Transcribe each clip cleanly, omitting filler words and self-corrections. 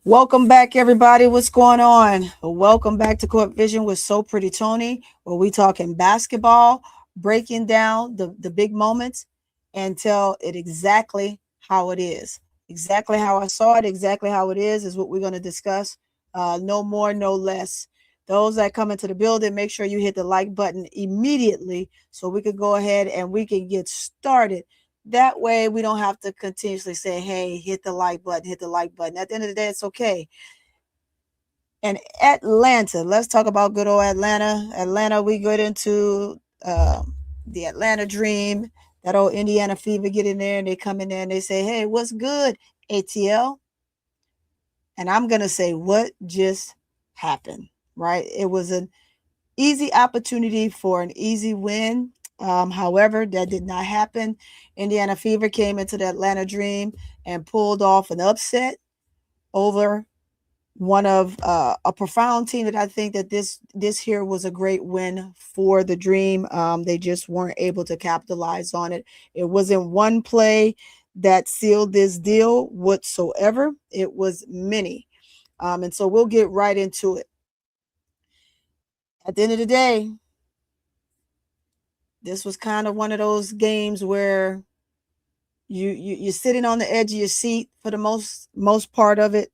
Welcome back, everybody. What's going on? Welcome back to CourtVision with SoPrettyToni, where we talking basketball, breaking down the big moments, and tell it exactly how it is. Exactly how I saw it, exactly how it is what we're going to discuss. No more, no less. Those that come into the building, make sure you hit the like button immediately so we could go ahead and we can get started. That way we don't have to continuously say, hey, hit the like button, hit the like button. At the end of the day, it's okay. And Atlanta, let's talk about good old Atlanta. Atlanta, we get into the Atlanta dream, that old Indiana fever, get in there and they come in there and they say, hey, what's good, ATL? And I'm going to say, what just happened, right? It was an easy opportunity for an easy win. However, that did not happen. Indiana Fever came into the Atlanta Dream and pulled off an upset over one of a profound team that I think that this here was a great win for the Dream. They just weren't able to capitalize on it. It wasn't one play that sealed this deal whatsoever. It was many. And so we'll get right into it. At the end of the day, this was kind of one of those games where you're sitting on the edge of your seat for the most part of it,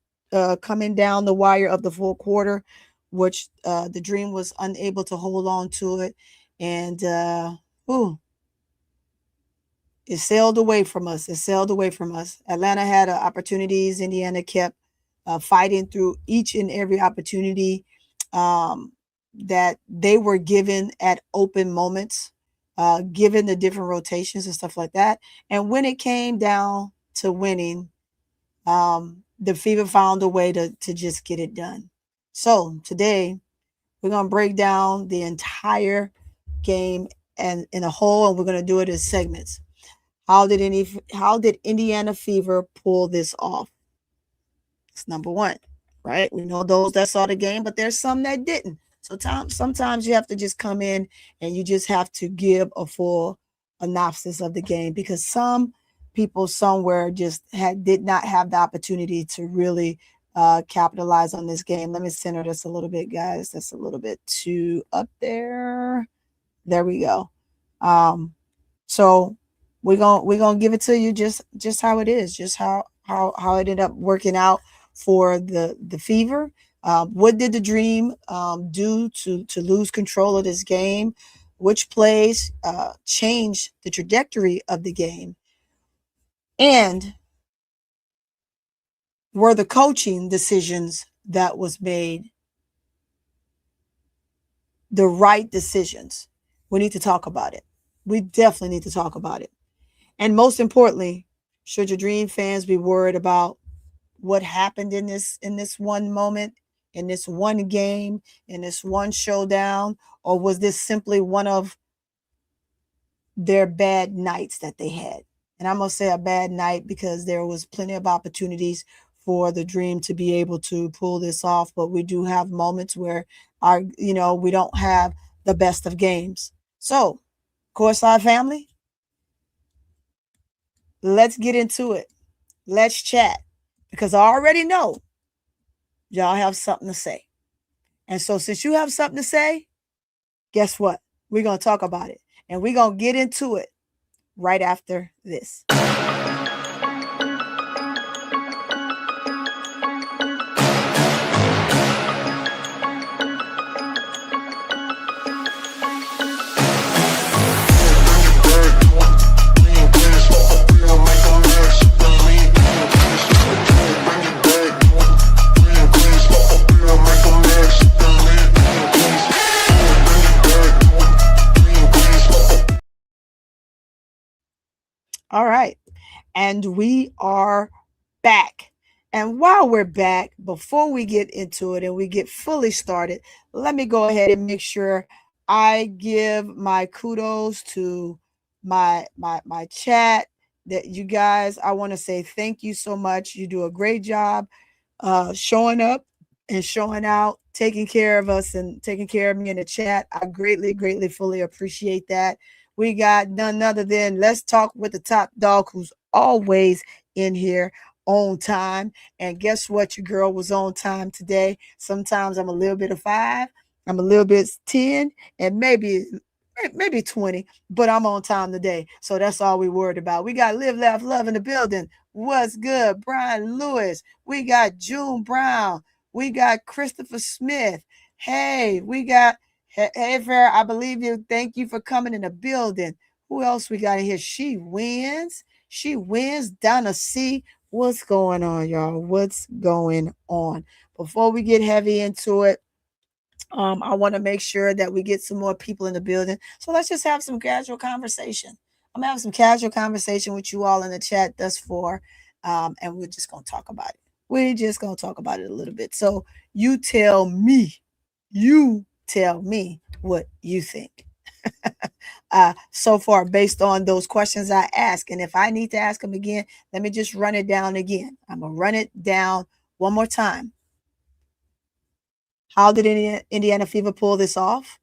coming down the wire of the full quarter, which the Dream was unable to hold on to it, and it sailed away from us. It sailed away from us. Atlanta had opportunities. Indiana kept fighting through each and every opportunity that they were given at open moments, given the different rotations and stuff like that. And when it came down to winning, the Fever found a way to just get it done. So today we're going to break down the entire game and in a whole, and we're going to do it in segments. How did Indiana Fever pull this off? It's number one, right? We know those that saw the game, but there's some that didn't. So sometimes you have to just come in and you just have to give a full synopsis of the game, because some people somewhere just did not have the opportunity to really capitalize on this game. Let me center this a little bit, guys. That's a little bit too up there. There we go. So we're gonna give it to you just how it is, just how it ended up working out for the Fever. What did the Dream do to lose control of this game? Which plays changed the trajectory of the game? And were the coaching decisions that was made the right decisions? We need to talk about it. We definitely need to talk about it. And most importantly, should your Dream fans be worried about what happened in this one moment, in this one game, in this one showdown, or was this simply one of their bad nights that they had? And I'm going to say a bad night because there was plenty of opportunities for the Dream to be able to pull this off, but we do have moments where we don't have the best of games. So, Courtside family, let's get into it. Let's chat, because I already know y'all have something to say. And so since you have something to say, guess what? We're going to talk about it. And we're going to get into it right after this. All right. And we are back. And while we're back, before we get into it and we get fully started, let me go ahead and make sure I give my kudos to my chat. That you guys, I want to say thank you so much. You do a great job showing up and showing out, taking care of us and taking care of me in the chat. I greatly, greatly, fully appreciate that. We got none other than Let's Talk with the Top Dog, who's always in here, on time. And guess what? Your girl was on time today. Sometimes I'm a little bit of 5, I'm a little bit 10, and maybe 20, but I'm on time today. So that's all we worried about. We got Live, Laugh, Love in the building. What's good? Brian Lewis. We got June Brown. We got Christopher Smith. Hey, we got Hey Fair, I believe you. Thank you for coming in the building. Who else we got in here? She wins. She wins. Donna C. What's going on, y'all? What's going on? Before we get heavy into it, I want to make sure that we get some more people in the building. So let's just have some casual conversation. I'm gonna have some casual conversation with you all in the chat thus far, and we're just gonna talk about it. We're just gonna talk about it a little bit. So you tell me what you think. So far, based on those questions I asked, and if I need to ask them again, let me just run it down again. I'm gonna run it down one more time. How did Indiana Fever pull this off?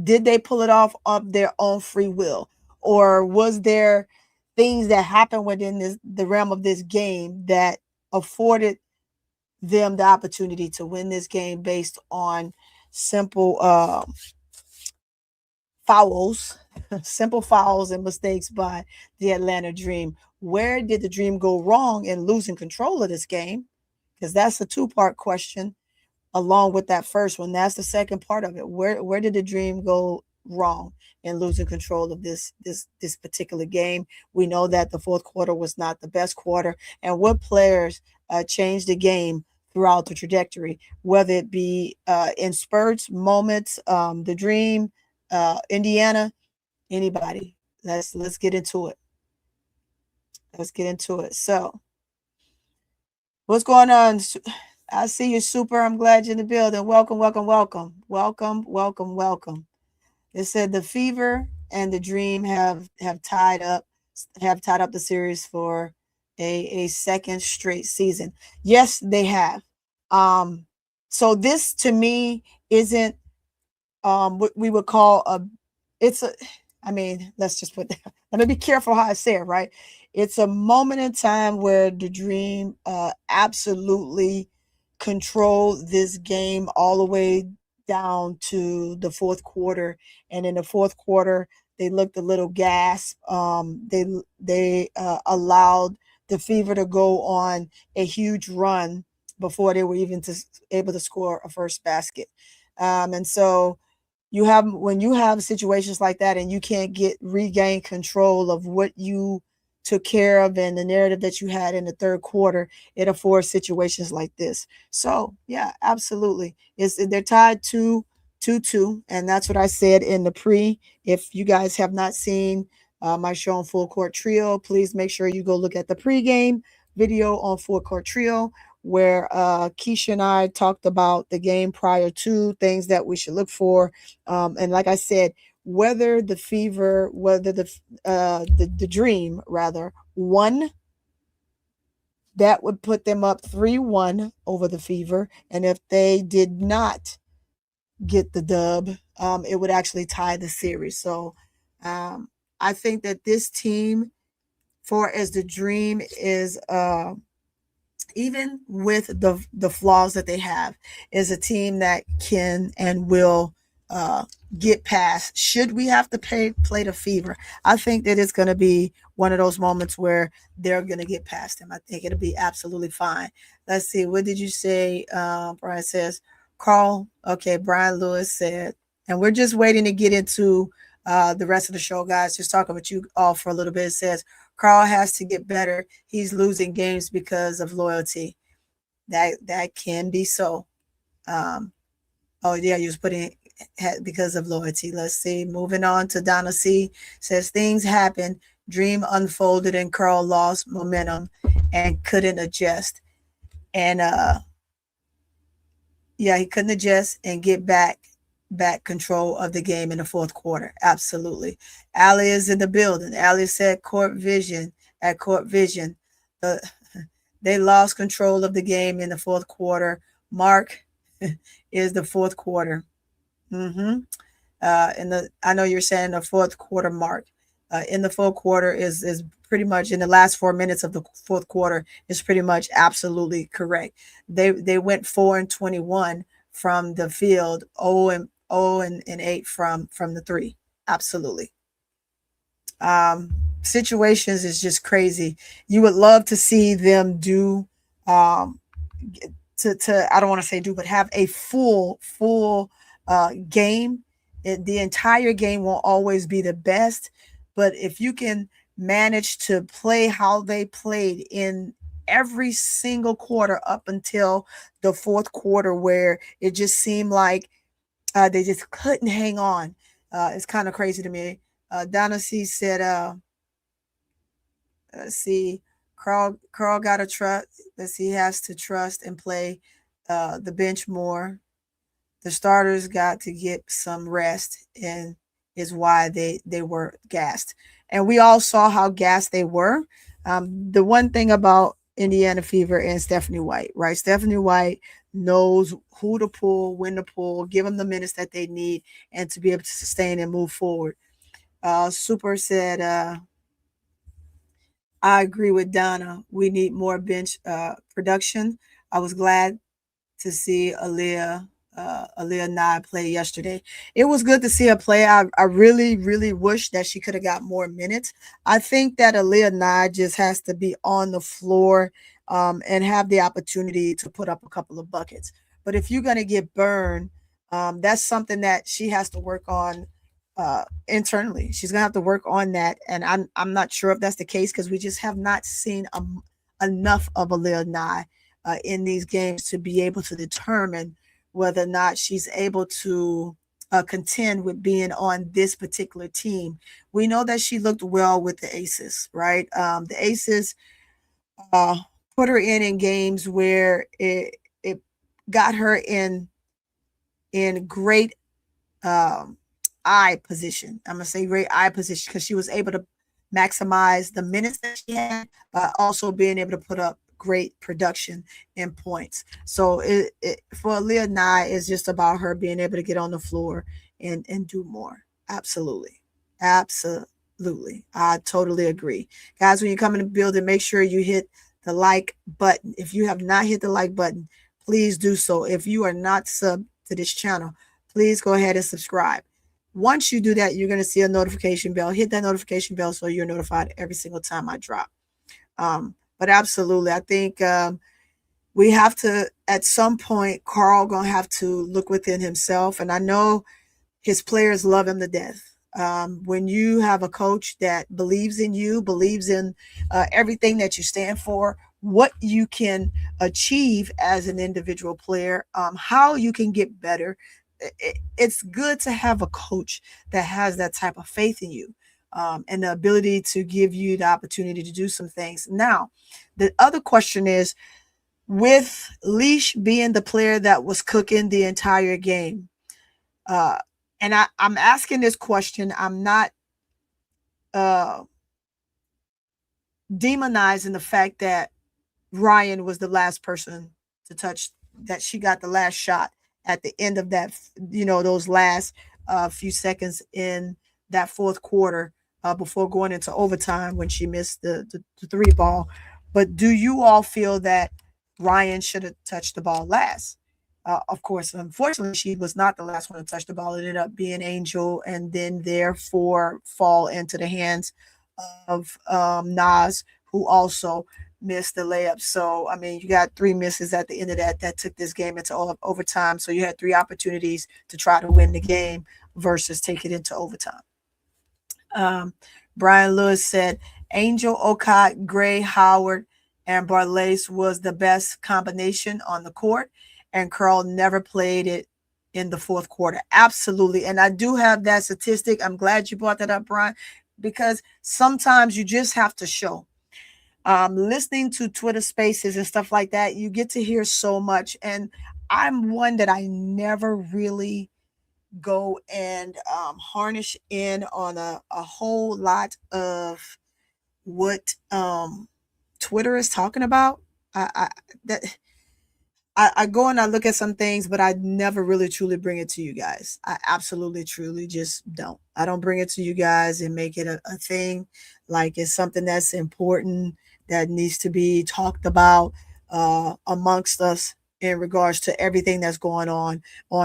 Did they pull it off of their own free will? Or was there things that happened within the realm of this game that afforded them the opportunity to win this game based on simple fouls, simple fouls and mistakes by the Atlanta Dream? Where did the Dream go wrong in losing control of this game? Because that's a two-part question along with that first one. That's the second part of it. Where did the Dream go wrong in losing control of this particular game? We know that the fourth quarter was not the best quarter, and what players changed the game throughout the trajectory, whether it be in spurts, moments, the Dream, Indiana, anybody. Let's get into it. Let's get into it. So, what's going on? I see you, Super. I'm glad you're in the building. Welcome, welcome, welcome. Welcome, welcome, welcome. It said the Fever and the Dream have tied up the series for a second straight season. Yes, they have. So this to me isn't what we would call let's just put that. Let me be careful how I say it, right? It's a moment in time where the Dream absolutely controlled this game all the way down to the fourth quarter. And in the fourth quarter, they looked a little gasp. They allowed the Fever to go on a huge run before they were even able to score a first basket. And so when you have situations like that and you can't regain control of what you took care of and the narrative that you had in the third quarter, it affords situations like this. So yeah, absolutely. They're tied 2-2, and that's what I said in the pre. If you guys have not seen my show on Full Court Trio, please make sure you go look at the pregame video on Full Court Trio, where Keisha and I talked about the game prior to, things that we should look for. And like I said, whether the Dream rather won, that would put them up 3-1 over the Fever. And if they did not get the dub, it would actually tie the series. So I think that this team, for as the Dream is even with the flaws that they have, is a team that can and will get past. Should we have to play the Fever, I think that it's going to be one of those moments where they're going to get past them. I think it'll be absolutely fine. Let's see. What did you say? Brian says, Carl. Okay, Brian Lewis said, and we're just waiting to get into the rest of the show, guys. Just talking with you all for a little bit. It says, Carl has to get better. He's losing games because of loyalty. That can be so. Oh yeah, you was putting because of loyalty. Let's see. Moving on to Donna C. Says things happen. Dream unfolded and Carl lost momentum and couldn't adjust. And he couldn't adjust and get back control of the game in the fourth quarter. Absolutely. Allie is in the building. Allie said CourtVision at CourtVision. They lost control of the game in the fourth quarter. Mark is the fourth quarter. I know you're saying the fourth quarter mark. in the fourth quarter is pretty much in the last 4 minutes of the fourth quarter is pretty much absolutely correct. They went 4-21 from the field, 0-8 from the three. Absolutely. Situations is just crazy. You would love to see them do um, to I don't want to say do, but have a full game. The entire game won't always be the best, but if you can manage to play how they played in every single quarter up until the fourth quarter, where it just seemed like they just couldn't hang on. It's kind of crazy to me. Donna C said, let's see, Carl got to trust. Let's see, he has to trust and play the bench more. The starters got to get some rest, and is why they were gassed. And we all saw how gassed they were. The one thing about Indiana Fever and Stephanie White, right? Stephanie White knows who to pull, when to pull, give them the minutes that they need, and to be able to sustain and move forward. Super said, I agree with Donna. We need more bench production. I was glad to see Aaliyah Nye play yesterday. It was good to see her play. I really, really wish that she could have got more minutes. I think that Aaliyah Nye just has to be on the floor and have the opportunity to put up a couple of buckets. But if you're going to get burned, that's something that she has to work on internally. She's gonna have to work on that, and I'm not sure if that's the case because we just have not seen enough of Aaliyah Nye in these games to be able to determine whether or not she's able to contend with being on this particular team. We know that she looked well with the Aces, right? The Aces uh, put her in games where it got her in great eye position. I'm gonna say great eye position because she was able to maximize the minutes that she had, also being able to put up great production and points. So for Leah Nye, it's just about her being able to get on the floor and do more. Absolutely, absolutely. I totally agree, guys. When you come in the building, make sure you hit the like button. If you have not hit the like button, please do so. If you are not sub to this channel, please go ahead and subscribe. Once you do that, you're going to see a notification bell. Hit that notification bell so you're notified every single time I drop. But absolutely, I think we have to, at some point, Carl going to have to look within himself. And I know his players love him to death. When you have a coach that believes in you, believes in everything that you stand for, what you can achieve as an individual player, how you can get better, it's good to have a coach that has that type of faith in you and the ability to give you the opportunity to do some things. Now, the other question is, with Leash being the player that was cooking the entire game, and I'm asking this question, I'm not demonizing the fact that Rhyne was the last person to touch, that she got the last shot at the end of that, those last few seconds in that fourth quarter before going into overtime when she missed the three ball. But do you all feel that Rhyne should have touched the ball last? Of course, unfortunately, she was not the last one to touch the ball. It ended up being Angel, and then therefore fall into the hands of Nas, who also missed the layup. So, I mean, you got three misses at the end of that took this game into overtime. So you had three opportunities to try to win the game versus take it into overtime. Brian Lewis said, Angel, Okot, Gray, Howard, and Barlace was the best combination on the court, and Carl never played it in the fourth quarter. Absolutely. And I do have that statistic. I'm glad you brought that up, Brian, because sometimes you just have to show. Listening to Twitter spaces and stuff like that, you get to hear so much. And I'm one that I never really go and harness in on a whole lot of what Twitter is talking about. That I go and I look at some things, but I never really truly bring it to you guys. I absolutely truly just don't. I don't bring it to you guys and make it a thing like it's something that's important that needs to be talked about amongst us in regards to everything that's going on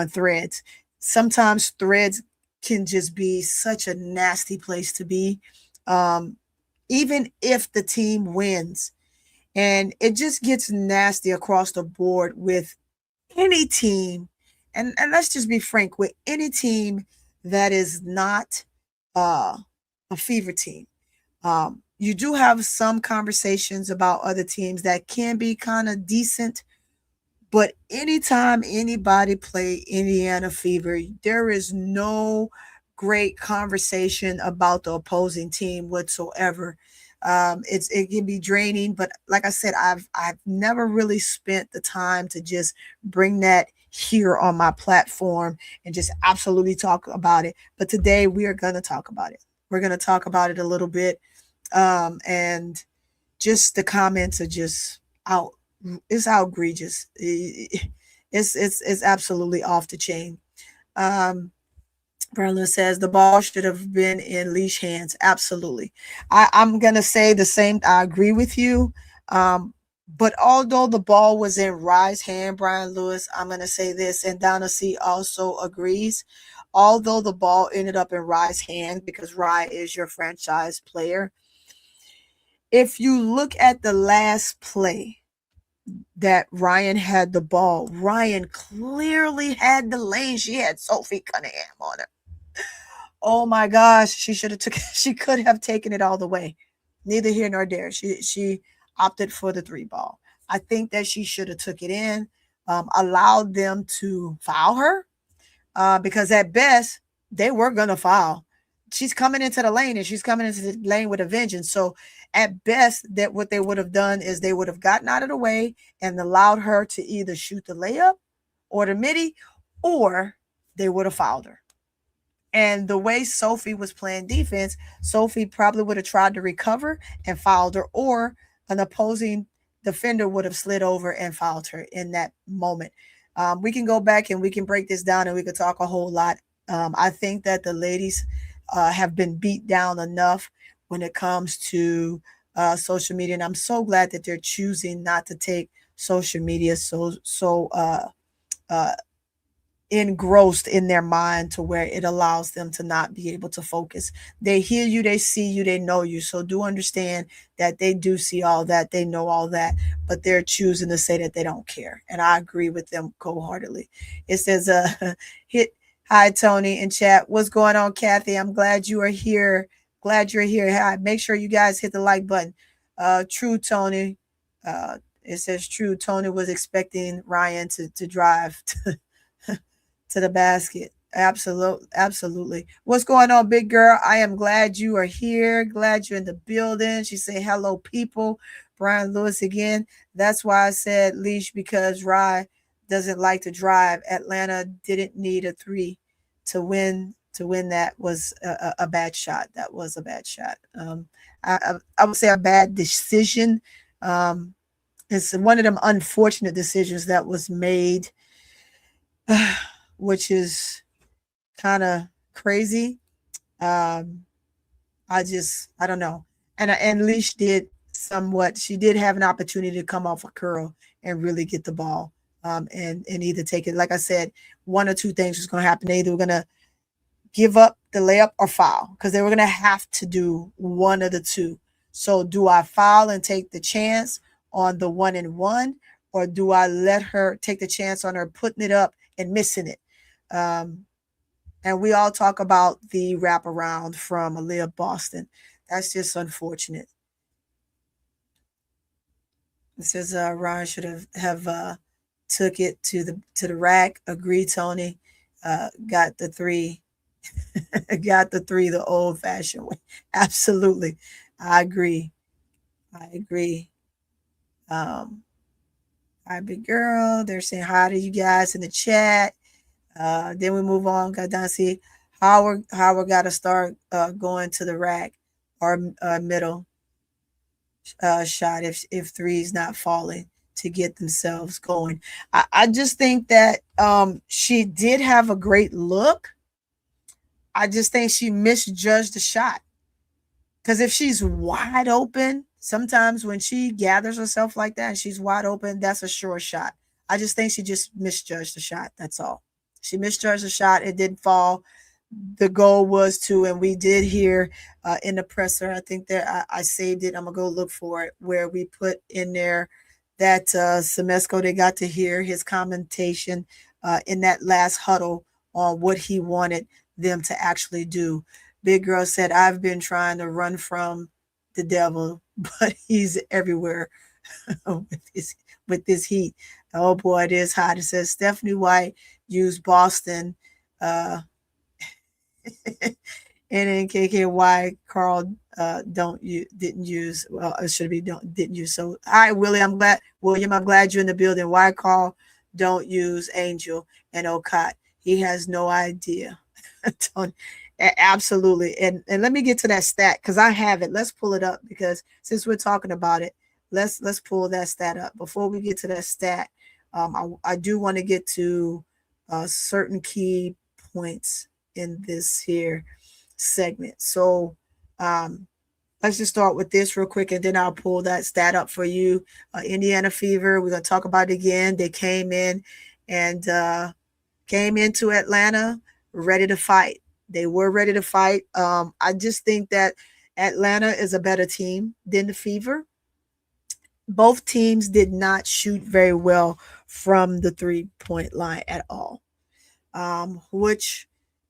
threads. Sometimes threads can just be such a nasty place to be. Um, Even if the team wins, and it just gets nasty across the board with any team. And let's just be frank, with any team that is not uh, a fever team. You do have some conversations about other teams that can be kind of decent, but anytime anybody play Indiana Fever, there is no great conversation about the opposing team whatsoever. It can be draining, but like I said, I've never really spent the time to just bring that here on my platform and just absolutely talk about it. But today we are gonna talk about it. We're gonna talk about it a little bit, and just the comments are just out. It's outrageous. It's absolutely off the chain. Um, Berlin says the ball should have been in leash hands. Absolutely. I'm gonna say the same. I agree with you. But although the ball was in Rye's hand, Brian Lewis, I'm gonna say this, and Donna C also agrees. Although the ball ended up in Rye's hand because Rye is your franchise player, if you look at the last play that Ryan had the ball, Ryan clearly had the lane. She had Sophie Cunningham on her. Oh my gosh, she should have took she could have taken it all the way. Neither here nor there. She opted for the three ball. I think that she should have took it in, allowed them to foul her, because at best they were gonna foul. She's coming into the lane and she's coming into the lane with a vengeance. So at best, that what they would have done is they would have gotten out of the way and allowed her to either shoot the layup or the midi, or they would have fouled her. And the way Sophie was playing defense, Sophie probably would have tried to recover and fouled her, or an opposing defender would have slid over and fouled her in that moment. We can go back and we can break this down and we could talk a whole lot. I think that the ladies have been beat down enough when it comes to social media, and I'm so glad that they're choosing not to take social media uh, engrossed in their mind to where it allows them to not be able to focus. They hear you, they see you, they know you. So do understand that they do see all that, they know all that, but they're choosing to say that they don't care. And I agree with them wholeheartedly. It says, hit hi Tony in chat. What's going on, Kathy? I'm glad you are here. Glad you're here. Hi, make sure you guys hit the like button. True Tony. It says true. Tony was expecting Ryan to drive to the basket. Absolutely. What's going on, big girl? I am glad you are here. Glad you're in the building. She said, hello, people. Brian Lewis again. That's why I said leash, because Rye doesn't like to drive. Atlanta didn't need a three to win. To win that was a bad shot. That was a bad shot. I would say a bad decision. It's one of them unfortunate decisions that was made, which is kind of crazy. Um, I don't know. And Leash did somewhat. She did have an opportunity to come off a curl and really get the ball, and either take it. Like I said, one or two things was going to happen. They either were going to give up the layup or foul, because they were going to have to do one of the two. So do I foul and take the chance on the 1-and-1, or do I let her take the chance on her putting it up and missing it? And we all talk about the wraparound from Aaliyah Boston. That's just unfortunate. It says Ryan should have took it to the rack. Agree, Tony. Got the three, got the three the old fashioned way. Absolutely, I agree. I agree. Hi, big girl. They're saying hi to you guys in the chat. Then we move on. Got down to see Howard got to start going to the rack or middle shot if three's not falling. to get themselves going. I just think that she did have a great look. I just think she misjudged the shot. Because if she's wide open, sometimes when she gathers herself like that and she's wide open, that's a sure shot. I just think she just misjudged the shot. That's all. She misjudged the shot. It didn't fall. The goal was to, and we did hear in the presser, I think that I saved it. I'm going to go look for it, where we put in there that Semesco, they got to hear his commentation in that last huddle on what he wanted them to actually do. Big Girl said, I've been trying to run from the devil, but he's everywhere with this heat. Oh boy, it is hot. It says Stephanie White used Boston NNKKY Carl didn't use. Well, it should be didn't use. So all right, William, I'm glad you're in the building. Why Carl don't use Angel and Okot? He has no idea. Absolutely. And let me get to that stat because I have it. Let's pull it up because since we're talking about it, let's pull that stat up. Before we get to that stat, I do want to get to certain key points in this here segment. So let's just start with this real quick and then I'll pull that stat up for you. Indiana Fever, we're going to talk about it again. They came in and came into Atlanta ready to fight. They were ready to fight. I just think that Atlanta is a better team than the Fever. Both teams did not shoot very well from the 3-point line at all, which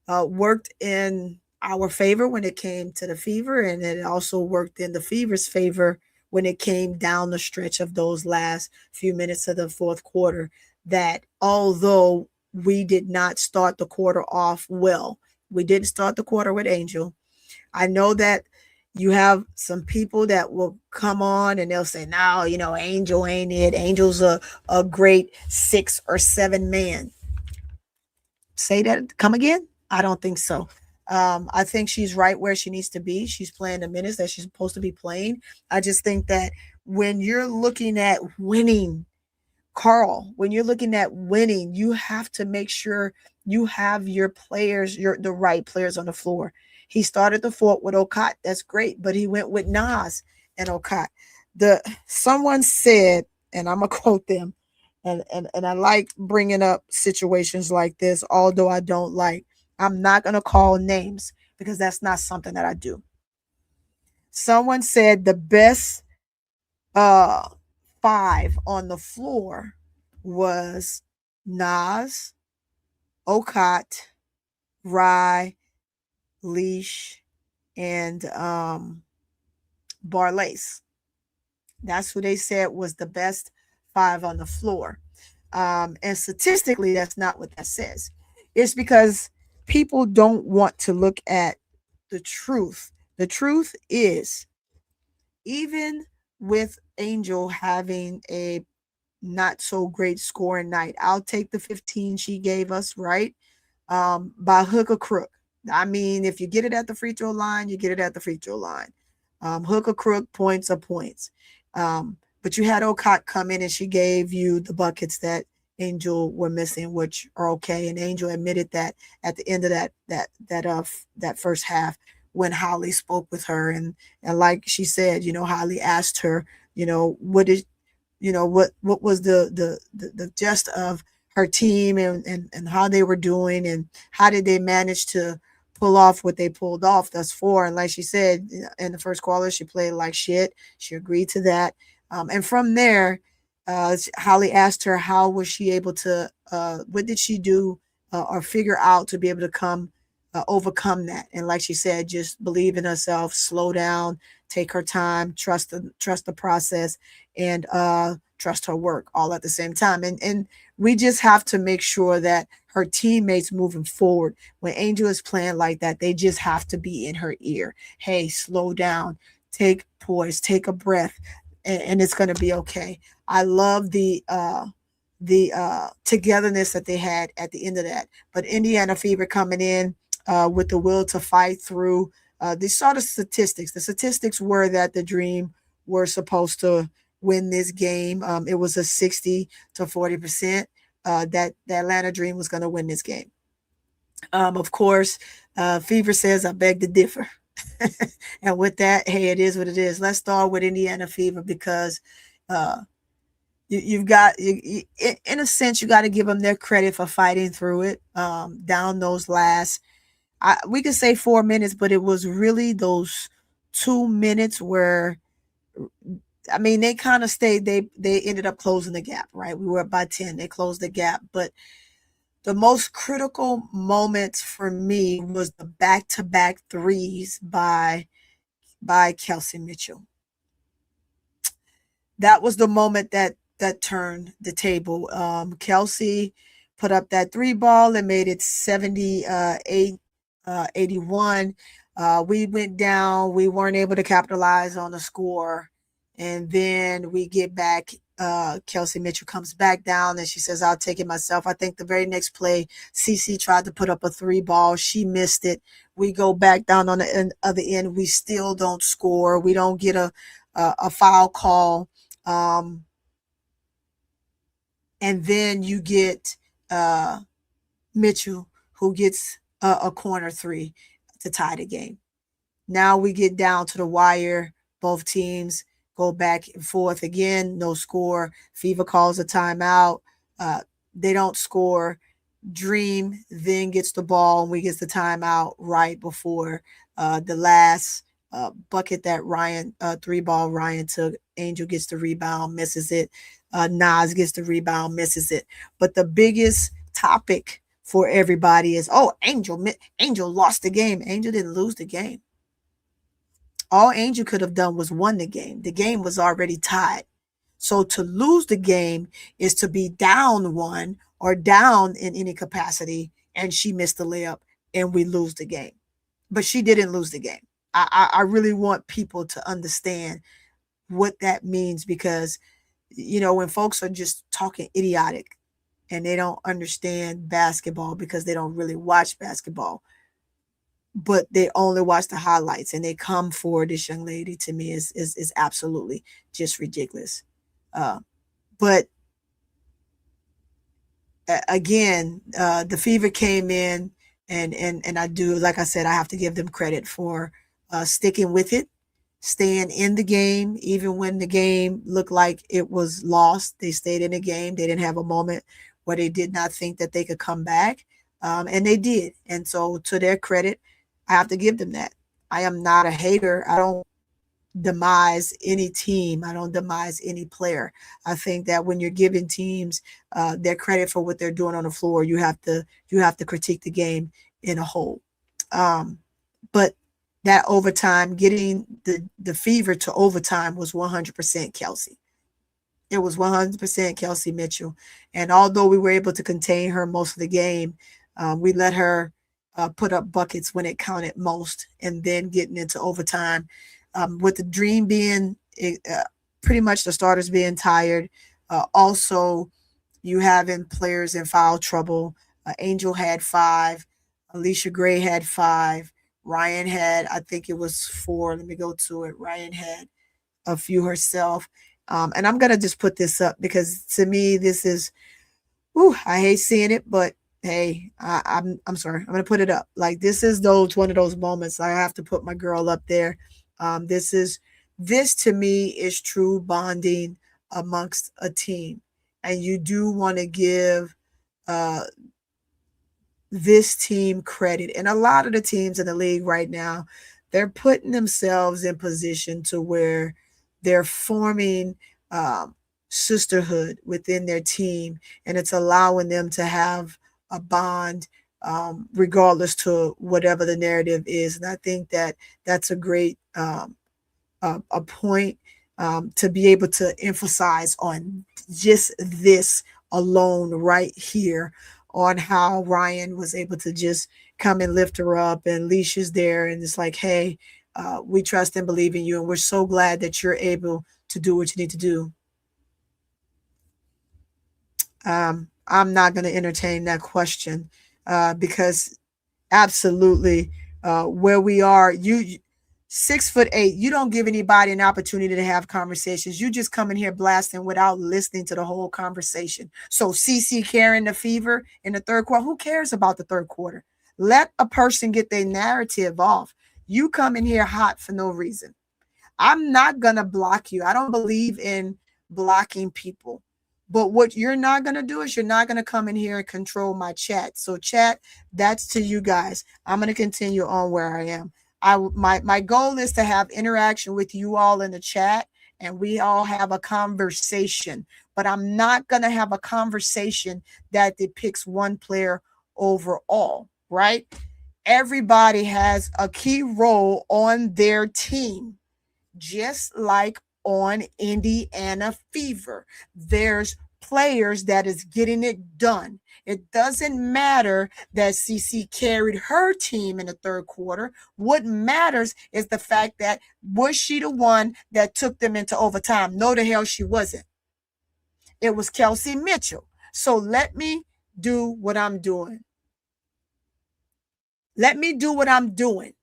worked in our favor when it came to the Fever, and it also worked in the Fever's favor when it came down the stretch of those last few minutes of the fourth quarter, that although we did not start the quarter off well, we didn't start the quarter with Angel. I know that you have some people that will come on and they'll say, no, Angel ain't it. Angel's a great 6 or 7 man. Say that, come again? I don't think so. I think she's right where she needs to be. She's playing the minutes that she's supposed to be playing. I just think that when you're looking at winning, Carl, when you're looking at winning, you have to make sure you have your players, the right players on the floor. He started the fourth with Okot. That's great, but he went with Nas and Okot. Someone said, and I'm gonna quote them, and I like bringing up situations like this, although I'm not gonna call names because that's not something that I do. Someone said the best 5 on the floor was Nas, Okot, Rhyne, Leash, and Barlace. That's who they said was the best 5 on the floor. And statistically, that's not what that says. It's because people don't want to look at the truth. The truth is, even with Angel having a not so great scoring night, I'll take the 15 she gave us, right? By hook or crook. I mean, if you get it at the free throw line, you get it at the free throw line. Hook or crook, points are points. But you had Okot come in and she gave you the buckets that Angel were missing, which are okay. And Angel admitted that at the end of that first half when Holly spoke with her, and like she said, Holly asked her, what was the gist of her team and how they were doing and how did they manage to pull off what they pulled off thus far. And like she said, in the first quarter, she played like shit. She agreed to that. And from there, Holly asked her, how was she able to, what did she do or figure out to be able to overcome that? And like she said, just believe in herself, slow down, take her time, trust the process, and trust her work all at the same time. And we just have to make sure that her teammates moving forward, when Angel is playing like that, they just have to be in her ear. Hey, slow down, take poise, take a breath, and it's going to be okay. I love the togetherness that they had at the end of that. But Indiana Fever coming in with the will to fight through. They saw the statistics. The statistics were that the Dream were supposed to win this game. It was a 60 to 40% that the Atlanta Dream was going to win this game. Of course, Fever says, I beg to differ. And with that, hey, it is what it is. Let's start with Indiana Fever because uh, you've got, in a sense, you got to give them their credit for fighting through it down those last, we could say 4 minutes, but it was really those 2 minutes where, I mean, they kind of stayed, they ended up closing the gap, right? We were up by 10, they closed the gap, but the most critical moments for me was the back-to-back threes by Kelsey Mitchell. That was the moment that turned the table. Kelsey put up that three ball and made it 78 81. We went down. We weren't able to capitalize on the score. And then we get back. Kelsey Mitchell comes back down and she says, I'll take it myself. I think the very next play, CC tried to put up a three ball. She missed it. We go back down on the other end. We still don't score. We don't get a foul call. And then you get Mitchell, who gets a corner three to tie the game. Now we get down to the wire. Both teams go back and forth again. No score. Fever calls a timeout. They don't score. Dream then gets the ball, and we get the timeout right before the last bucket that Rhyne, three ball Rhyne took. Angel gets the rebound, misses it. Nas gets the rebound, misses it. But the biggest topic for everybody is, Angel lost the game. Angel didn't lose the game. All Angel could have done was won the game. The game was already tied. So to lose the game is to be down one or down in any capacity, and she missed the layup and we lose the game. But she didn't lose the game. I really want people to understand what that means because, when folks are just talking idiotic and they don't understand basketball because they don't really watch basketball, but they only watch the highlights and they come for this young lady, to me is absolutely just ridiculous. But again, the Fever came in and I do, like I said, I have to give them credit for sticking with it, staying in the game, even when the game looked like it was lost. They stayed in the game. They didn't have a moment where they did not think that they could come back. And they did. And so to their credit, I have to give them that. I am not a hater. I don't demise any team. I don't demise any player. I think that when you're giving teams their credit for what they're doing on the floor, you have to critique the game in a whole. But that overtime, getting the Fever to overtime was 100% Kelsey. It was 100% Kelsey Mitchell. And although we were able to contain her most of the game, we let her put up buckets when it counted most, and then getting into overtime. With the Dream being pretty much the starters being tired. Also, you having players in foul trouble. Angel had 5. Allisha Gray had 5. Rhyne had, I think it was 4. Let me go to it. Rhyne had a few herself. And I'm going to just put this up because to me, this is, I hate seeing it, but hey, I'm sorry. I'm going to put it up. Like, this is one of those moments I have to put my girl up there. This to me is true bonding amongst a team. And you do want to give this team credit. And a lot of the teams in the league right now, they're putting themselves in position to where they're forming sisterhood within their team, and it's allowing them to have a bond regardless to whatever the narrative is. And I think that that's a great a point to be able to emphasize on just this alone right here, on how Rhyne was able to just come and lift her up, and Allisha's there, and it's like, hey, we trust and believe in you, and we're so glad that you're able to do what you need to do. I'm not going to entertain that question because absolutely where we are, 6'8". You don't give anybody an opportunity to have conversations. You just come in here blasting without listening to the whole conversation. So CC carrying the fever in the third quarter. Who cares about the third quarter? Let a person get their narrative off. You come in here hot for no reason. I'm not going to block you. I don't believe in blocking people. But what you're not going to do is you're not going to come in here and control my chat. So chat, that's to you guys. I'm going to continue on where I am. My goal is to have interaction with you all in the chat and we all have a conversation. But I'm not going to have a conversation that depicts one player over all, right? Everybody has a key role on their team, just like on Indiana Fever. There's players that is getting it done. It doesn't matter that CC carried her team in the third quarter. What matters is the fact that was she the one that took them into overtime? No, the hell she wasn't. It was Kelsey Mitchell. So let me do what I'm doing. Let me do what I'm doing.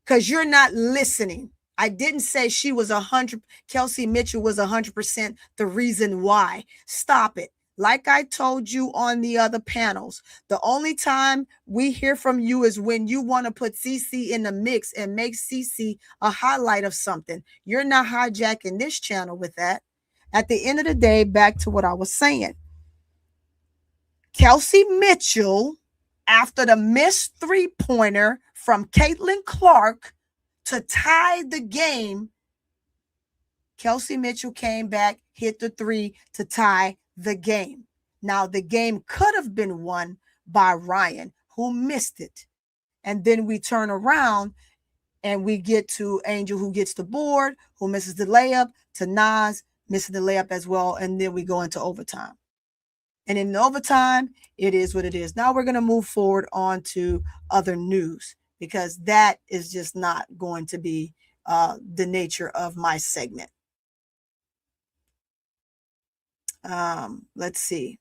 Because you're not listening. I didn't say she was 100. Kelsey Mitchell was 100% the reason why. Stop it. Like I told you on the other panels, the only time we hear from you is when you want to put CC in the mix and make CC a highlight of something. You're not hijacking this channel with that. At the end of the day, back to what I was saying. Kelsey Mitchell, after the missed three-pointer from Caitlin Clark to tie the game, Kelsey Mitchell came back, hit the three to tie the game. Now, the game could have been won by Rhyne, who missed it. And then we turn around and we get to Angel, who gets the board, who misses the layup, to Nas, missing the layup as well. And then we go into overtime. And in overtime, it is what it is. Now we're going to move forward on to other news, because that is just not going to be the nature of my segment. Let's see.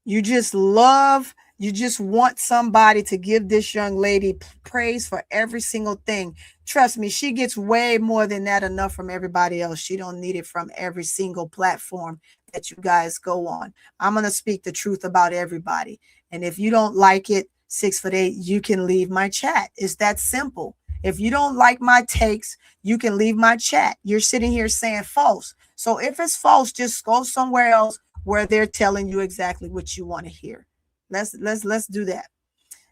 You just want somebody to give this young lady praise for every single thing. Trust me, she gets way more than that enough from everybody else. She don't need it from every single platform that you guys go on. I'm going to speak the truth about everybody. And if you don't like it, 6'8", you can leave my chat. It's that simple. If you don't like my takes, you can leave my chat. You're sitting here saying false. So if it's false, just go somewhere else where they're telling you exactly what you want to hear. Let's do that.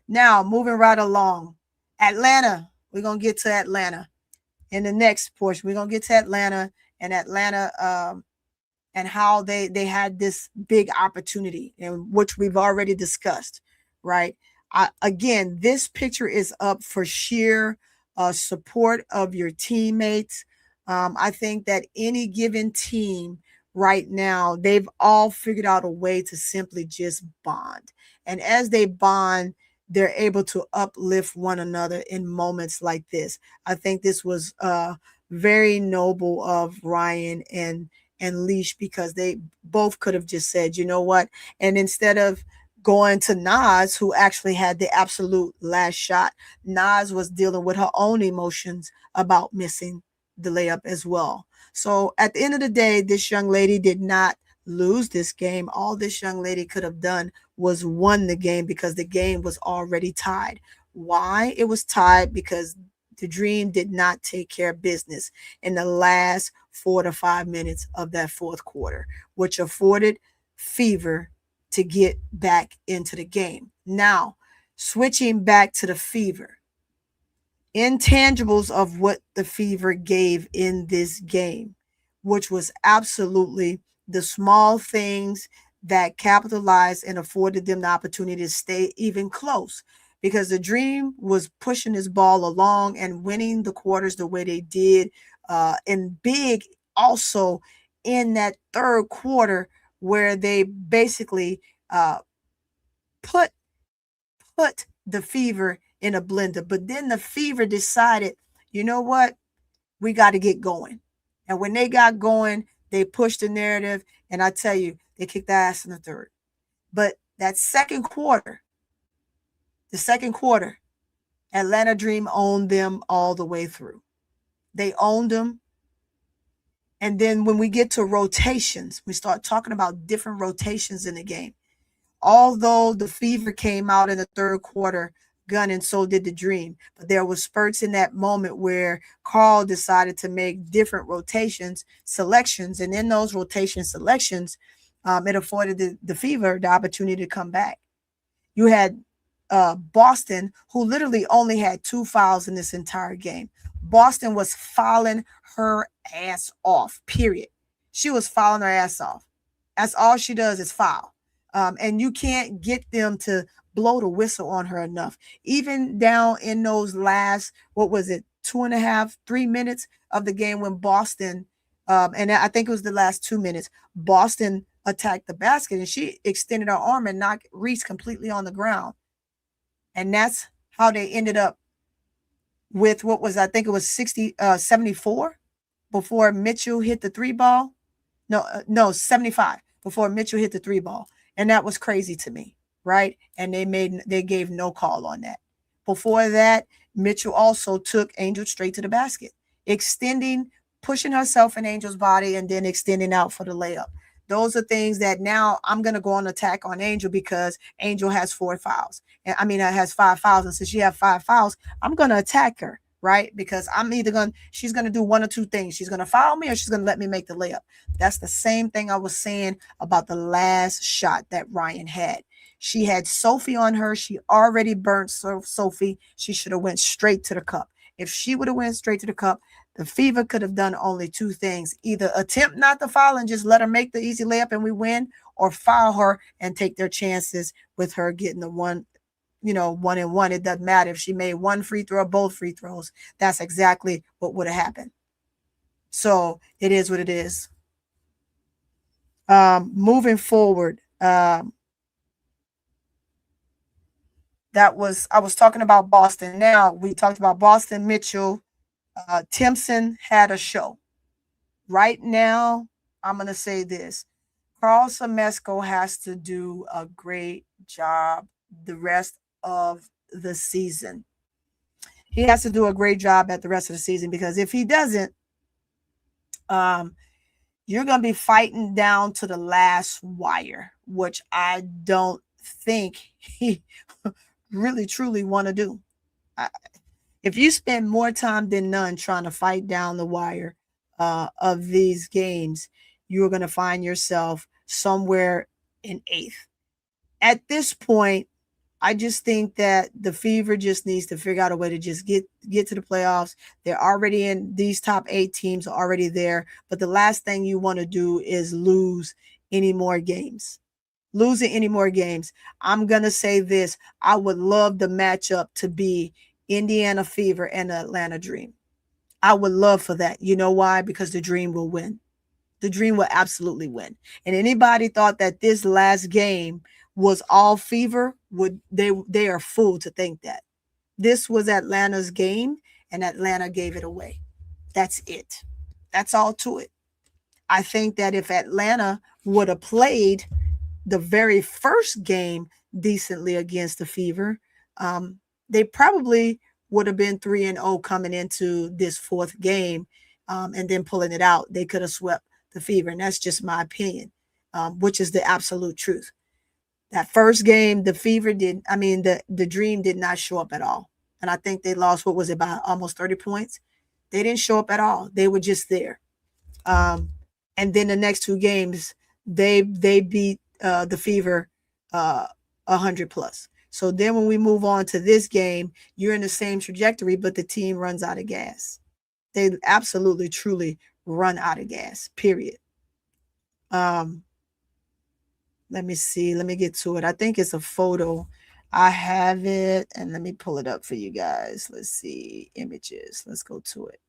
Now, moving right along. Atlanta. We're going to get to Atlanta in the next portion. We're going to get to Atlanta and how they had this big opportunity, and which we've already discussed, right? Again, this picture is up for sheer support of your teammates. I think that any given team right now, they've all figured out a way to simply just bond. And as they bond, they're able to uplift one another in moments like this. I think this was very noble of Rhyne and Leash, because they both could have just said, you know what? And instead of going to Nas, who actually had the absolute last shot, Nas was dealing with her own emotions about missing the layup as well. So at the end of the day, this young lady did not lose this game. All this young lady could have done was won the game, because the game was already tied. Why it was tied? Because the Dream did not take care of business in the last 4 to 5 minutes of that fourth quarter, which afforded Fever to get back into the game. Now, switching back to the Fever, intangibles of what the Fever gave in this game, which was absolutely the small things that capitalized and afforded them the opportunity to stay even close, because the Dream was pushing this ball along and winning the quarters the way they did, and big also in that third quarter, where they basically put the Fever in a blender. But then the Fever decided, you know what? We got to get going. And when they got going, they pushed the narrative. And I tell you, they kicked their ass in the third. But that the second quarter, Atlanta Dream owned them all the way through. They owned them. And then when we get to rotations, we start talking about different rotations in the game. Although the Fever came out in the third quarter gunning, so did the Dream. But there was spurts in that moment where Carl decided to make different rotations, selections. And in those rotation selections, it afforded the Fever the opportunity to come back. You had Boston, who literally only had 2 fouls in this entire game. Boston was fouling her ass off, period. She was fouling her ass off. That's all she does is foul. And you can't get them to blow the whistle on her enough. Even down in those last, what was it, 2.5, 3 minutes of the game when Boston, and I think it was the last 2 minutes, Boston attacked the basket and she extended her arm and knocked Reese completely on the ground. And that's how they ended up with what was, I think it was 74 before Mitchell hit the 3 ball. No, 75 before Mitchell hit the 3 ball. And that was crazy to me, right? And they gave no call on that. Before that, Mitchell also took Angel straight to the basket, pushing herself in Angel's body and then extending out for the layup. Those are things that now I'm going to go on attack on Angel because Angel has 4 fouls. And I mean, it has 5 fouls. And since she has 5 fouls, I'm going to attack her, right? Because she's going to do one or two things. She's going to foul me or she's going to let me make the layup. That's the same thing I was saying about the last shot that Rhyne had. She had Sophie on her. She already burnt Sophie. She should have went straight to the cup. If she would have went straight to the cup, the Fever could have done only 2 things. Either attempt not to foul and just let her make the easy layup and we win, or foul her and take their chances with her getting the 1-and-1. It doesn't matter if she made 1 free throw or both free throws. That's exactly what would have happened. So it is what it is. Moving forward, I was talking about Boston. Now we talked about Boston, Mitchell. Timpson had a show. Right now, I'm going to say this. Carl Semesco has to do a great job the rest of the season. He has to do a great job at the rest of the season because if he doesn't, you're going to be fighting down to the last wire, which I don't think he really truly want to do. If you spend more time than none trying to fight down the wire of these games, you're going to find yourself somewhere in 8th. At this point, I just think that the Fever just needs to figure out a way to just get to the playoffs. They're already in, these top 8 teams are already there. But the last thing you want to do is lose any more games. Losing any more games. I'm going to say this. I would love the matchup to be Indiana Fever and the Atlanta Dream. I would love for that. You know why? Because the Dream will win. The Dream will absolutely win. And anybody thought that this last game was all Fever, they are fooled to think that. This was Atlanta's game and Atlanta gave it away. That's it. That's all to it. I think that if Atlanta would have played the very first game decently against the Fever, they probably would have been 3-0 coming into this 4th game, and then pulling it out. They could have swept the Fever, and that's just my opinion, which is the absolute truth. That first game, the Dream did not show up at all. And I think they lost, what was it, by almost 30 points? They didn't show up at all. They were just there. And then the next 2 games, they beat the Fever 100 plus. So then when we move on to this game, you're in the same trajectory, but the team runs out of gas. They absolutely, truly run out of gas, period. Let me see. Let me get to it. I think it's a photo. I have it, and let me pull it up for you guys. Let's see. Images. Let's go to it.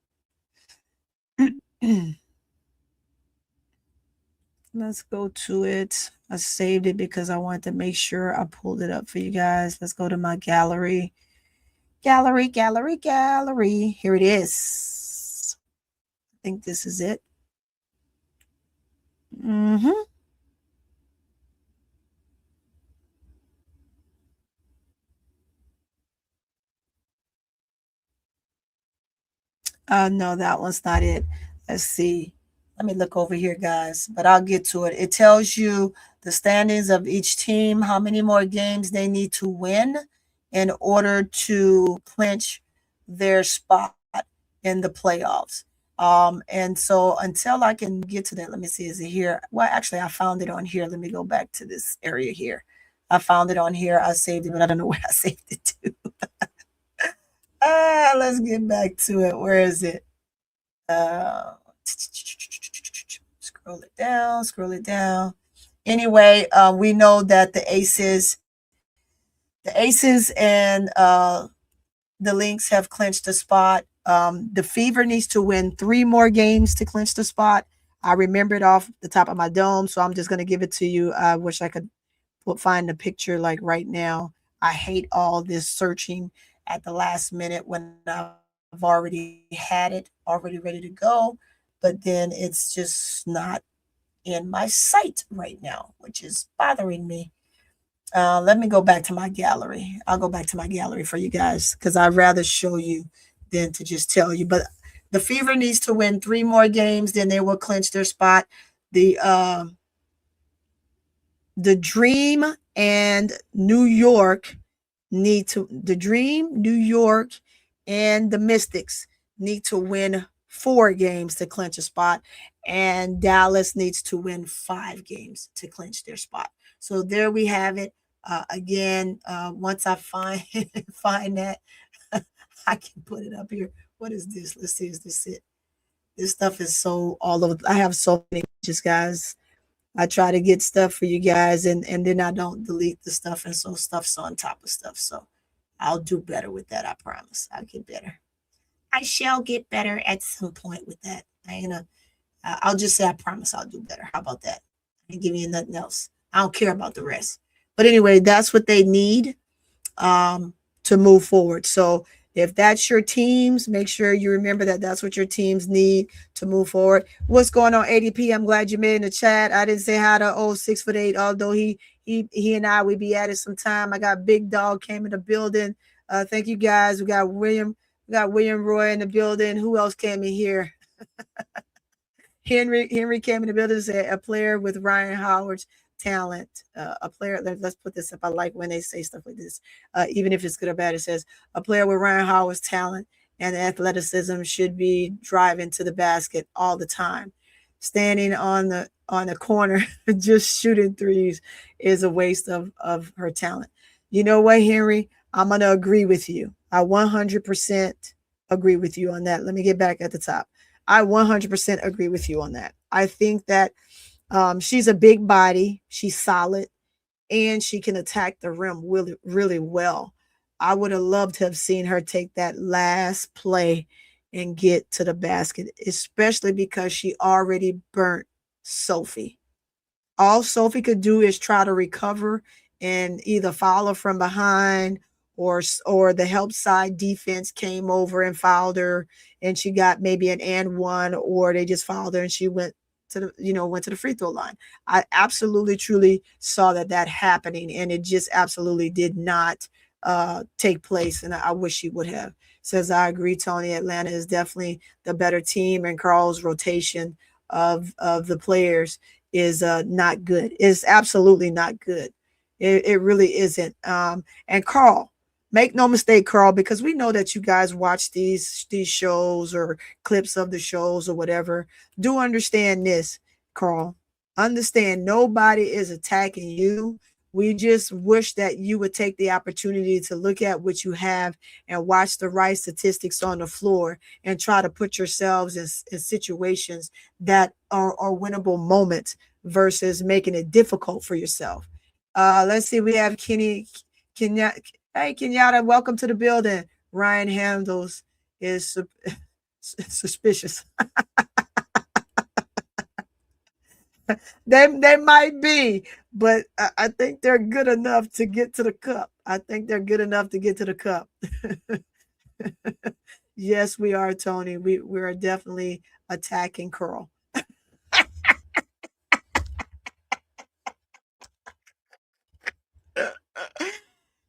Let's go to it. I saved it because I wanted to make sure I pulled it up for you guys. Let's go to my gallery. Gallery. Here it is. I think this is it. No, that one's not it. Let's see. Let me look over here, guys, but I'll get to it. It tells you the standings of each team, how many more games they need to win in order to clinch their spot in the playoffs. And so until I can get to that, let me see, is it here? Well, actually, I found it on here. Let me go back to this area here. I found it on here. I saved it, but I don't know where I saved it to. Let's get back to it. Where is it? Uh, scroll it down, scroll it down. Anyway, we know that the Aces and the Lynx have clinched the spot. The Fever needs to win 3 more games to clinch the spot. I remember it off the top of my dome, so I'm just going to give it to you. I wish I could find the picture like right now. I hate all this searching at the last minute when I've already had it, already ready to go, but then it's just not in my sight right now, which is bothering me. Let me go back to my gallery. I'll go back to my gallery for you guys because I'd rather show you than to just tell you. But the Fever needs to win 3 more games, then they will clinch their spot. The uh, the Dream and New York need to the Dream, New York, and the Mystics need to win 4 games to clinch a spot, and Dallas needs to win 5 games to clinch their spot. So there we have it. Again, once I find find that, I can put it up here. What is this? Let's see. Is this it? This stuff is so all over. I have so many pages, guys. I try to get stuff for you guys, and then I don't delete the stuff, and so stuff's on top of stuff. So I'll do better with that. I promise. I'll get better. I shall get better at some point with that. I'll just say I promise I'll do better. How about that? I ain't giving you nothing else. I don't care about the rest. But anyway, that's what they need to move forward. So if that's your teams, make sure you remember that that's what your teams need to move forward. What's going on, ADP? I'm glad you made in the chat. I didn't say hi to 6'8", although he and I we be at it sometime. I got Big Dog came in the building. Thank you guys. We got William Roy in the building. Who else came in here? Henry came in the building and said a player with Ryan Howard's talent. A player. Let's put this up. I like when they say stuff like this, even if it's good or bad. It says a player with Ryan Howard's talent and athleticism should be driving to the basket all the time. Standing on the corner, just shooting threes is a waste of her talent. You know what, Henry? I'm gonna agree with you. I 100% agree with you on that. Let me get back at the top. I 100% agree with you on that. I think that she's a big body, she's solid, and she can attack the rim really, really well. I would have loved to have seen her take that last play and get to the basket, especially because she already burnt Sophie. All Sophie could do is try to recover and either follow from behind or the help side defense came over and fouled her and she got maybe an and one, or they just fouled her and she went to the free throw line. I absolutely truly saw that happening, and it just absolutely did not take place, and I wish she would have. Says I agree, Tony. Atlanta is definitely the better team, and Carl's rotation of the players is not good. It's absolutely not good. It really isn't. And Carl, make no mistake, Carl, because we know that you guys watch these shows or clips of the shows or whatever. Do understand this, Carl. Understand nobody is attacking you. We just wish that you would take the opportunity to look at what you have and watch the right statistics on the floor and try to put yourselves in situations that are winnable moments versus making it difficult for yourself. Let's see. We have Kenya. Hey, Kenyatta, welcome to the building. Ryan Handles is suspicious. They might be, but I think they're good enough to get to the cup. I think they're good enough to get to the cup. Yes, we are, Tony. We are definitely attacking Curl.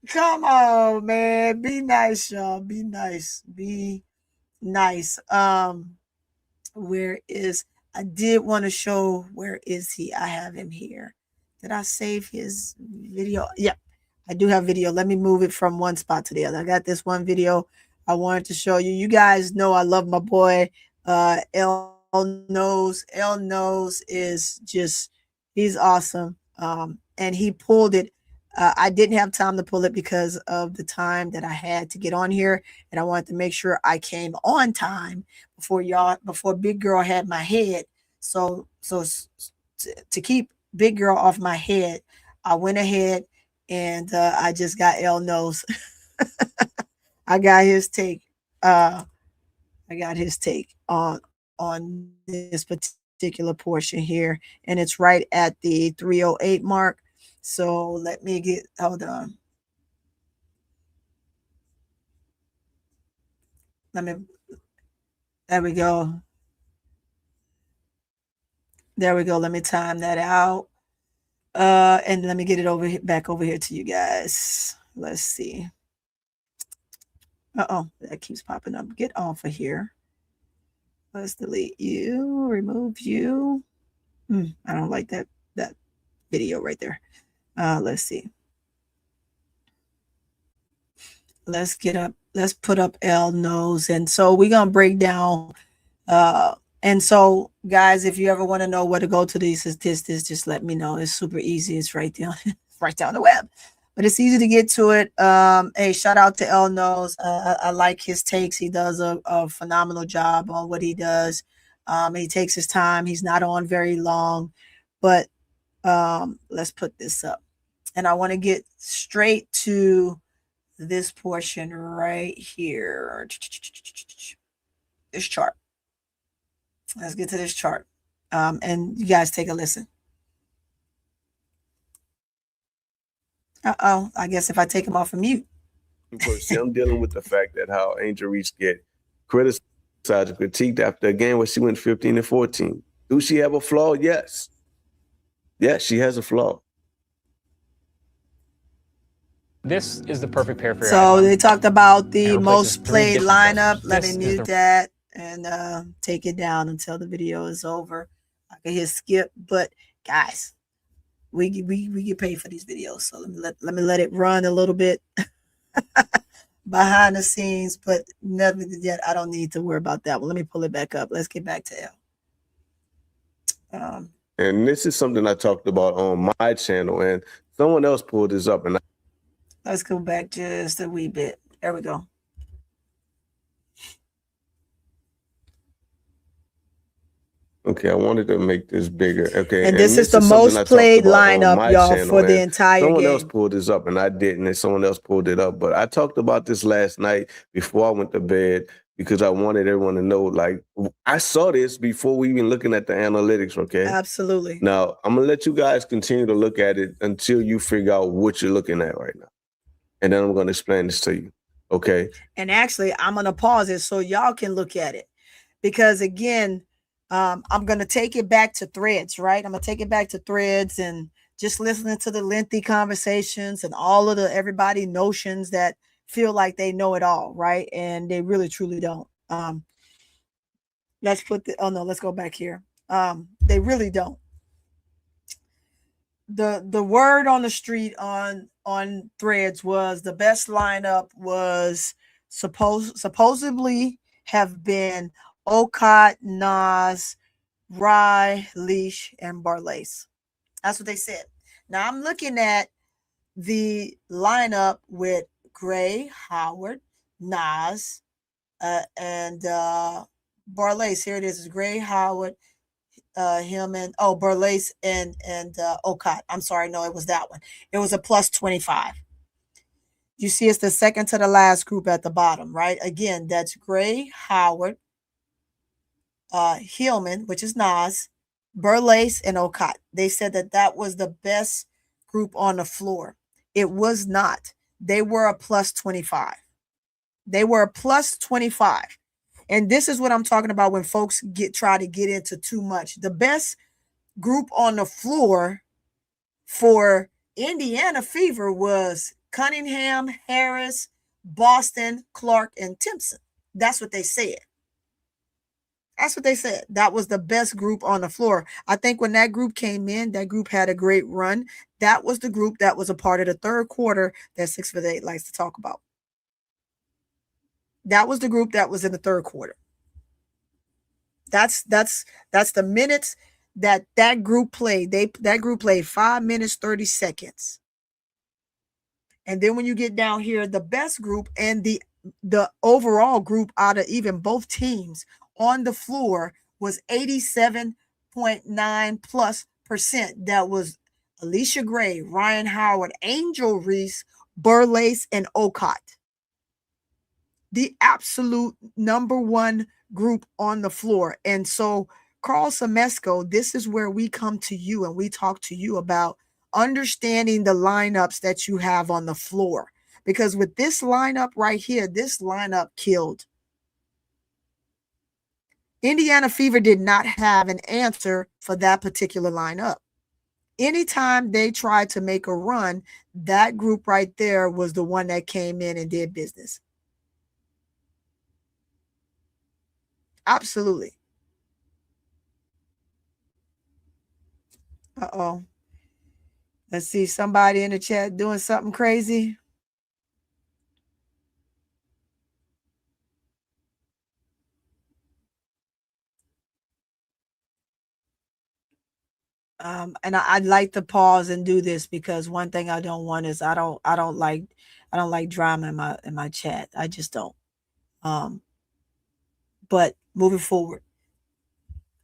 Come on, man. Be nice, y'all. Be nice. Be Nice. Where is, I did want to show, where is he? I have him here. Did I save his video? Yep, I do have video. Let me move it from one spot to the other. I got this one video I wanted to show you. You guys know I love my boy L Nose. L Nose is just, he's awesome. And he pulled it. I didn't have time to pull it because of the time that I had to get on here, and I wanted to make sure I came on time before Big Girl had my head. So to keep Big Girl off my head, I went ahead and I just got L Nose. I got his take. I got his take on this particular portion here, and it's right at the 308 mark. So let me get, hold on. Let me, there we go. There we go. Let me time that out. And let me get it back over here to you guys. Let's see. Uh-oh, that keeps popping up. Get off of here. Let's delete you, remove you. I don't like that video right there. Let's see. Let's put up L Nose. And so we're going to break down. And so, guys, if you ever want to know where to go to these statistics, just let me know. It's super easy. It's right down, right down the web. But it's easy to get to it. Hey, shout out to L Nose. I like his takes. He does a phenomenal job on what he does. He takes his time. He's not on very long. But let's put this up. And I want to get straight to this portion right here. This chart. Let's get to this chart. And you guys take a listen. Uh-oh. I guess if I take him off of mute. See, I'm dealing with the fact that how Angel Reese get criticized and critiqued after a game where she went 15-14. Do she have a flaw? Yes. Yes, she has a flaw. This is the perfect pair for your So iPhone. they talked about the And most played lineup. processors. Let me mute that and take it down until the video is over. I can hit skip, but guys, we get paid for these videos, so let me let it run a little bit behind the scenes, but never yet. I don't need to worry about that one. Let me pull it back up. Let's get back to L. And this is something I talked about on my channel, and someone else pulled this up. And let's go back just a wee bit. There we go. Okay, I wanted to make this bigger. Okay, and this is the most played lineup, y'all, for the entire game. Someone else pulled this up, and I didn't, and someone else pulled it up. But I talked about this last night before I went to bed because I wanted everyone to know, like, I saw this before we even looking at the analytics, okay? Absolutely. Now, I'm going to let you guys continue to look at it until you figure out what you're looking at right now. And then I'm going to explain this to you, okay? And actually, I'm going to pause it so y'all can look at it. Because, again, I'm going to take it back to threads, right? I'm going to take it back to threads and just listening to the lengthy conversations and all of everybody notions that feel like they know it all, right? And they really, truly don't. Let's go back here. They really don't. The word on the street on threads was the best lineup was supposedly have been Okot, Nas, Rhyne, Allisha, and Barlace. That's what they said. Now I'm looking at the lineup with Gray, Howard, Nas, and Barlace. Here it is. It's Gray, Howard, him and Barlace and Okot. I'm sorry, no, it was that one. It was a plus 25. You see, it's the second to the last group at the bottom, right? Again, that's Gray, Howard, Hillman, which is Nas, Barlace, and Okot. They said that was the best group on the floor. It was not. They were a plus 25. They were a plus 25. And this is what I'm talking about when folks try to get into too much. The best group on the floor for Indiana Fever was Cunningham, Harris, Boston, Clark, and Timpson. That's what they said. That's what they said. That was the best group on the floor. I think when that group came in, that group had a great run. That was the group that was a part of the third quarter that 6 for 8 likes to talk about. That was the group that was in the third quarter. That's the minutes that group played. That group played 5 minutes 30 seconds. And then when you get down here, the best group and the overall group out of even both teams on the floor was 87.9+%. That was Allisha Gray, Rhyne Howard, Angel Reese, Burleigh, and Ocott. The absolute number one group on the floor. And so, Carl Semesco, this is where we come to you and we talk to you about understanding the lineups that you have on the floor. Because with this lineup right here, this lineup killed. Indiana Fever did not have an answer for that particular lineup. Anytime they tried to make a run, that group right there was the one that came in and did business. Absolutely. Uh-oh. Let's see, somebody in the chat doing something crazy. And I'd like to pause and do this because one thing I don't want is I don't like drama in my chat. I just don't. But moving forward,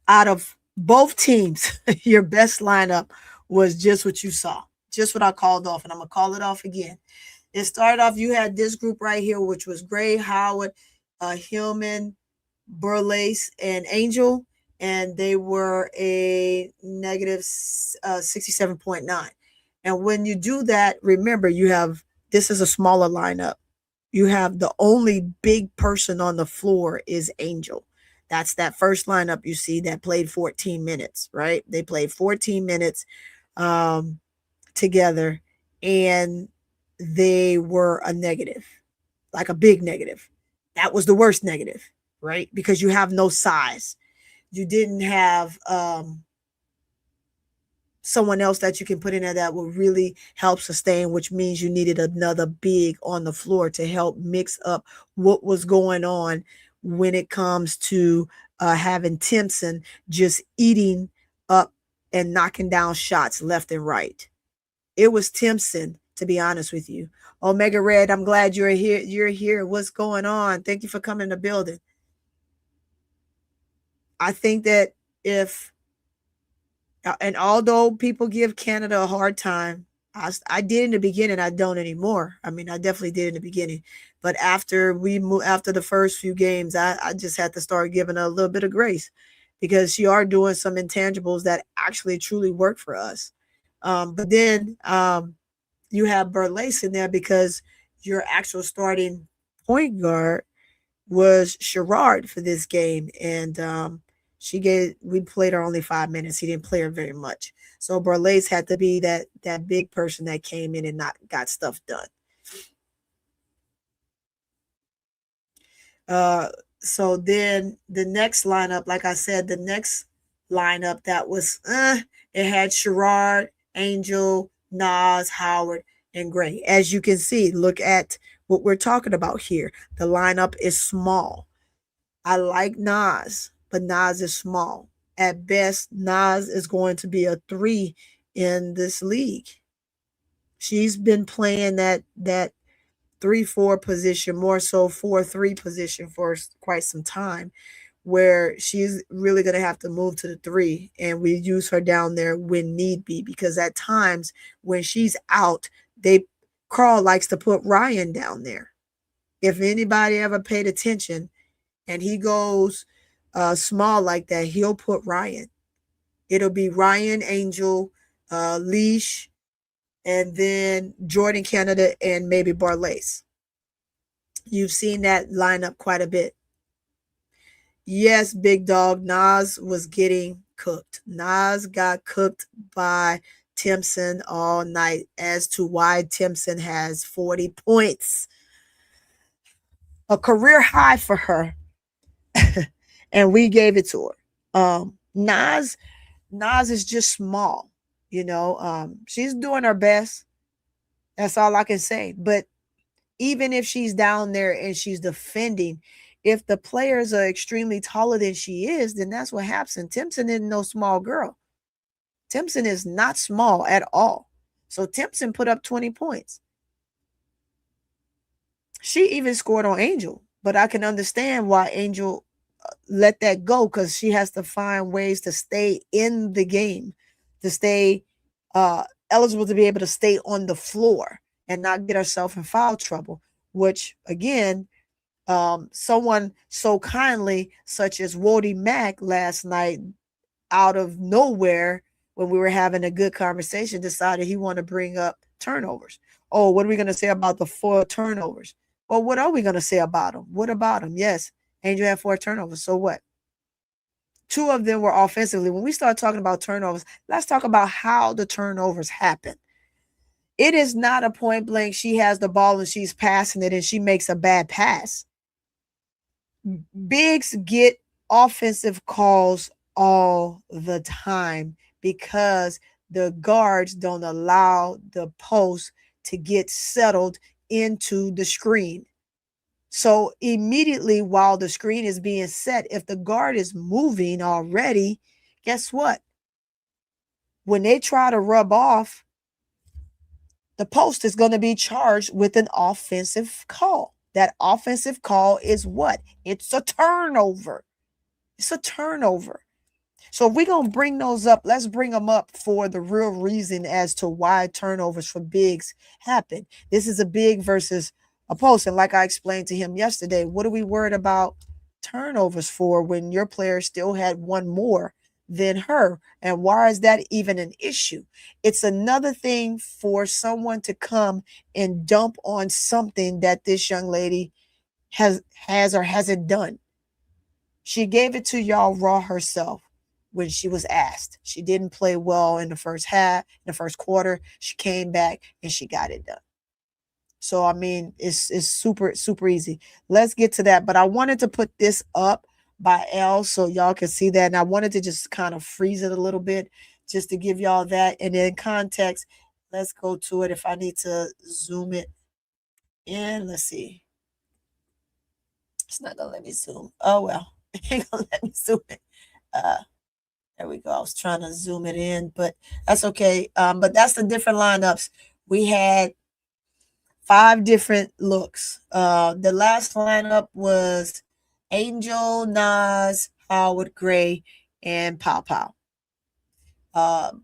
out of both teams, your best lineup was just what you saw, just what I called off, and I'm gonna call it off again. It started off, you had this group right here, which was Gray, Howard, Hillman, Burleigh, and Angel, and they were a negative 67.9. And when you do that, remember, this is a smaller lineup. You have the only big person on the floor is Angel. That's that first lineup you see that played 14 minutes, right? They played 14 minutes together, and they were a negative, like a big negative. That was the worst negative, right? Because you have no size. You didn't have someone else that you can put in there that will really help sustain, which means you needed another big on the floor to help mix up what was going on when it comes to having Timpson just eating up and knocking down shots left and right. It was Timpson, to be honest with you. Omega Red, I'm glad you're here. You're here. What's going on? Thank you for coming in the building. I think that and although people give Canada a hard time, I did in the beginning, I don't anymore. I mean, I definitely did in the beginning. But after the first few games, I just had to start giving her a little bit of grace because she are doing some intangibles that actually truly work for us. But then you have Burleigh in there because your actual starting point guard was Sherrard for this game. And we played her only 5 minutes. He didn't play her very much. So Burleigh had to be that big person that came in and got stuff done. So then the next lineup, like I said, the next lineup that was it had Sherrard, Angel, Nas, Howard, and Gray. As you can see, look at what we're talking about here. The lineup is small. I like Nas, but Nas is small. At best, Nas is going to be a 3 in this league. She's been playing that 3-4 position, more so 4-3 position for quite some time, where she's really going to have to move to the 3, and we use her down there when need be, because at times when she's out, Carl likes to put Ryan down there. If anybody ever paid attention, and he goes small like that, he'll put Ryan. It'll be Ryan, Angel, Leash, and then Jordan Canada, and maybe Burleigh. You've seen that lineup quite a bit. Yes, big dog, Nas was getting cooked. Nas got cooked by Timpson all night, as to why Timpson has 40 points. A career high for her. and we gave it to her. Nas is just small, she's doing her best. That's all I can say. But even if she's down there and she's defending, if the players are extremely taller than she is, then that's what happens. And Timpson isn't no small girl. Timpson is not small at all. So Timpson put up 20 points. She even scored on Angel, but I can understand why Angel let that go, because she has to find ways to stay in the game, to stay eligible to be able to stay on the floor and not get herself in foul trouble, which again, someone so kindly, such as Wody Mack last night, out of nowhere, when we were having a good conversation, decided he wanted to bring up turnovers. Oh, what are we going to say about the 4 turnovers? Well, what are we going to say about them? What about them? Yes, Angel had 4 turnovers. So what? 2 of them were offensively. When we start talking about turnovers, let's talk about how the turnovers happen. It is not a point blank. She has the ball and she's passing it and she makes a bad pass. Bigs get offensive calls all the time because the guards don't allow the post to get settled into the screen. So immediately while the screen is being set, if the guard is moving already, guess what? When they try to rub off, the post is going to be charged with an offensive call. That offensive call is what? It's a turnover. It's a turnover. So if we're going to bring those up, let's bring them up for the real reason as to why turnovers for bigs happen. This is a big versus a post. And like I explained to him yesterday, what are we worried about turnovers for when your player still had 1 more than her? And why is that even an issue? It's another thing for someone to come and dump on something that this young lady has or hasn't done. She gave it to y'all raw herself when she was asked. She didn't play well in the first half, in the first quarter. She came back and she got it done. So, I mean, it's super, super easy. Let's get to that. But I wanted to put this up by L so y'all can see that. And I wanted to just kind of freeze it a little bit just to give y'all that. And in context, let's go to it. If I need to zoom it in, let's see. It's not going to let me zoom. Oh, well, it ain't going to let me zoom it. There we go. I was trying to zoom it in, but that's okay. But that's the different lineups. We had 5 different looks. The last lineup was Angel, Nas, Howard, Gray, and Pow Pow.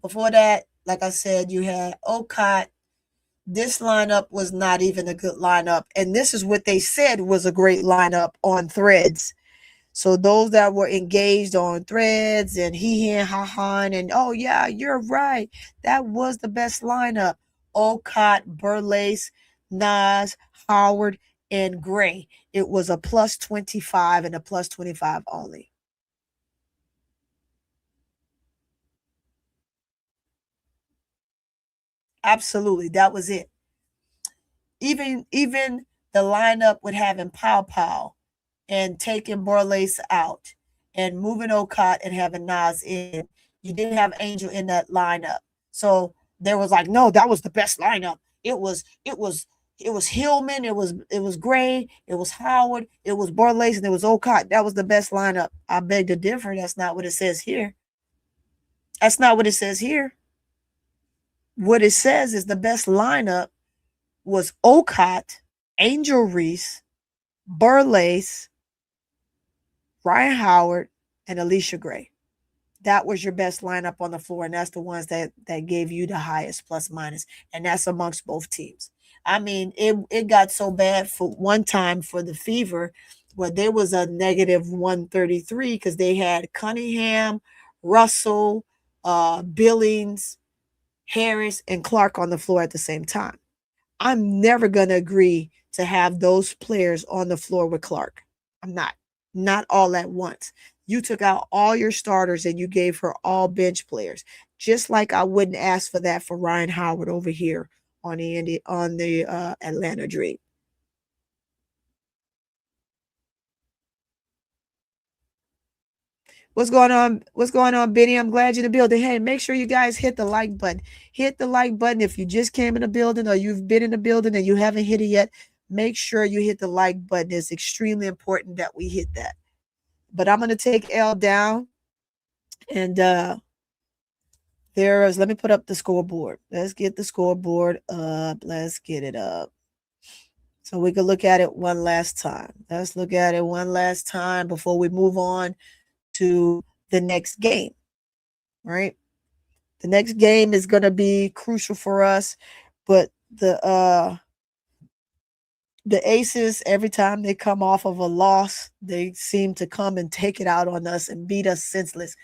Before that, like I said, you had Okot. This lineup was not even a good lineup. And this is what they said was a great lineup on Threads. So those that were engaged on Threads and and ha and oh yeah, you're right, that was the best lineup. Olcott, Burleigh, Nas, Howard, and Gray. It was a plus 25 and a plus 25 only. Absolutely, that was it. Even the lineup with having Pow Pow and taking Borlace out and moving Okot and having Nas in. You didn't have Angel in that lineup. So there was like, no, that was the best lineup. It was Hillman, it was Gray, it was Howard, it was Borlace, and it was Okot. That was the best lineup. I beg to differ. That's not what it says here. That's not what it says here. What it says is the best lineup was Okot, Angel Reese, Burlace, Ryan Howard, and Allisha Gray. That was your best lineup on the floor, and that's the ones that gave you the highest plus minus, and that's amongst both teams. I mean, it got so bad for one time for the Fever where there was a negative 133 because they had Cunningham, Russell, Billings, Harris, and Clark on the floor at the same time. I'm never going to agree to have those players on the floor with Clark. I'm not all at once. You took out all your starters and you gave her all bench players. Just like I wouldn't ask for that for Ryan Howard over here on the Atlanta Dream. What's going on? What's going on, Benny? I'm glad you're in the building. Hey, make sure you guys hit the like button. Hit the like button if you just came in the building or you've been in the building and you haven't hit it yet. Make sure you hit the like button. It's extremely important that we hit that. But I'm going to take L down. And there is, let me put up the scoreboard. Let's get the scoreboard up. Let's get it up. So we can look at it one last time. Let's look at it one last time before we move on to the next game, right? The next game is going to be crucial for us, but the Aces, every time they come off of a loss, they seem to come and take it out on us and beat us senseless.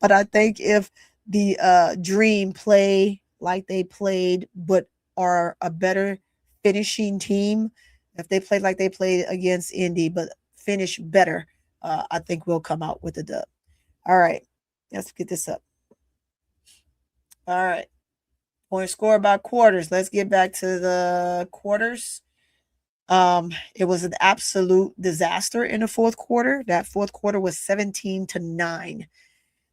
But I think if the Dream play like they played, but are a better finishing team, if they played like they played against Indy, but finish better, I think we'll come out with a dub. All right, let's get this up. All right, point score by quarters. Let's get back to the quarters. It was an absolute disaster in the fourth quarter. That fourth quarter was 17-9.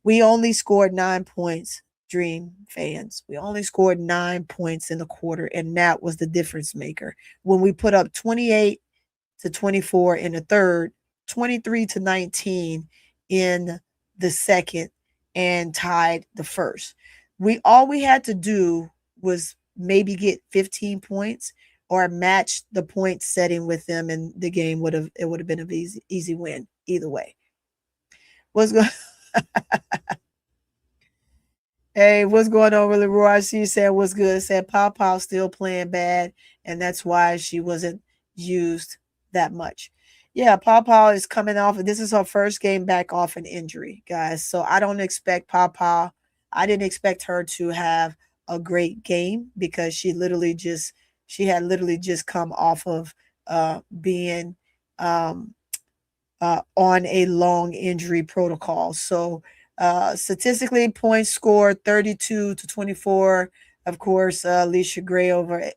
We only scored 9 points, Dream fans. We only scored 9 points in the quarter, and that was the difference maker. When we put up 28-24 in the third, 23-19 in the second, and tied the first. All we had to do was maybe get 15 points or match the point setting with them, and the game would have been an easy win either way. What's going Hey, what's going on, Willie Roy? I see you saying what's good. Said Pow still playing bad, and that's why she wasn't used that much. Yeah, Pow is coming off. This is her first game back off an injury, guys. So I don't expect Pow. I didn't expect her to have a great game because she had literally just come off of being on a long injury protocol. So statistically, points scored 32-24. Of course, Allisha Gray over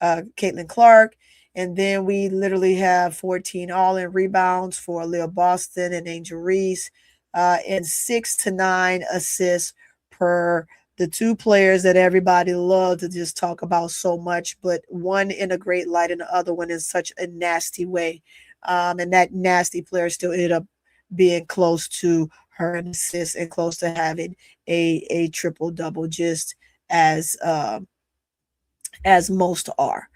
Caitlin Clark. And then we literally have 14 all-in rebounds for Leah Boston and Angel Reese, and 6 to 9 assists per the two players that everybody loved to just talk about so much, but one in a great light and the other one in such a nasty way. And that nasty player still ended up being close to her in assists and close to having a triple double, just as most are.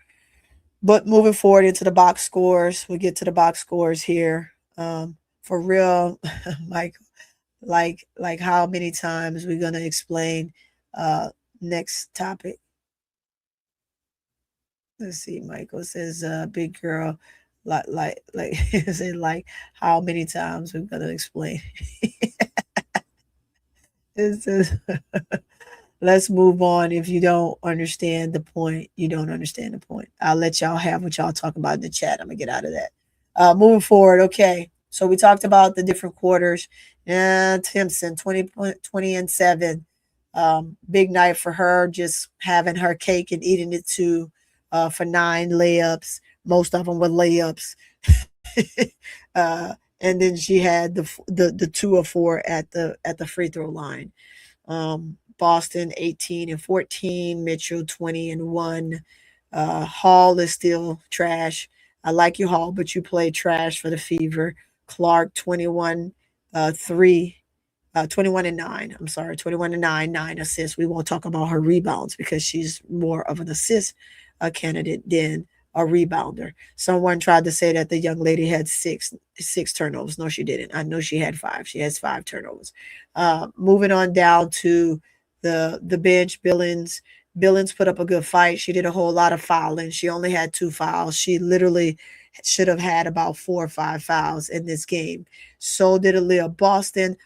But moving forward into the box scores, we get to the box scores here. For real, Mike, like how many times we're gonna explain next topic. Let's see. Michael says, "Big girl, like say like how many times we're gonna explain." It says, "Let's move on. If you don't understand the point, you don't understand the point." I'll let y'all have what y'all talk about in the chat. I'm gonna get out of that. Moving forward, okay. So we talked about the different quarters. Timpson, 20 and 7. Big night for her, just having her cake and eating it too, for 9 layups. Most of them were layups. And then she had the 2 or 4 at the free throw line. Boston 18 and 14, Mitchell 20 and 1. Hall is still trash. I like you, Hall, but you play trash for the Fever. Clark 21 3 21 and 9. I'm sorry, 21 and 9, 9 assists. We won't talk about her rebounds because she's more of an assist candidate than a rebounder. Someone tried to say that the young lady had six turnovers. No, she didn't. I know she had 5. She has 5 turnovers. Moving on down to the bench, Billings. Billings put up a good fight. She did a whole lot of fouling. She only had 2 fouls. She literally should have had about 4 or 5 fouls in this game. So did Aaliyah. Boston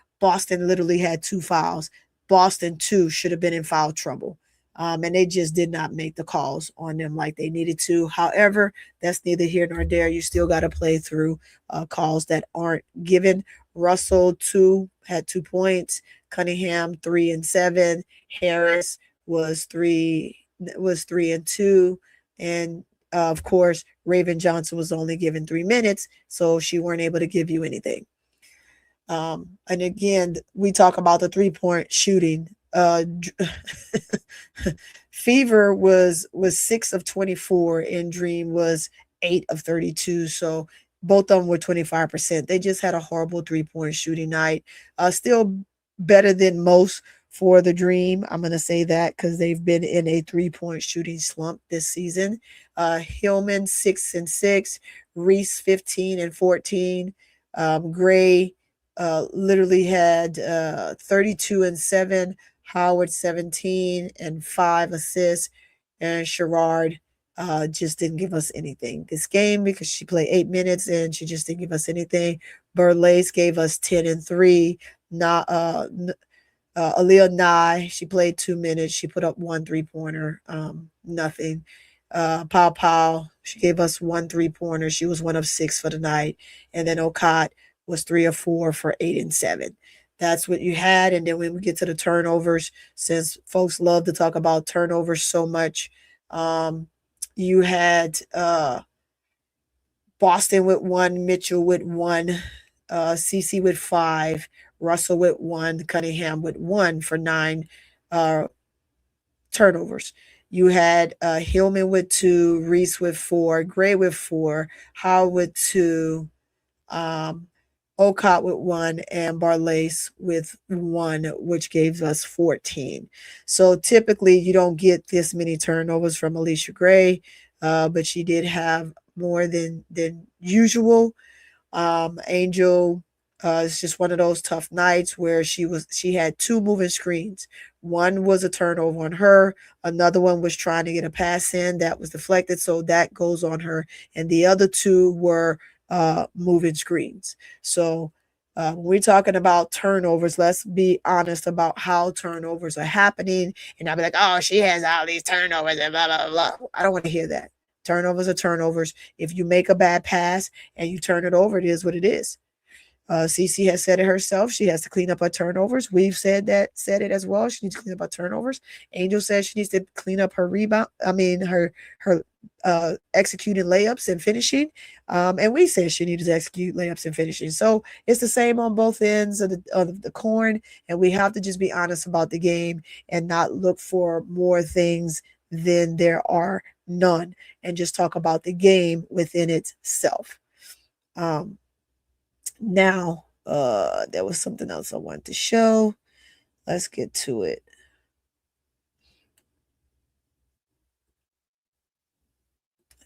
literally had 2 fouls. Boston, too, should have been in foul trouble. And they just did not make the calls on them like they needed to. However, that's neither here nor there. You still got to play through calls that aren't given. Russell, had 2 points. Cunningham, 3 and 7. Harris was 3 and 2. And of course, Raven Johnson was only given 3 minutes, so she weren't able to give you anything. And again, we talk about the 3-point shooting. Fever was 6 of 24, and Dream was 8 of 32. So both of them were 25%. They just had a horrible 3-point shooting night. Still better than most for the Dream. I'm going to say that because they've been in a 3-point shooting slump this season. Hillman 6 and 6, Reese 15 and 14, Gray literally had 32 and 7, Howard 17 and 5 assists, and Sherrard just didn't give us anything this game because she played 8 minutes and she just didn't give us anything. Burleigh gave us 10 and 3. Aaliyah Nye, she played 2 minutes. She put up 1 3-pointer, nothing. Pow Pow, she gave us 1 3-pointer. She was 1 of 6 for the night. And then Okot was 3 of 4 for 8 and 7. That's what you had. And then when we get to the turnovers, since folks love to talk about turnovers so much, you had Boston with 1, Mitchell with 1, CC with 5, Russell with 1, Cunningham with 1 for 9 turnovers. You had Hillman with 2, Reese with 4, Gray with 4, Howard with 2, Okot with 1, and Barlace with 1, which gave us 14. So typically you don't get this many turnovers from Allisha Gray, but she did have more than usual. Angel, it's just one of those tough nights where she had 2 moving screens. One was a turnover on her. Another one was trying to get a pass in that was deflected, so that goes on her. And the other 2 were moving screens. So when we're talking about turnovers, let's be honest about how turnovers are happening. And I'll be like, oh, she has all these turnovers and blah, blah, blah. I don't want to hear that. Turnovers are turnovers. If you make a bad pass and you turn it over, it is what it is. CC has said it herself. She has to clean up her turnovers. We've said it as well. She needs to clean up her turnovers. Angel says she needs to clean up her rebound. I mean, her executing layups and finishing. And we said she needed to execute layups and finishing. So it's the same on both ends of the coin. And we have to just be honest about the game and not look for more things than there are none, and just talk about the game within itself. Now, there was something else I wanted to show. Let's get to it.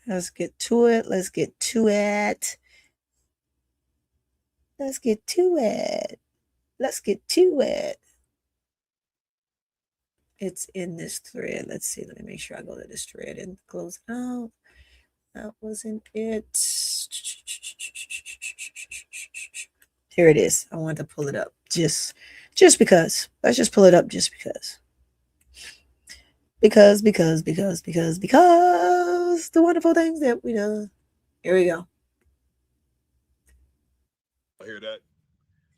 Let's get to it. It's in this thread. Let's see. Let me make sure I go to this thread and close it out. That wasn't it. Here it is. I wanted to pull it up just because. Let's just pull it up just because. Because the wonderful things that we done. Here we go. I hear that.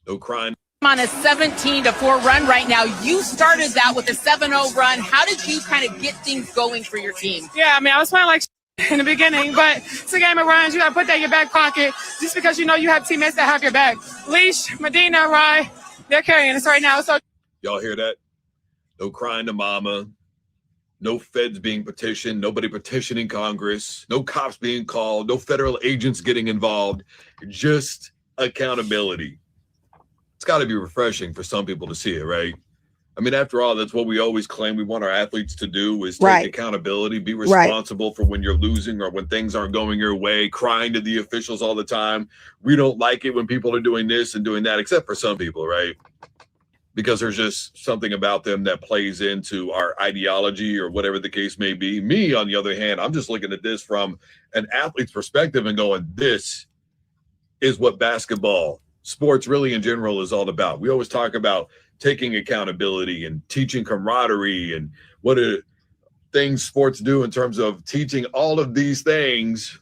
No crying. On a 17-4 run right now. You started that with a 7-0 run. How did you kind of get things going for your team? Yeah, I mean, I was playing like in the beginning, but it's a game of runs. You got to put that in your back pocket just because you know you have teammates that have your back. Leash, Medina, Rhyne, they're carrying us right now. So Y'all hear that? No crying to mama. No feds being petitioned. Nobody petitioning Congress. No cops being called. No federal agents getting involved. Just accountability. It's got to be refreshing for some people to see it, right? I mean, after all, that's what we always claim we want our athletes to do is take accountability, be responsible for when you're losing or when things aren't going your way, crying to the officials all the time. We don't like it when people are doing this and doing that, except for some people, right? Because there's just something about them that plays into our ideology or whatever the case may be. Me, on the other hand, I'm just looking at this from an athlete's perspective and going, this is what basketball, sports really in general is all about. We always talk about taking accountability and teaching camaraderie and what are things sports do in terms of teaching all of these things.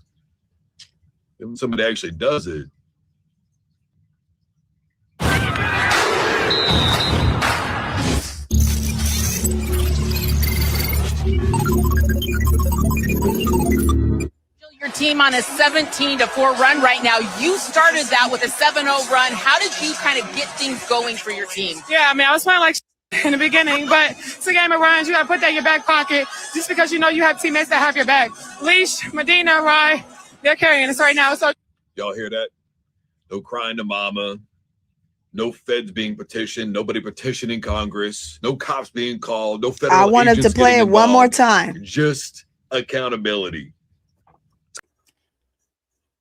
When somebody actually does it. Your team on a 17-4 run right now. You started that with a 7-0 run. How did you kind of get things going for your team? Yeah, I mean, I was playing like in the beginning, but it's a game of runs. You got to put that in your back pocket just because you know you have teammates that have your back. Leash, Medina, Rhyne, they're carrying us right now. So y'all hear that? No crying to mama. No feds being petitioned. Nobody petitioning Congress. No cops being called. No federal I wanted agents to play it one more involved. time. Just accountability.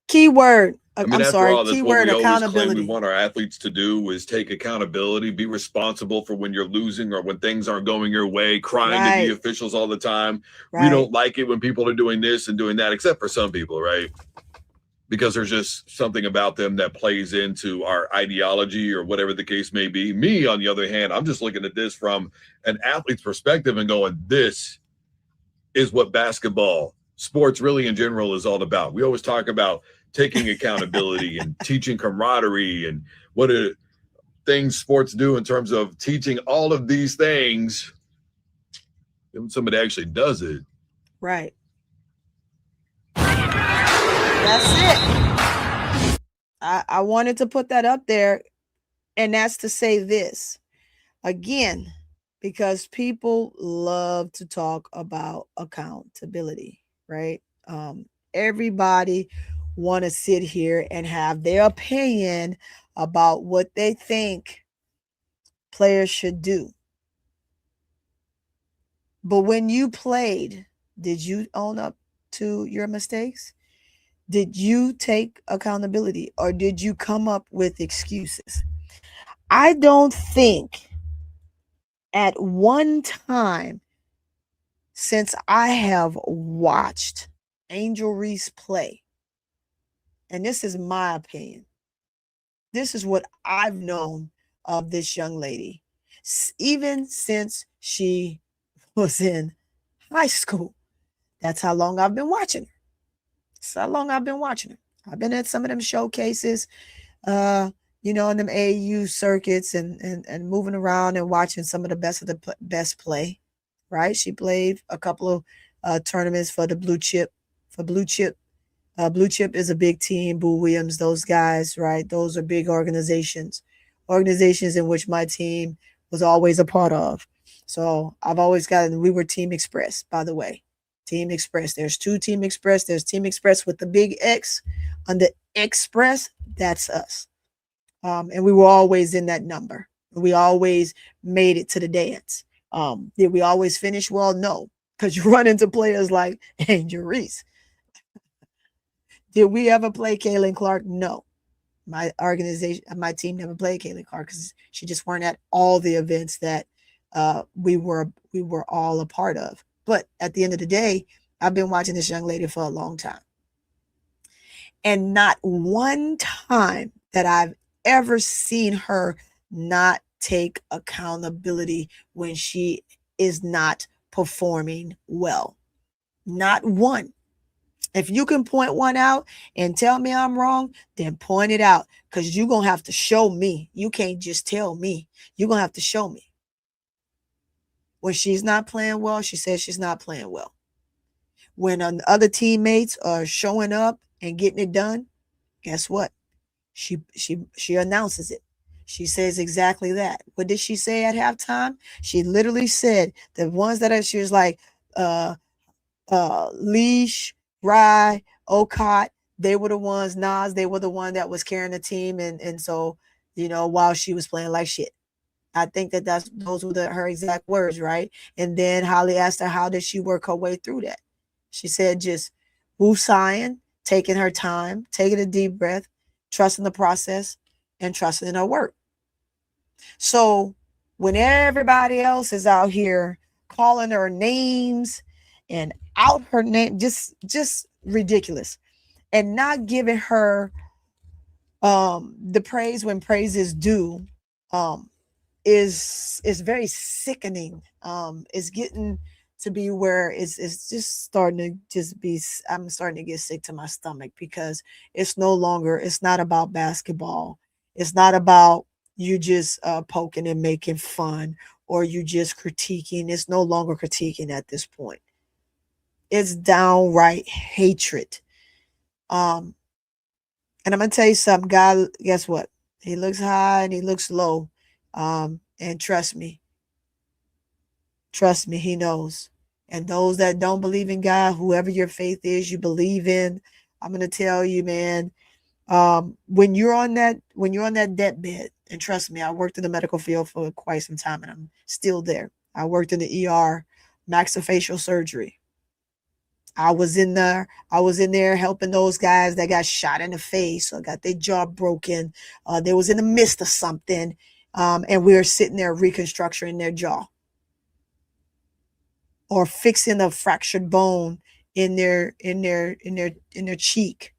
Keyword. I mean, I'm after sorry. all, that's what Keyword we always claim we accountability. want our athletes to do is take accountability, be responsible for when you're losing or when things aren't going your way, crying to the officials all the time. Right. We don't like it when people are doing this and doing that, except for some people, right? Because there's just something about them that plays into our ideology or whatever the case may be. Me, on the other hand, I'm just looking at this from an athlete's perspective and going, this is what basketball, sports really in general is all about. We always talk about taking accountability and teaching camaraderie and what are things sports do in terms of teaching all of these things. When somebody actually does it. Right. That's it. I wanted to put that up there, and that's to say this again, because people love to talk about accountability, right? Everybody want to sit here and have their opinion about what they think players should do. But when you played, did you own up to your mistakes? Did you take accountability, or did you come up with excuses? I don't think at one time since I have watched Angel Reese play, and this is my opinion, this is what I've known of this young lady, even since she was in high school. That's how long I've been watching her. That's how long I've been watching her. I've been at some of them showcases, in them AAU circuits and moving around and watching some of the best play, right? She played a couple of tournaments for the Blue Chip. Blue Chip is a big team. Boo Williams, those guys, right? Those are big organizations in which my team was always a part of. So I've always we were Team Express, by the way. Team Express. There's two Team Express. There's Team Express with the big X. Under Express, that's us. And we were always in that number. We always made it to the dance. Did we always finish well? No, because you run into players like Angel Reese. Did we ever play Kaylin Clark? No. My team never played Kaylin Clark because she just weren't at all the events that we were all a part of. But at the end of the day, I've been watching this young lady for a long time. And not one time that I've ever seen her not take accountability when she is not performing well. Not one. If you can point one out and tell me I'm wrong, then point it out, because you're going to have to show me. You can't just tell me. You're going to have to show me. When she's not playing well, she says she's not playing well. When other teammates are showing up and getting it done, guess what? She announces it. She says exactly that. What did she say at halftime? She literally said the ones she was like, Leash, Rhyne, Okot, they were the ones, Nas, they were the one that was carrying the team. And so, while she was playing like shit. I think those were her exact words, right? And then Holly asked her, how did she work her way through that? She said, just woosahing, taking her time, taking a deep breath, trusting the process, and trusting in her work. So when everybody else is out here calling her names and out her name, just ridiculous, and not giving her the praise when praise is due, is very sickening. It's getting to be where it's just starting to I'm starting to get sick to my stomach, because it's not about basketball. It's not about you just poking and making fun, or you just critiquing. It's no longer critiquing at this point. It's downright hatred. And I'm gonna tell you something, God, guess what? He looks high and he looks low. And trust me, he knows. And those that don't believe in God, whoever your faith is, you believe in, I'm gonna tell you, man, when you're on that deathbed, and trust me, I worked in the medical field for quite some time and I'm still there. I worked in the ER, maxillofacial surgery. I was in there helping those guys that got shot in the face or got their jaw broken. They was in the midst of something. And we were sitting there reconstructing their jaw or fixing a fractured bone in their cheek,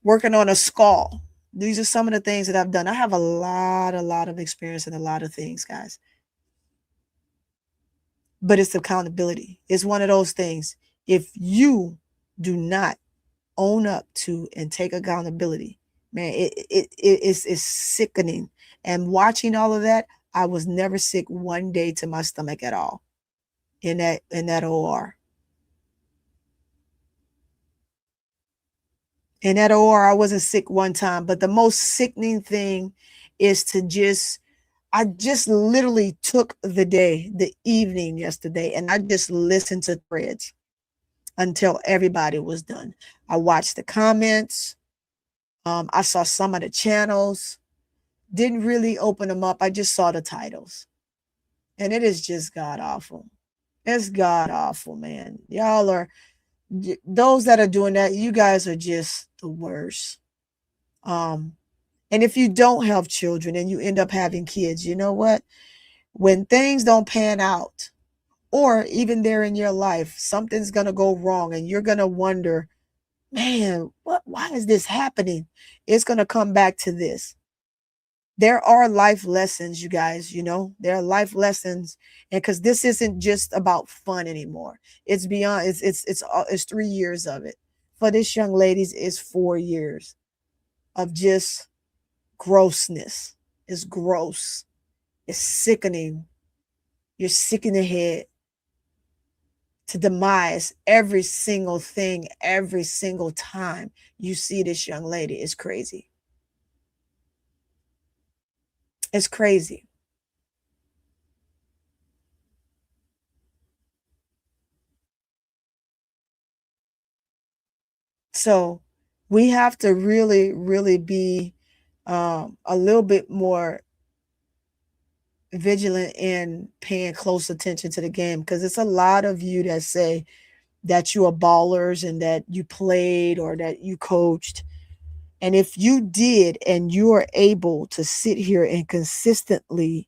working on a skull. These are some of the things that I've done. I have a lot of experience in a lot of things, guys. But it's accountability. It's one of those things. If you do not own up to and take accountability, man, it's sickening. And watching all of that, I was never sick one day to my stomach at all in that OR. In that OR, I wasn't sick one time. But the most sickening thing is I just literally took the evening yesterday, and I just listened to threads until everybody was done. I watched the comments. I saw some of the channels. Didn't really open them up. I just saw the titles. And it is just god awful. It's god awful, man. Y'all are, those that are doing that, you guys are just the worst. And if you don't have children and you end up having kids, you know what? When things don't pan out, or even there in your life, something's going to go wrong and you're going to wonder, man, why is this happening? It's going to come back to this. There are life lessons, you guys, there are life lessons. And because this isn't just about fun anymore. It's beyond, it's 3 years of it. For this young lady's, it's 4 years of just grossness. It's gross. It's sickening. You're sick in the head. To demise every single thing, every single time you see this young lady is crazy. It's crazy. So we have to really, really be a little bit more vigilant in paying close attention to the game, because it's a lot of you that say that you are ballers and that you played or that you coached. And if you did and you are able to sit here and consistently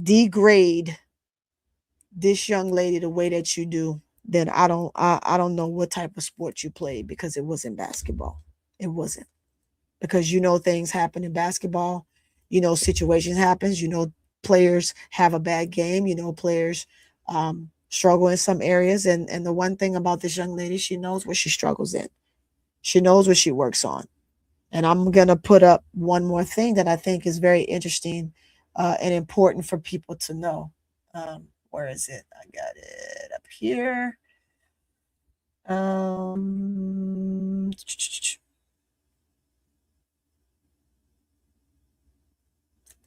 degrade this young lady the way that you do, then I don't know what type of sport you played, because it wasn't basketball. It wasn't. Because things happen in basketball. Situations happens. Players have a bad game. Players struggle in some areas. And the one thing about this young lady, she knows what she struggles in. She knows what she works on. And I'm going to put up one more thing that I think is very interesting and important for people to know. Where is it? I got it up here.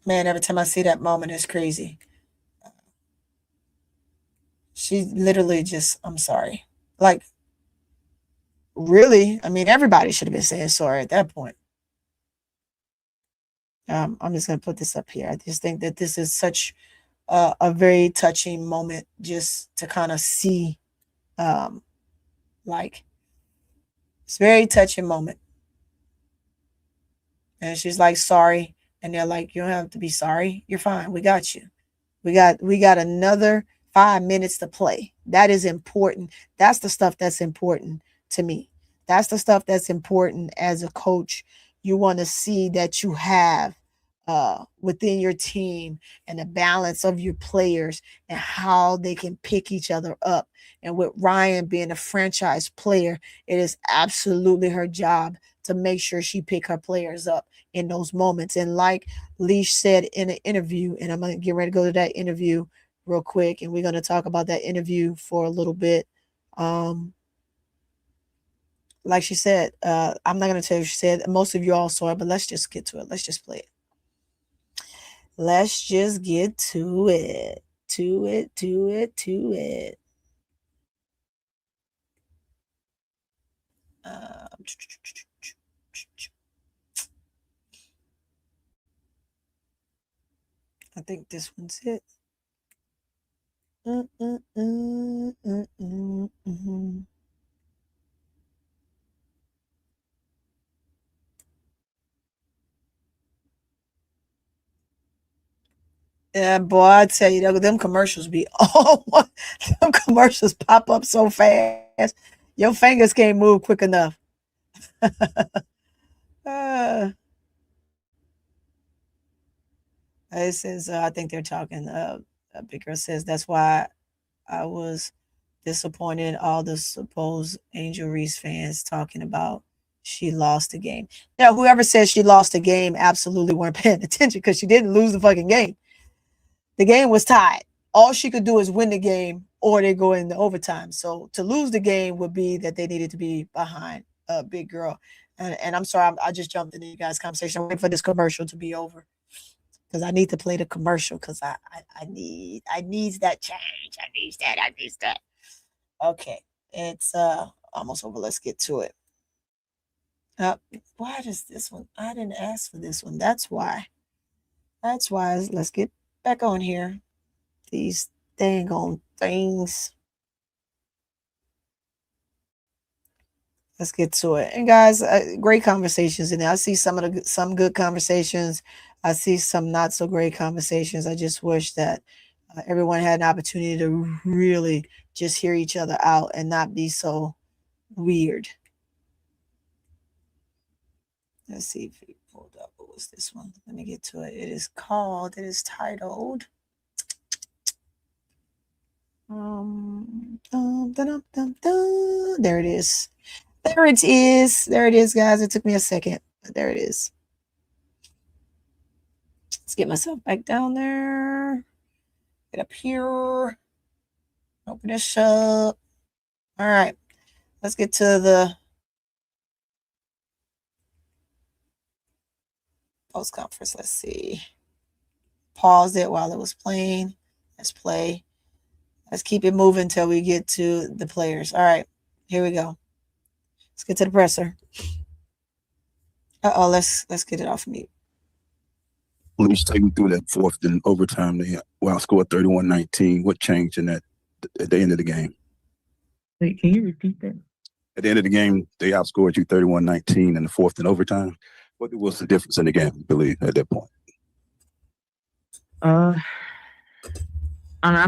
Man, every time I see that moment, it's crazy. She literally just, I'm sorry. Like, really? I mean, everybody should have been saying sorry at that point. I'm just going to put this up here. I just think that this is such a very touching moment, just to kind of see, like, it's a very touching moment. And she's like, sorry. And they're like, you don't have to be sorry. You're fine. We got you. We got another 5 minutes to play. That is important. That's the stuff that's important to me. That's the stuff that's important as a coach. You want to see that you have within your team and the balance of your players and how they can pick each other up. And with Rhyne being a franchise player, it is absolutely her job to make sure she pick her players up in those moments. And like Leash said in an interview, and I'm going to get ready to go to that interview real quick, and we're going to talk about that interview for a little bit. like she said, I'm not gonna tell you. She said most of you all saw it, but let's just get to it. Let's just play it. Let's just get to it. To it. I think this one's it. Yeah, boy, I tell you, them commercials be them commercials pop up so fast. Your fingers can't move quick enough. It says, I think they're talking. Big Girl says, that's why I was disappointed in all the supposed Angel Reese fans talking about she lost the game. Now, whoever says she lost the game absolutely weren't paying attention because she didn't lose the fucking game. The game was tied. All she could do is win the game or they go into overtime. So to lose the game would be that they needed to be behind a Big Girl. And I'm sorry, I just jumped into you guys' conversation. I'm waiting for this commercial to be over because I need to play the commercial because I need that change. I need that. Okay, it's almost over. Let's get to it. Why does this one? I didn't ask for this one. That's why. Let's get back on here. These dang on things. Let's get to it. And guys, great conversations in there. I see some good conversations. I see some not so great conversations. I just wish that everyone had an opportunity to really just hear each other out and not be so weird. Let's see if we pulled up. What was this one? Let me get to it. It is titled there it is. There it is, guys. It took me a second, but there it is. Let's get myself back down there. Get up here. Open this up. All right. Let's get to the post conference. Let's see. Pause it while it was playing. Let's play. Let's keep it moving until we get to the players. All right. Here we go. Let's get to the presser. Let's get it off mute. Let's take me through that fourth and overtime. They outscored 31-19. What changed in that at the end of the game? Wait, can you repeat that? At the end of the game, they outscored you 31-19 in the fourth and overtime. What was the difference in the game, you believe, at that point? I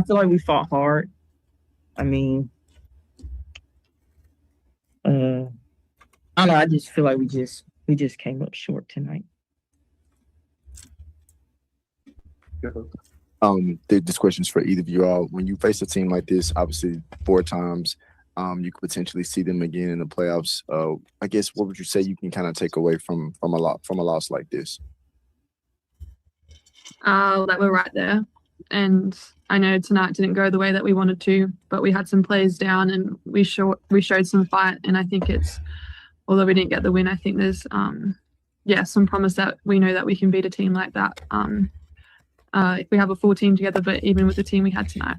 feel like we fought hard. I mean, I don't know. I just feel like we just came up short tonight. This question's for either of you all. When you face a team like this, obviously 4 times, you could potentially see them again in the playoffs. I guess what would you say you can kind of take away from a loss like this? That we're right there, and I know tonight didn't go the way that we wanted to, but we had some plays down and we showed some fight, and I think although we didn't get the win, I think there's some promise that we know that we can beat a team like that. If we have a full team together, but even with the team we had tonight.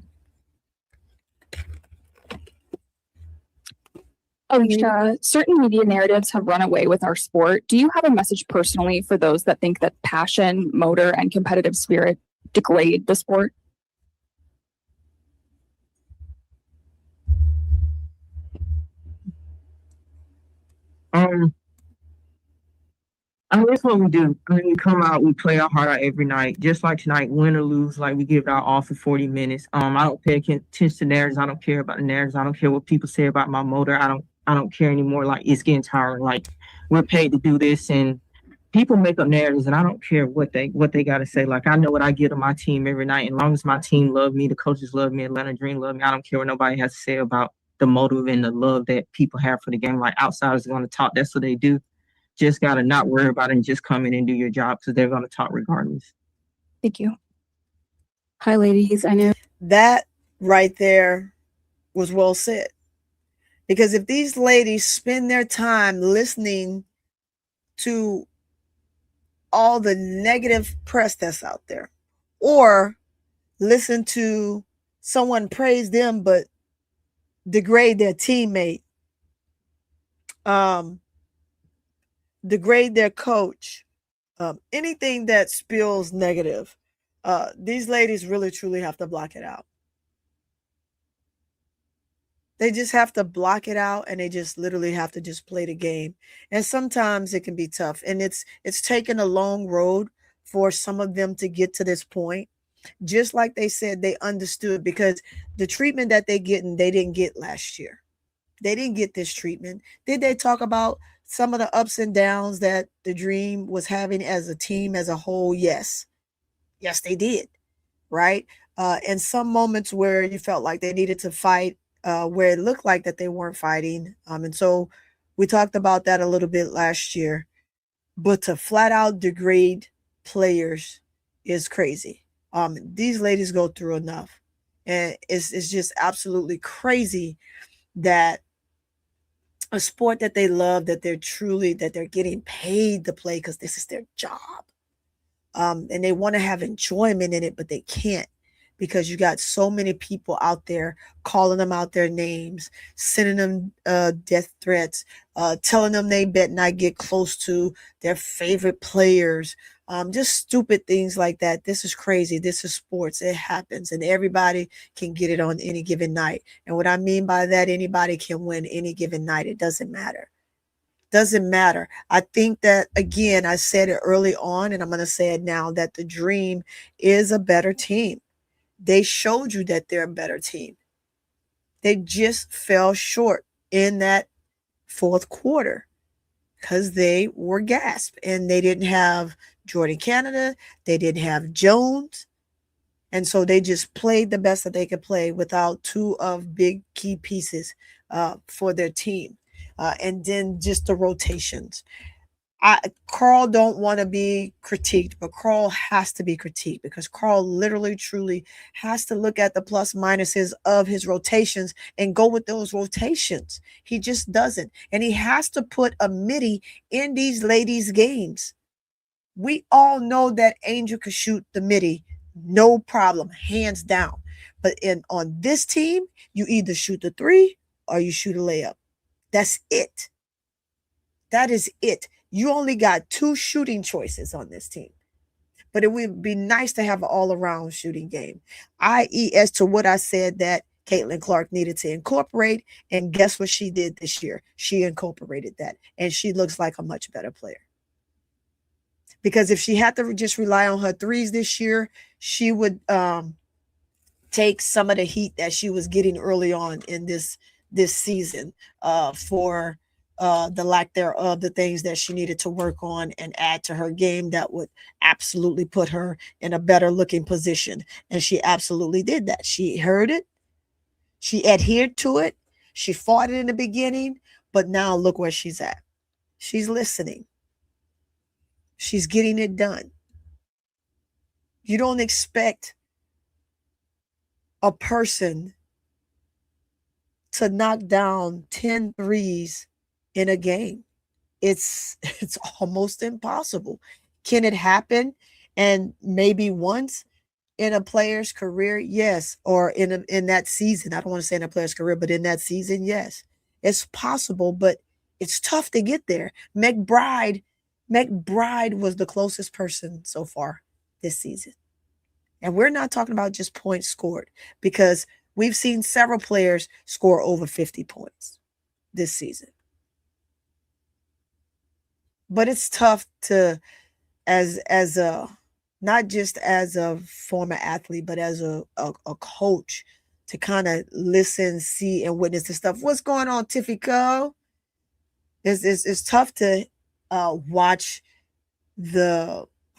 Allisha, certain media narratives have run away with our sport. Do you have a message personally for those that think that passion, motor, and competitive spirit degrade the sport? I mean, that's what we do. I mean, we come out, we play our heart out every night. Just like tonight, win or lose, like we give it our all for 40 minutes. I don't pay attention to narratives. I don't care about the narratives. I don't care what people say about my motor. I don't care anymore. Like, it's getting tiring. Like, we're paid to do this, and people make up narratives, and I don't care what they got to say. Like, I know what I give to my team every night. And as long as my team love me, the coaches love me, Atlanta Dream love me, I don't care what nobody has to say about the motive and the love that people have for the game. Like, outsiders are going to talk. That's what they do. Just got to not worry about it and just come in and do your job because they're going to talk regardless. Thank you. Hi, ladies. I know that right there was well said. Because if these ladies spend their time listening to all the negative press that's out there, or listen to someone praise them but degrade their teammate, degrade their coach, anything that spills negative, these ladies really truly have to block it out. They just have to block it out, and they just literally have to just play the game. And sometimes it can be tough, and it's taken a long road for some of them to get to this point. Just like they said, they understood, because the treatment that they getting, they didn't get last year. They didn't get this treatment. Did they talk about some of the ups and downs that the Dream was having as a team, as a whole? Yes. Yes, they did. Right? And some moments where you felt like they needed to fight, where it looked like that they weren't fighting. And so we talked about that a little bit last year. But to flat out degrade players is crazy. These ladies go through enough. And it's just absolutely crazy that a sport that they love, that they're getting paid to play because this is their job. And they want to have enjoyment in it, but they can't, because you got so many people out there calling them out their names, sending them death threats, telling them they better not get close to their favorite players, just stupid things like that. This is crazy. This is sports. It happens, and everybody can get it on any given night. And what I mean by that, anybody can win any given night. It doesn't matter. Doesn't matter. I think that, again, I said it early on, and I'm going to say it now, that the Dream is a better team. They showed you that they're a better team. They just fell short in that fourth quarter because they were gasped, and they didn't have Jordan Canada. They didn't have Jones. And so they just played the best that they could play without two of big key pieces for their team. And then just the rotations. Carl don't want to be critiqued, but Carl has to be critiqued, because Carl literally, truly has to look at the plus minuses of his rotations and go with those rotations. He just doesn't. And he has to put a midi in these ladies' games. We all know that Angel could shoot the midi, no problem, hands down. But on this team, you either shoot the three or you shoot a layup. That's it. That is it. You only got two shooting choices on this team. But it would be nice to have an all-around shooting game, i.e. as to what I said that Caitlin Clark needed to incorporate. And guess what she did this year? She incorporated that. And she looks like a much better player. Because if she had to just rely on her threes this year, she would take some of the heat that she was getting early on in this season for the lack thereof, the things that she needed to work on and add to her game that would absolutely put her in a better looking position. And she absolutely did that. She heard it. She adhered to it. She fought it in the beginning, but now look where she's at. She's listening. She's getting it done. You don't expect a person to knock down 10 threes in a game. It's almost impossible. Can it happen? And maybe once in a player's career, yes. Or in that season. I don't want to say in a player's career, but in that season, yes. It's possible, but it's tough to get there. McBride was the closest person so far this season. And we're not talking about just points scored, because we've seen several players score over 50 points this season. But it's tough to, as a, not just as a former athlete, but as a coach, to kind of listen, see, and witness the stuff. What's going on, Tiffy Co? It's tough to watch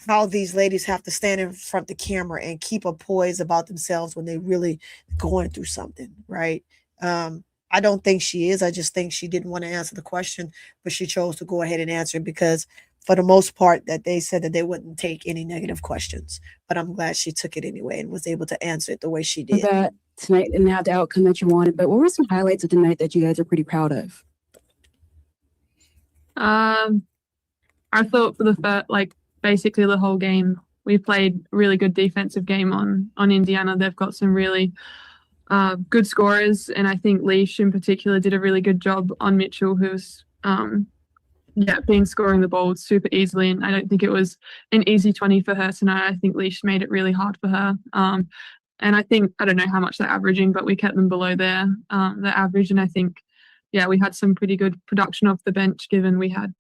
how these ladies have to stand in front of the camera and keep a poise about themselves when they really going through something, right? I don't think she is. I just think she didn't want to answer the question, but she chose to go ahead and answer it, because for the most part that they said that they wouldn't take any negative questions. But I'm glad she took it anyway and was able to answer it the way she did. That tonight didn't have the outcome that you wanted, but what were some highlights of the night that you guys are pretty proud of? I thought for the first, basically the whole game, we played a really good defensive game on Indiana. They've got some really good scorers, and I think Leash in particular did a really good job on Mitchell, who's being scoring the ball super easily. And I don't think it was an easy 20 for her tonight. I think Leash made it really hard for her. And I think, I don't know how much they're averaging, but we kept them below their average. And I think, we had some pretty good production off the bench, given we had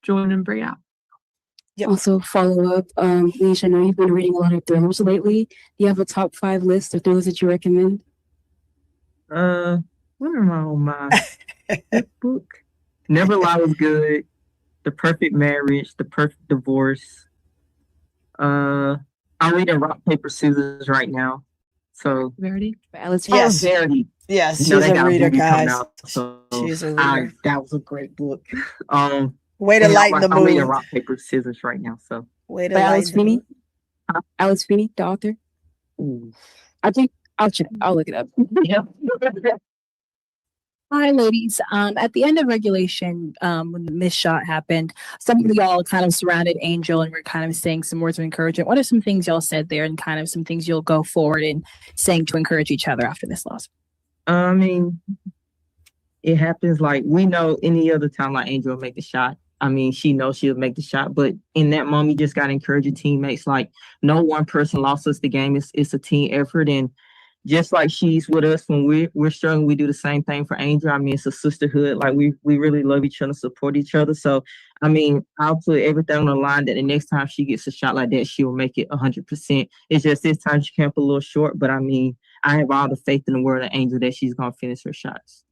Jordan and Bree out. Yep. Also, follow up, Leash, I know you've been reading a lot of thrillers lately. Do you have a top 5 list of thrillers that you recommend? What am I on my book? Never Lie was good. The Perfect Marriage, The Perfect Divorce. I'm reading Rock, Paper, Scissors right now. So Verity? Yes. Verity. Yes, You she's know, they a got reader, movie coming guys. out, so She's a reader. that was a great book. Way to lighten the I'm reading mood. Rock, Paper, Scissors right now. So Way to By Alice lighten the mood. Feeney? Alice Feeney, the author? ooh. I think I'll look it up. Yeah. Hi, ladies. At the end of regulation, when the missed shot happened, some of y'all kind of surrounded Angel and were kind of saying some words of encouragement. What are some things y'all said there, and kind of some things you'll go forward in saying to encourage each other after this loss? I mean, it happens. Like, we know any other time, like, Angel will make the shot. I mean, she knows she'll make the shot, but in that moment, you just got to encourage your teammates. Like, no one person lost us the game. It's a team effort. And just like she's with us when we're struggling, we do the same thing for Angel. I mean, it's a sisterhood. Like, we really love each other, support each other. So, I mean, I'll put everything on the line that the next time she gets a shot like that, she will make it 100%. It's just this time she came up a little short, but I mean, I have all the faith in the world of Angel that she's going to finish her shots.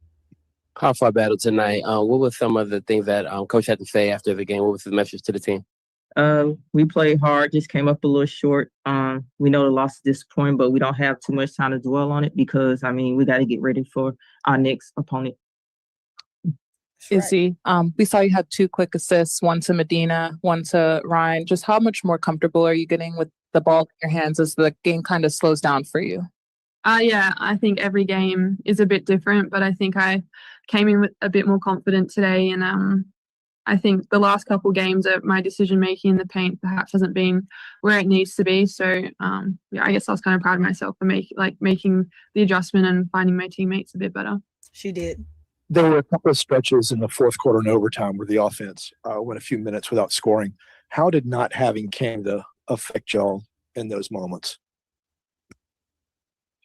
How far battle tonight? What were some of the things that Coach had to say after the game? What was his message to the team? We played hard, just came up a little short. We know the loss is disappointing, but we don't have too much time to dwell on it because, I mean, we got to get ready for our next opponent. Izzy, we saw you had 2 quick assists, one to Medina, one to Rhyne. Just how much more comfortable are you getting with the ball in your hands as the game kind of slows down for you? I think every game is a bit different, but I think I came in with a bit more confident today. And I think the last couple games of my decision making in the paint perhaps hasn't been where it needs to be. So I guess I was kind of proud of myself for making the adjustment and finding my teammates a bit better. She did. There were a couple of stretches in the fourth quarter and overtime where the offense went a few minutes without scoring. How did not having Canada affect y'all in those moments?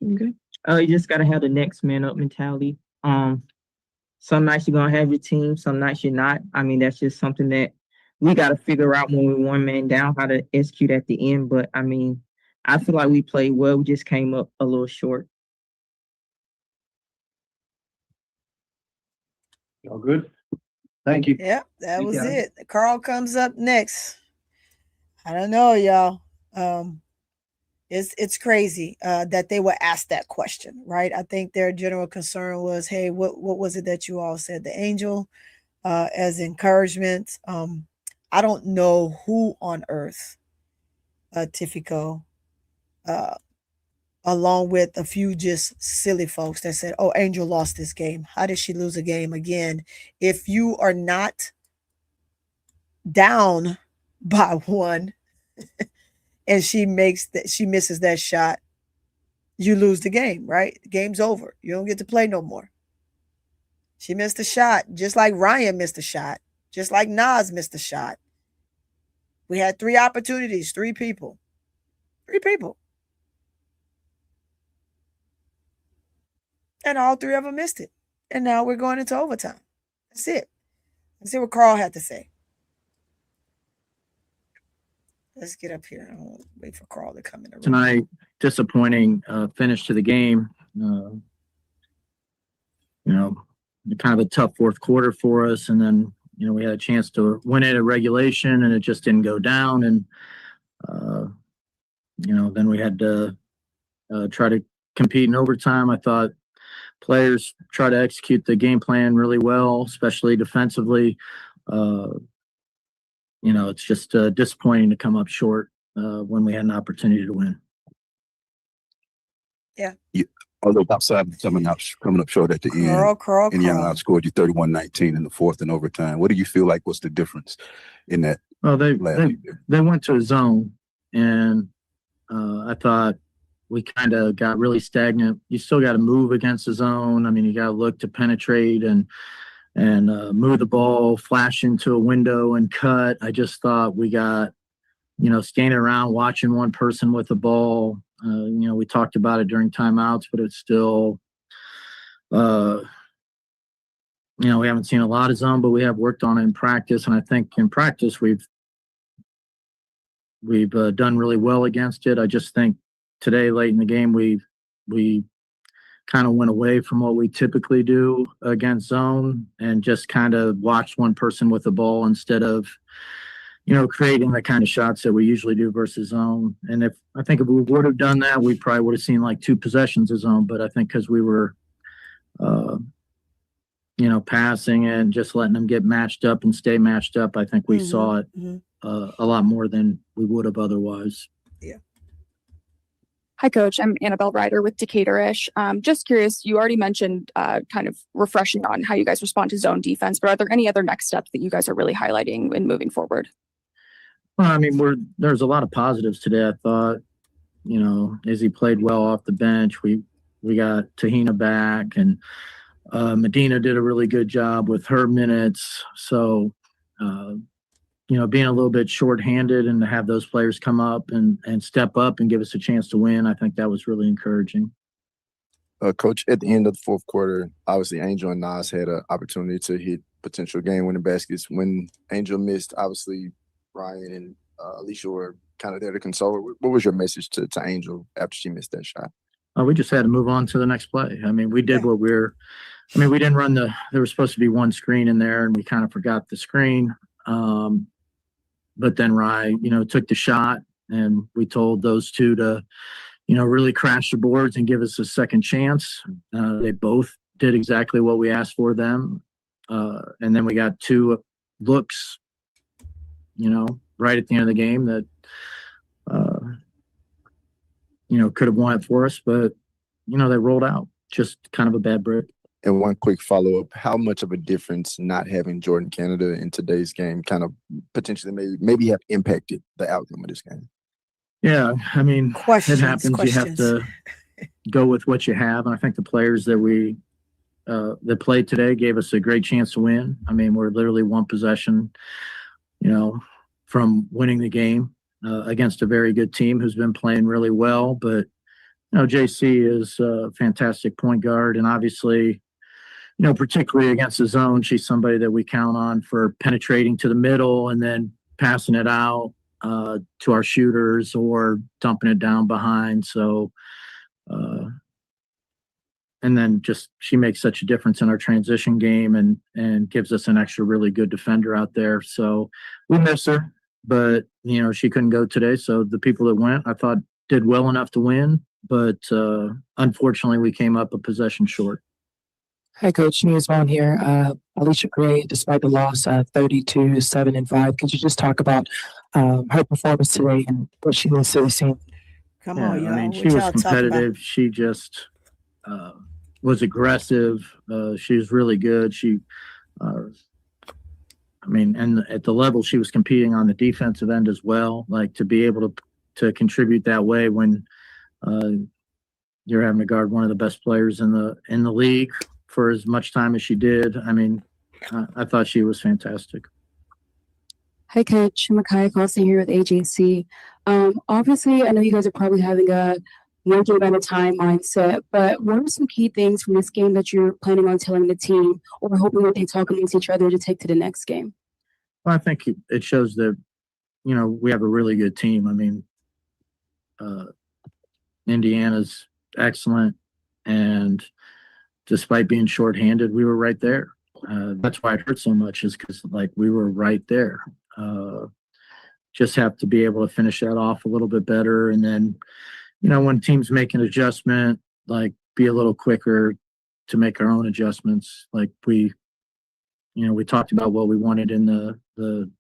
Okay. You just got to have the next man up mentality. Some nights you're going to have your team, some nights you're not. I mean, that's just something that we got to figure out when we're one man down, how to execute at the end. But, I mean, I feel like we played well. We just came up a little short. All good? Thank you. Yep, that was it. Carl comes up next. I don't know, y'all. It's crazy that they were asked that question, right? I think their general concern was, hey, what was it that you all said? The Angel as encouragement. I don't know who on earth, Tifico, along with a few just silly folks that said, oh, Angel lost this game. How did she lose a game again? If you are not down by 1 and she misses that shot, you lose the game, right? The game's over. You don't get to play no more. She missed a shot, just like Ryan missed a shot, just like Nas missed a shot. We had 3 opportunities, 3 people. 3 people. And all 3 of them missed it. And now we're going into overtime. That's it. Let's see what Carl had to say. Let's get up here. I'll wait for Carl to come in the room. Tonight, disappointing finish to the game. Kind of a tough fourth quarter for us. And then, we had a chance to win it at regulation and it just didn't go down. And, then we had to try to compete in overtime. I thought players try to execute the game plan really well, especially defensively. It's just disappointing to come up short when we had an opportunity to win. Yeah. although outside coming up short at the end, Indiana outscored you 31-19 in the fourth and overtime. What do you feel like was the difference in that? Well, they went to a zone, and I thought we kind of got really stagnant. You still got to move against the zone. I mean, you got to look to penetrate and move the ball, flash into a window and cut. I just thought we got, standing around watching one person with the ball. We talked about it during timeouts, but it's still, we haven't seen a lot of zone, but we have worked on it in practice. And I think in practice, we've done really well against it. I just think today, late in the game, we kind of went away from what we typically do against zone and just kind of watched one person with the ball instead of, creating the kind of shots that we usually do versus zone. And I think if we would have done that, we probably would have seen like 2 possessions of zone. But I think because we were, passing and just letting them get matched up and stay matched up, I think we saw it a lot more than we would have otherwise. Yeah. Hi, Coach. I'm Annabelle Ryder with Decatur-ish. Just curious, you already mentioned kind of refreshing on how you guys respond to zone defense, but are there any other next steps that you guys are really highlighting in moving forward? Well, I mean, there's a lot of positives today. I thought, Izzy played well off the bench. We got Tahina back, and Medina did a really good job with her minutes. So, being a little bit shorthanded and to have those players come up and step up and give us a chance to win, I think that was really encouraging. Coach, at the end of the fourth quarter, obviously Angel and Nas had an opportunity to hit potential game-winning baskets. When Angel missed, obviously Rhyne and Allisha were kind of there to console her. What was your message to Angel after she missed that shot? We just had to move on to the next play. I mean, we did what we didn't run there was supposed to be one screen in there, and we kind of forgot the screen. But then Rhyne, took the shot, and we told those two to, really crash the boards and give us a second chance. They both did exactly what we asked for them. And then we got 2 looks, right at the end of the game that, could have won it for us, but, they rolled out. Just kind of a bad break. And one quick follow-up, how much of a difference not having Jordan Canada in today's game kind of potentially maybe have impacted the outcome of this game? Yeah, I mean, it happens. You have to go with what you have. And I think the players that that played today gave us a great chance to win. I mean, we're literally 1 possession, from winning the game against a very good team who's been playing really well. But, JC is a fantastic point guard. And obviously, particularly against the zone, she's somebody that we count on for penetrating to the middle and then passing it out to our shooters or dumping it down behind. So, and then just she makes such a difference in our transition game and gives us an extra really good defender out there. So we miss her, but she couldn't go today. So the people that went, I thought, did well enough to win, but unfortunately we came up a possession short. Hi, Coach. Nia's Vaughn here. Allisha Gray, despite the loss, 32, 7, and 5. Could you just talk about her performance today and what she was seeing? Come on, y'all. I mean, she was competitive. She just was aggressive. She was really good. And at the level she was competing on the defensive end as well, like to be able to contribute that way when you're having to guard one of the best players in the league for as much time as she did. I mean, I thought she was fantastic. Hi, Coach. Makaya Carlson here with AJC. Obviously, I know you guys are probably having a one game at a time mindset, but what are some key things from this game that you're planning on telling the team or hoping that they talk amongst each other to take to the next game? Well, I think it shows that, we have a really good team. I mean, Indiana's excellent, and despite being shorthanded, we were right there. That's why it hurt so much, is because we were right there. Just have to be able to finish that off a little bit better. And then, when teams make an adjustment, be a little quicker to make our own adjustments. We talked about what we wanted in the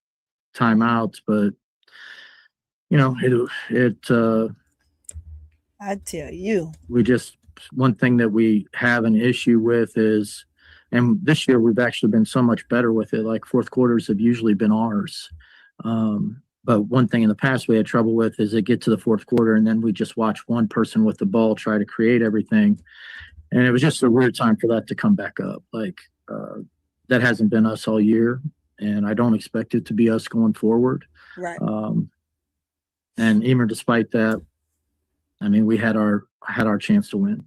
timeouts, but I tell you, we just one thing that we have an issue with is, and this year we've actually been so much better with it. Like fourth quarters have usually been ours. But one thing in the past we had trouble with is it get to the fourth quarter and then we just watch one person with the ball try to create everything. And it was just a weird time for that to come back up. Like that hasn't been us all year, and I don't expect it to be us going forward. Right. And even despite that, I mean, we had our chance to win.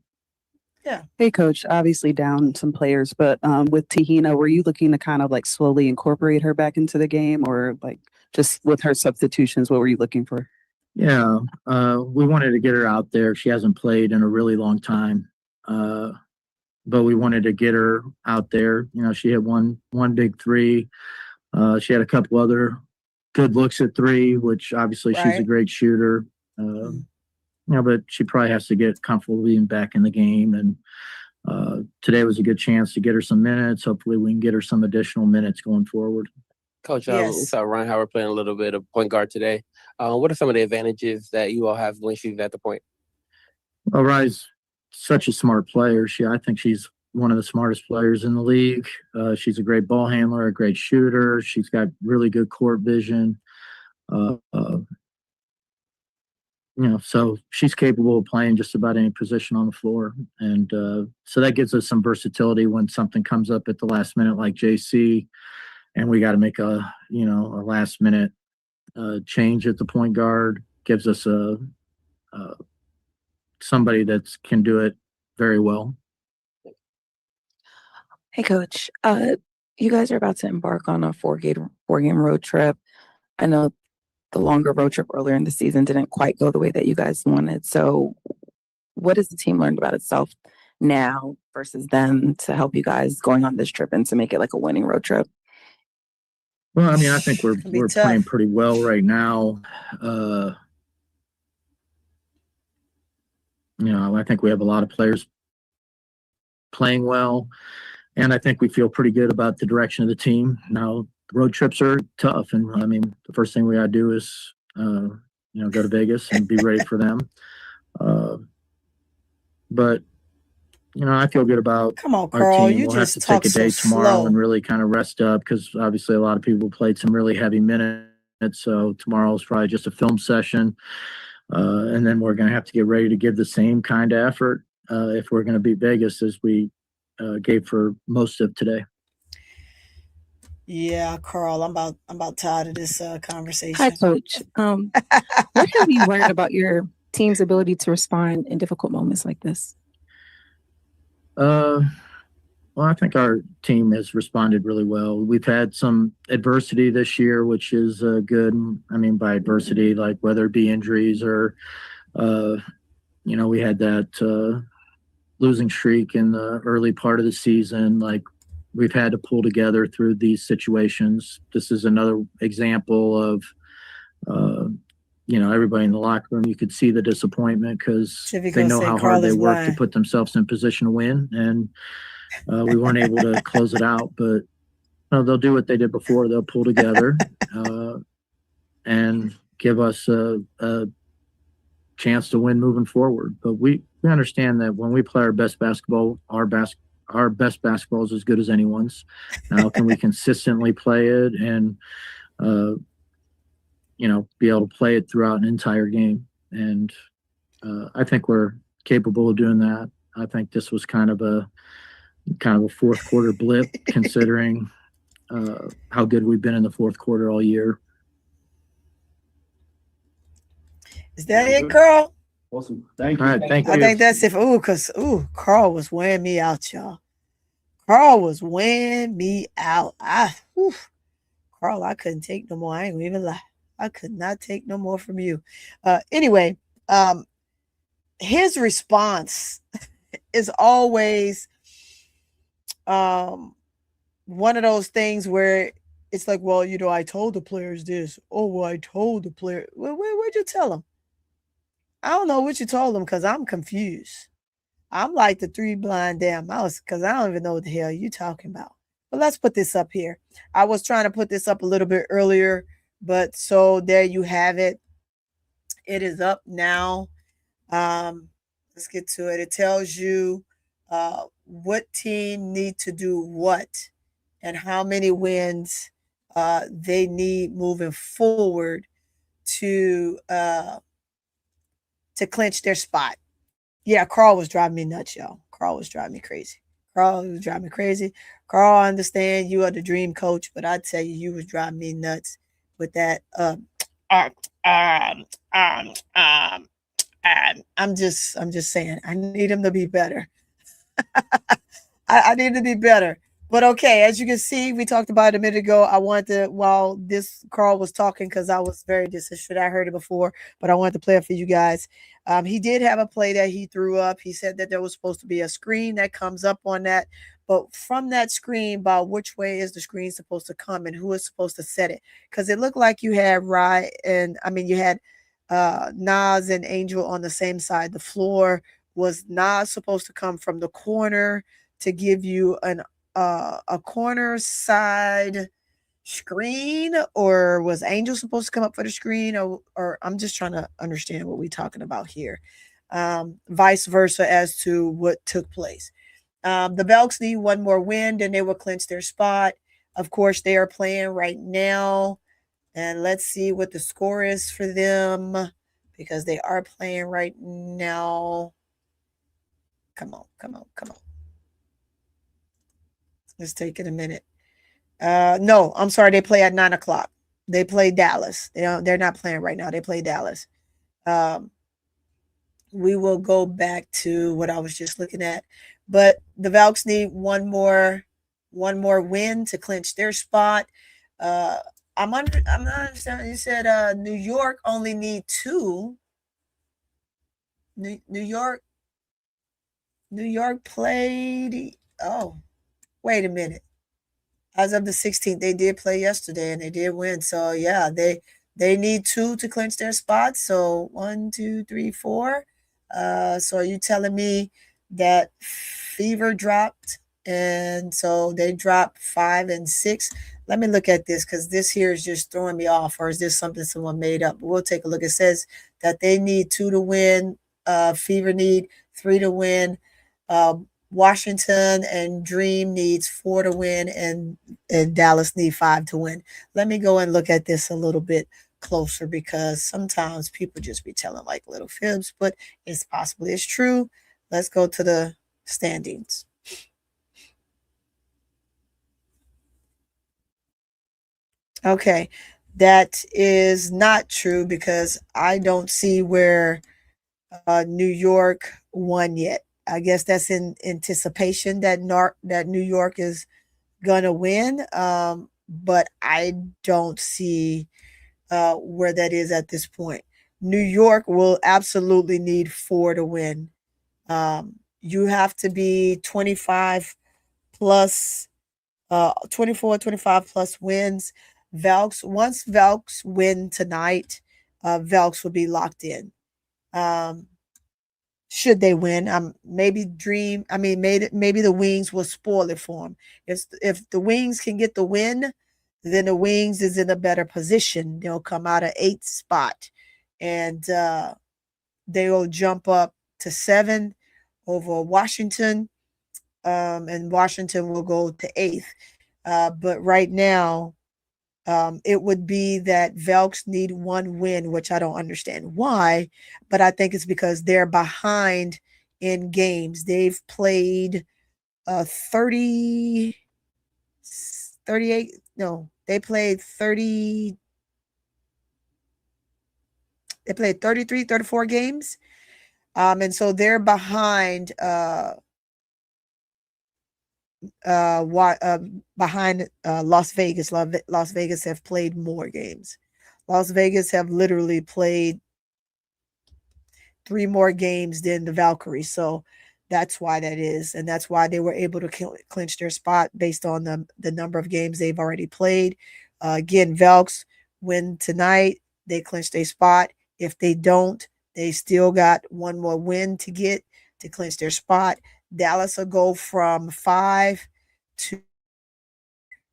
Yeah. Hey, Coach, obviously down some players, but with Tahina, were you looking to kind of like slowly incorporate her back into the game, or like just with her substitutions, what were you looking for? Yeah, we wanted to get her out there. She hasn't played in a really long time, but we wanted to get her out there. You know, she had one big three. She had a couple other good looks at three, which obviously she's a great shooter. You know, but she probably has to get comfortable being back in the game. And today was a good chance to get her some minutes. Hopefully we can get her some additional minutes going forward. Coach, we saw Rhyne Howard playing a little bit of point guard today. What are some of the advantages that you all have when she's at the point? Well, Rhyne's such a smart player. I think she's one of the smartest players in the league. She's a great ball handler, a great shooter. She's got really good court vision. You know, so she's capable of playing just about any position on the floor. And so that gives us some versatility when something comes up at the last minute, like JC, and we got to make a last minute change at the point guard. Gives us somebody that can do it very well. Hey, Coach, you guys are about to embark on a four-game road trip. I know the longer road trip earlier in the season didn't quite go the way that you guys wanted. So what has the team learned about itself now versus then to help you guys going on this trip and to make it like a winning road trip? Well, I mean, I think we're playing pretty well right now. You know, I think we have a lot of players playing well, and I think we feel pretty good about the direction of the team. Now, road trips are tough, and I mean, the first thing we gotta do is, go to Vegas and be ready for them. But I feel good about our Carl, team. you We'll have just to take a day so tomorrow slow. and really kind of rest up because obviously a lot of people played some really heavy minutes. So tomorrow is probably just a film session, and then we're going to have to get ready to give the same kind of effort if we're going to beat Vegas as we gave for most of today. Yeah, Carl, I'm about tired of this conversation. Hi, Coach. What have you learned about your team's ability to respond in difficult moments like this? Well, I think our team has responded really well. We've had some adversity this year, which is good. I mean, by adversity, like whether it be injuries or, we had that losing streak in the early part of the season. Like we've had to pull together through these situations. This is another example of, everybody in the locker room, you could see the disappointment because they know how hard they work to put themselves in position to win. And we weren't able to close it out, but they'll do what they did before. They'll pull together and give us a chance to win moving forward. But we understand that when we play our best basketball, our best basketball is as good as anyone's. Now, can we consistently play it and be able to play it throughout an entire game? And I think we're capable of doing that. I think this was kind of a fourth quarter blip considering how good we've been in the fourth quarter all year. Is that it, Carl? Awesome. Thank you. All right, thank you. I think that's it. Carl was wearing me out, y'all. Carl was wearing me out. Carl, I couldn't take no more. I ain't gonna even lie. I could not take no more from you. Anyway, his response is always one of those things where it's like, well, I told the players this. Oh, well, I told the player. Where'd you tell them? I don't know what you told them because I'm confused. I'm like the three blind damn mouse because I don't even know what the hell you talking about. But let's put this up here. I was trying to put this up a little bit earlier, but so there you have it. It is up now. Let's Let's get to it. It tells you what team need to do what and how many wins they need moving forward to clinch their spot. Yeah, Carl was driving me nuts, y'all. Carl was driving me crazy. Carl was driving me crazy. Carl, I understand you are the dream coach, but I tell you, you was driving me nuts with that. I'm just saying, I need him to be better. I need to be better. But okay, as you can see, we talked about it a minute ago. I wanted to, while this Carl was talking, because I was very disinterested. I heard it before, but I wanted to play it for you guys. He did have a play that he threw up. He said that there was supposed to be a screen that comes up on that. But from that screen, by which way is the screen supposed to come and who is supposed to set it? Because it looked like you had Rye and you had Nas and Angel on the same side. The floor was Nas supposed to come from the corner to give you a corner side screen, or was Angel supposed to come up for the screen, or I'm just trying to understand what we're talking about here. Vice versa as to what took place. The Velks need one more win, then they will clinch their spot. Of course, they are playing right now, and let's see what the score is for them, because they are playing right now. Come on. Let's take it a minute. No, I'm sorry. They play at 9 o'clock. They play Dallas. They're not playing right now. They play Dallas. We will go back to what I was just looking at. But the Velks need one more win to clinch their spot. I'm not understanding. You said New York only need 2. New York played. Oh, wait a minute. As of the 16th, they did play yesterday and they did win. So yeah, they need 2 to clinch their spot. So 1, 2, 3, 4. So are you telling me that Fever dropped, and so they dropped 5 and 6? Let me look at this, because this here is just throwing me off, or is this something someone made up? We'll take a look. It says that they need 2 to win. Fever need 3 to win. Washington and Dream needs 4 to win, and Dallas need 5 to win. Let me go and look at this a little bit closer, because sometimes people just be telling like little fibs, but it's possibly it's true. Let's go to the standings. Okay, that is not true, because I don't see where New York won yet. I guess that's in anticipation that New York is gonna win, but I don't see where that is at this point. New York will absolutely need 4 to win. You have to be 25 plus 24, 25 plus wins. Once Velks win tonight, Velks will be locked in. Should they win, maybe the Wings will spoil it for them. If the Wings can get the win, then the Wings is in a better position. They'll come out of 8th spot, and they will jump up to 7 over Washington, and Washington will go to 8th. But right now, it would be that Velks need 1 win, which I don't understand why, but I think it's because they're behind in games. They've played 38. No, they played 30. They played 33, 34 games. And so they're behind behind Las Vegas. Las Vegas have played more games. Las Vegas have literally played 3 more games than the Valkyries. So that's why that is. And that's why they were able to clinch their spot based on the number of games they've already played. Again, Velks win tonight, they clinch their spot. If they don't, they still got 1 more win to get to clinch their spot. Dallas will go from 5 to,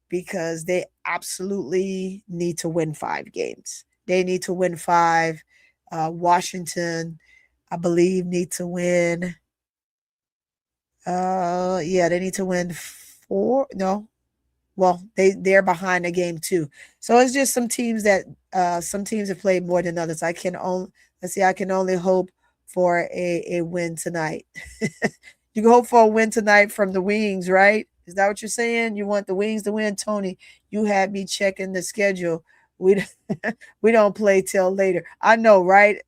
because they absolutely need to win 5 games. They need to win 5. Washington, I believe, need to win. Yeah, they need to win 4. No. Well, they're behind a game too. So it's just some teams that some teams have played more than others. I can only hope for a win tonight. You can hope for a win tonight from the Wings, right? Is that what you're saying? You want the Wings to win, Tony? You had me checking the schedule. We we don't play till later. I know, right?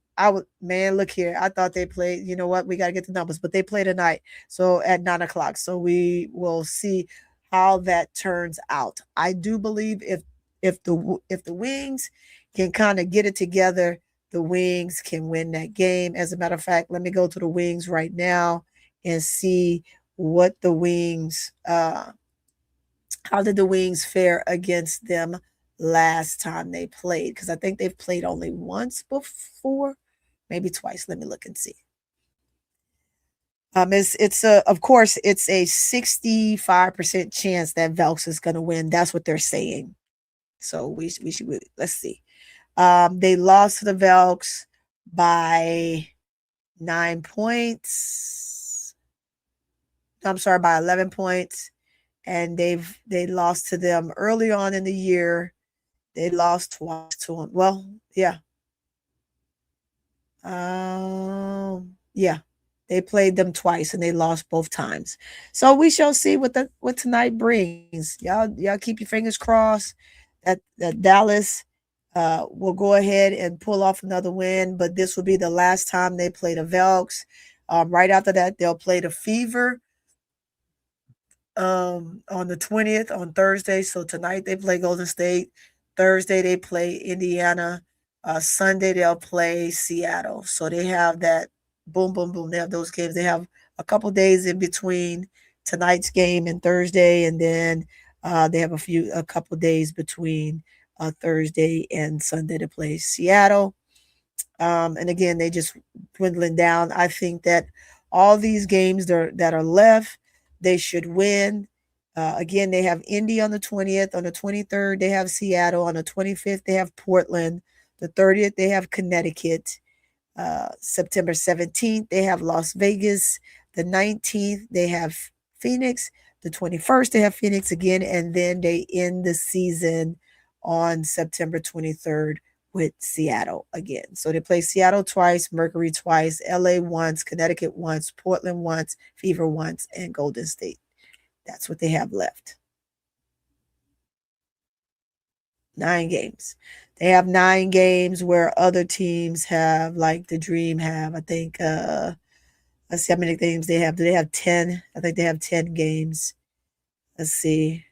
Man, look here. I thought they played. You know what? We got to get the numbers, but they play tonight. So at 9:00. So we will see how that turns out. I do believe if the Wings can kind of get it together, the Wings can win that game. As a matter of fact, let me go to the Wings right now and see what the Wings how did the Wings fare against them last time they played, because I think they've played only once before, maybe twice. Let me look and see. It's of course it's a 65% chance that Velks is going to win. That's what they're saying. So we should let's see. They lost to the Velks by 9 points. I'm sorry, by 11 points. And they lost to them early on in the year. They lost twice to them. Well, yeah. Yeah. They played them twice and they lost both times. So we shall see what tonight brings. Y'all keep your fingers crossed that Dallas will go ahead and pull off another win, but this will be the last time they play the Velks. Right after that, they'll play the Fever on the 20th on Thursday. So tonight they play Golden State. Thursday they play Indiana. Sunday they'll play Seattle. So they have that boom, boom, boom. They have those games. They have a couple days in between tonight's game and Thursday, and then they have a couple days between Thursday and Sunday to play Seattle. And again, they just dwindling down. I think that all these games that are left, they should win. Again, they have Indy on the 20th. On the 23rd, they have Seattle. On the 25th, they have Portland. The 30th, they have Connecticut. September 17th, they have Las Vegas. The 19th, they have Phoenix. The 21st, they have Phoenix again. And then they end the season on September 23rd with Seattle again. So they play Seattle twice, Mercury twice, LA once, Connecticut once, Portland once, Fever once, and Golden State. That's what they have left. 9 games. They have 9 games where other teams have, like the Dream have, I think, let's see how many games they have. Do they have 10? I think they have 10 games. Let's see.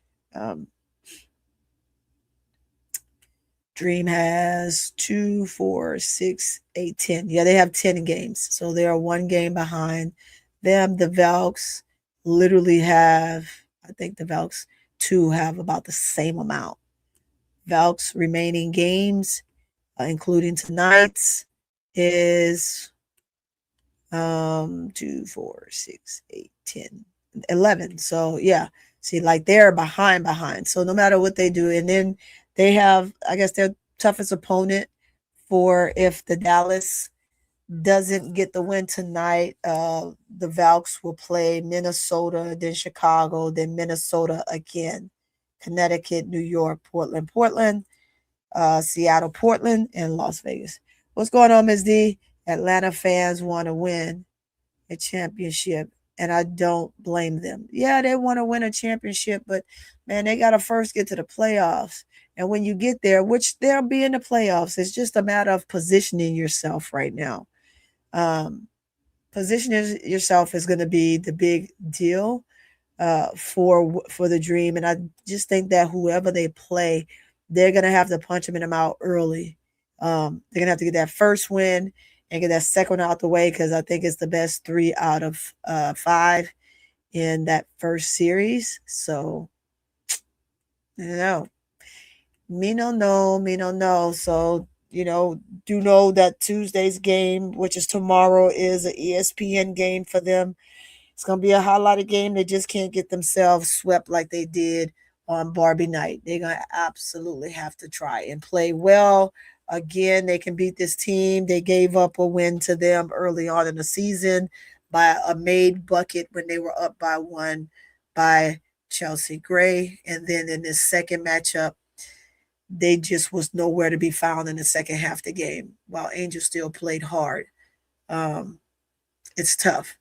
Dream has 2, 4, 6, 8, 10. Yeah, they have 10 games. So they are 1 game behind them. The Velks literally have, I think the Velks too have about the same amount. Velks remaining games, including tonight's, is 2, 4, 6, 8, 10, 11. So yeah, see, like they're behind. So no matter what they do, and then they have, I guess, their toughest opponent for if the Dallas doesn't get the win tonight, the Velks will play Minnesota, then Chicago, then Minnesota again, Connecticut, New York, Portland, Seattle, Portland, and Las Vegas. What's going on, Ms. D? Atlanta fans want to win a championship, and I don't blame them. Yeah, they want to win a championship, but man, they got to first get to the playoffs. And when you get there, which they'll be in the playoffs, it's just a matter of positioning yourself right now. Positioning yourself is going to be the big deal for the Dream. And I just think that whoever they play, they're going to have to punch them in the mouth early. They're going to have to get that first win and get that second one out the way, because I think it's the best 3 out of 5 in that first series. So, me no know. So, do know that Tuesday's game, which is tomorrow, is an ESPN game for them. It's going to be a highlighted game. They just can't get themselves swept like they did on Barbie night. They're going to absolutely have to try and play well Again, they can beat this team. They gave up a win to them early on in the season by a made bucket when they were up by 1 by Chelsea Gray. And then in this second matchup, they just was nowhere to be found in the second half of the game, while Angel still played hard. It's tough.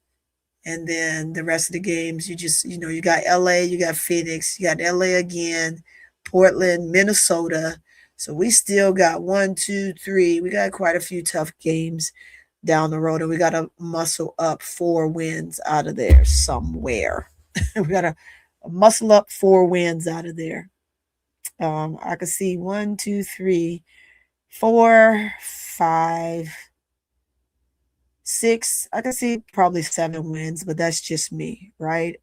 And then the rest of the games, you got LA, you got Phoenix, you got LA again, Portland, Minnesota. So we still got 1, 2, 3. We got quite a few tough games down the road, and we got to muscle up 4 wins out of there somewhere. We got to muscle up 4 wins out of there. I could see 1, 2, 3, 4, 5, 6. I can see probably 7 wins, but that's just me, right?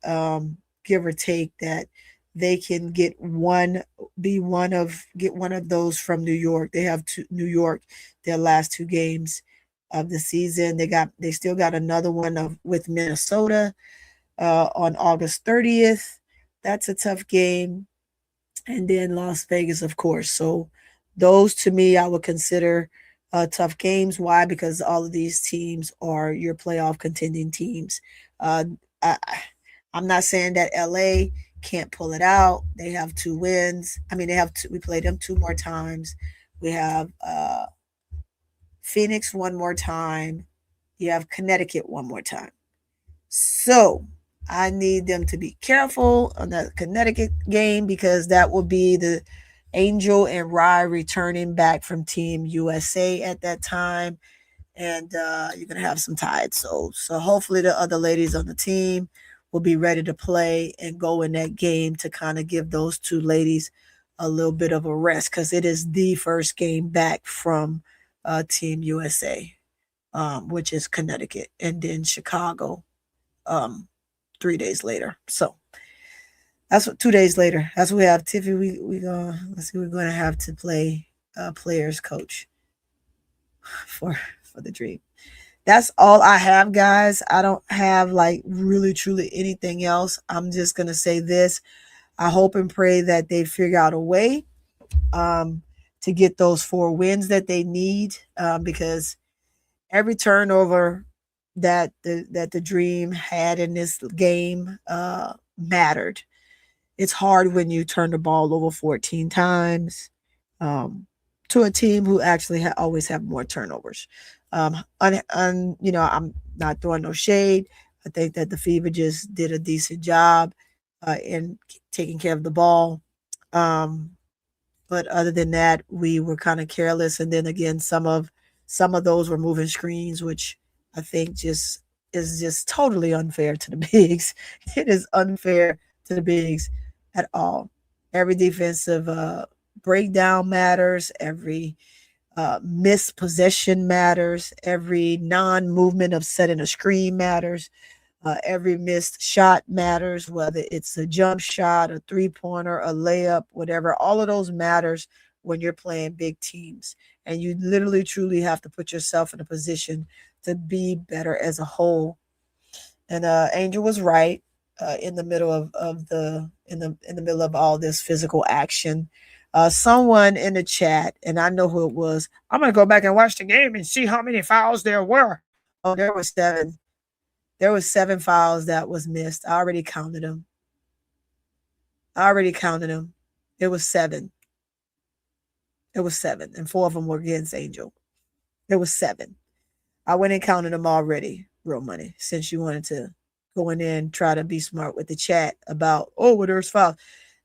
Give or take that they can get one of those from New York. They have New York their last 2 games of the season. They still got another one with Minnesota on August 30th. That's a tough game. And then Las Vegas, of course. So those, to me, I would consider tough games. Why? Because all of these teams are your playoff contending teams. I'm not saying that LA can't pull it out. They have 2 wins. I mean, we played them 2 more times. We have Phoenix 1 more time. You have Connecticut 1 more time. So I need them to be careful on the Connecticut game, because that will be the Angel and Rhyne returning back from Team USA at that time. And you're going to have some tides. So hopefully the other ladies on the team will be ready to play and go in that game to kind of give those 2 ladies a little bit of a rest, because it is the first game back from Team USA, which is Connecticut, and then Chicago 3 days later. So that's what 2 days later. That's what we have. Tiffy, we're gonna have to play players coach for the dream. That's all I have, guys. I don't have like really truly anything else. I'm just gonna say this. I hope and pray that they figure out a way to get those 4 wins that they need, because every turnover that the Dream had in this game mattered. It's hard when you turn the ball over 14 times to a team who actually always have more turnovers. I'm not throwing no shade. I think that the Fever just did a decent job in taking care of the ball. But other than that, we were kind of careless. And then again, some of those were moving screens, which I think is just totally unfair to the bigs. It is unfair to the bigs at all. Every defensive breakdown matters. Every missed possession matters. Every non-movement of setting a screen matters. Every missed shot matters, whether it's a jump shot, a 3-pointer, a layup, whatever. All of those matters when you're playing big teams. And you literally, truly have to put yourself in a position to be better as a whole. And Angel was right in the middle of the middle of all this physical action. Someone in the chat, and I know who it was. I'm gonna go back and watch the game and see how many fouls there were. Oh, there were 7. There was 7 fouls that was missed. I already counted them. It was 7. And 4 of them were against Angel. It was 7. I went and counted them already, Real Money, since you wanted to go in there and try to be smart with the chat about, there's fouls.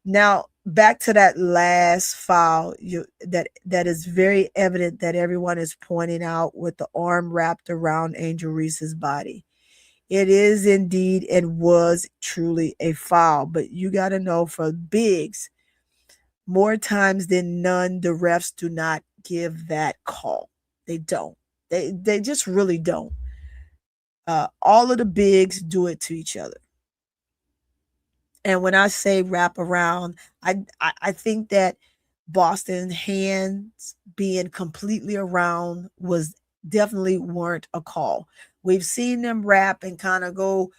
Now, back to that last foul, that is very evident that everyone is pointing out with the arm wrapped around Angel Reese's body. It is indeed and was truly a foul, but you got to know, for bigs, more times than none, the refs do not give that call. They don't. They just really don't. All of the bigs do it to each other. And when I say wrap around, I think that Boston's hands being completely around was definitely weren't a call. We've seen them wrap and kind of go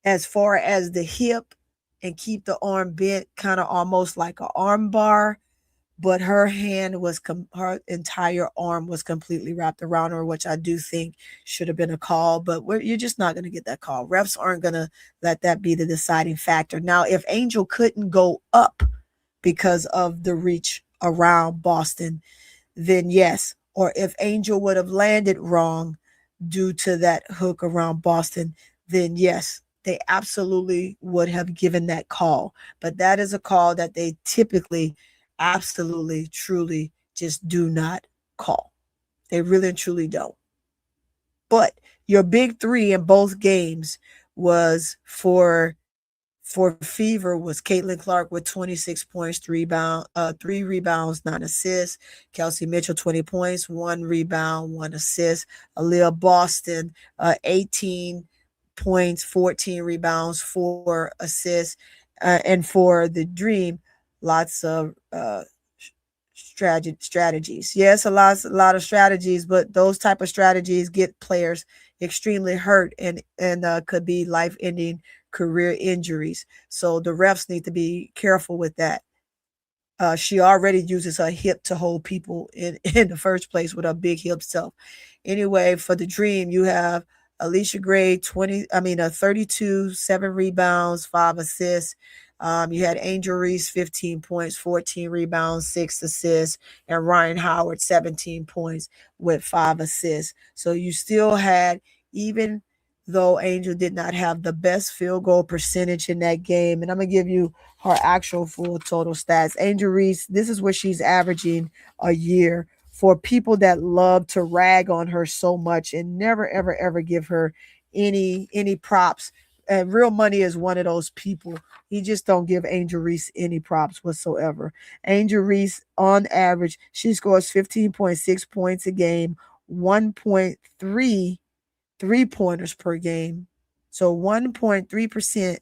as far as the hip and keep the arm bent, kind of almost like an arm bar. but her hand was her entire arm was completely wrapped around her, which I do think should have been a call, but you're just not going to get that call. Refs aren't going to let that be the deciding factor. Now, if Angel couldn't go up because of the reach around Boston, then yes. Or if Angel would have landed wrong due to that hook around Boston, then yes, they absolutely would have given that call. But that is a call that they typically, absolutely, truly just do not call. They really and truly don't. But your big three in both games was for Fever was Caitlin Clark with 26 points, 3 rebounds, 9 assists. Kelsey Mitchell, 20 points, 1 rebound, 1 assist. Aaliyah Boston, 18 points, 14 rebounds, 4 assists. And for the Dream, lots of strategies. Yes, a lot of strategies, but those type of strategies get players extremely hurt and could be life-ending career injuries. So the refs need to be careful with that. She already uses her hip to hold people in the first place with her big hip self. Anyway, for the Dream, you have Allisha Gray, 32, 7 rebounds, 5 assists. You had Angel Reese, 15 points, 14 rebounds, 6 assists, and Rhyne Howard, 17 points with 5 assists. So you still had, even though Angel did not have the best field goal percentage in that game, and I'm going to give you her actual full total stats. Angel Reese, this is what she's averaging a year. For people that love to rag on her so much and never, ever, ever give her any props. And Real Money is one of those people. He just don't give Angel Reese any props whatsoever. Angel Reese, on average, she scores 15.6 points a game, 1.3 3-pointers per game. So 1.3%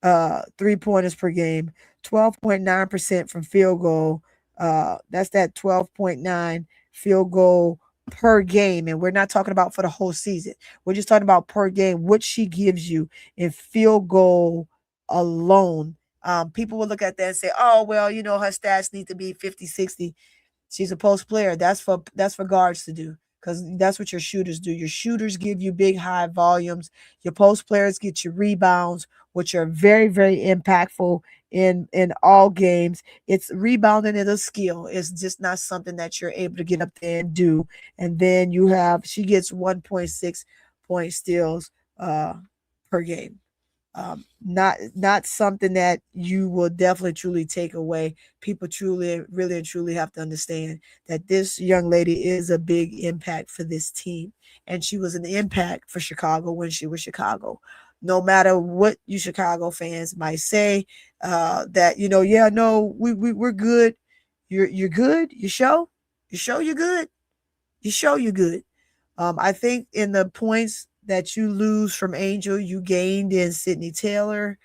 3-pointers per game, 12.9% from field goal. That's that 12.9 field goal per game. And we're not talking about for the whole season. We're just talking about per game, what she gives you in field goal alone. People will look at that and say, oh, well, her stats need to be 50, 60. She's a post player. That's for guards to do, because that's what your shooters do. Your shooters give you big, high volumes. Your post players get you rebounds, which are very, very impactful in all games. It's rebounding is a skill. It's just not something that you're able to get up there and do. And then she gets 1.6 point steals per game. Not something that you will definitely truly take away. People truly, really and truly have to understand that this young lady is a big impact for this team. And she was an impact for Chicago when she was Chicago. No matter what you Chicago fans might say, that, we're good. You're good. You show you're good. You show you're good. I think in the points that you lose from Angel, you gained in Sydney Taylor.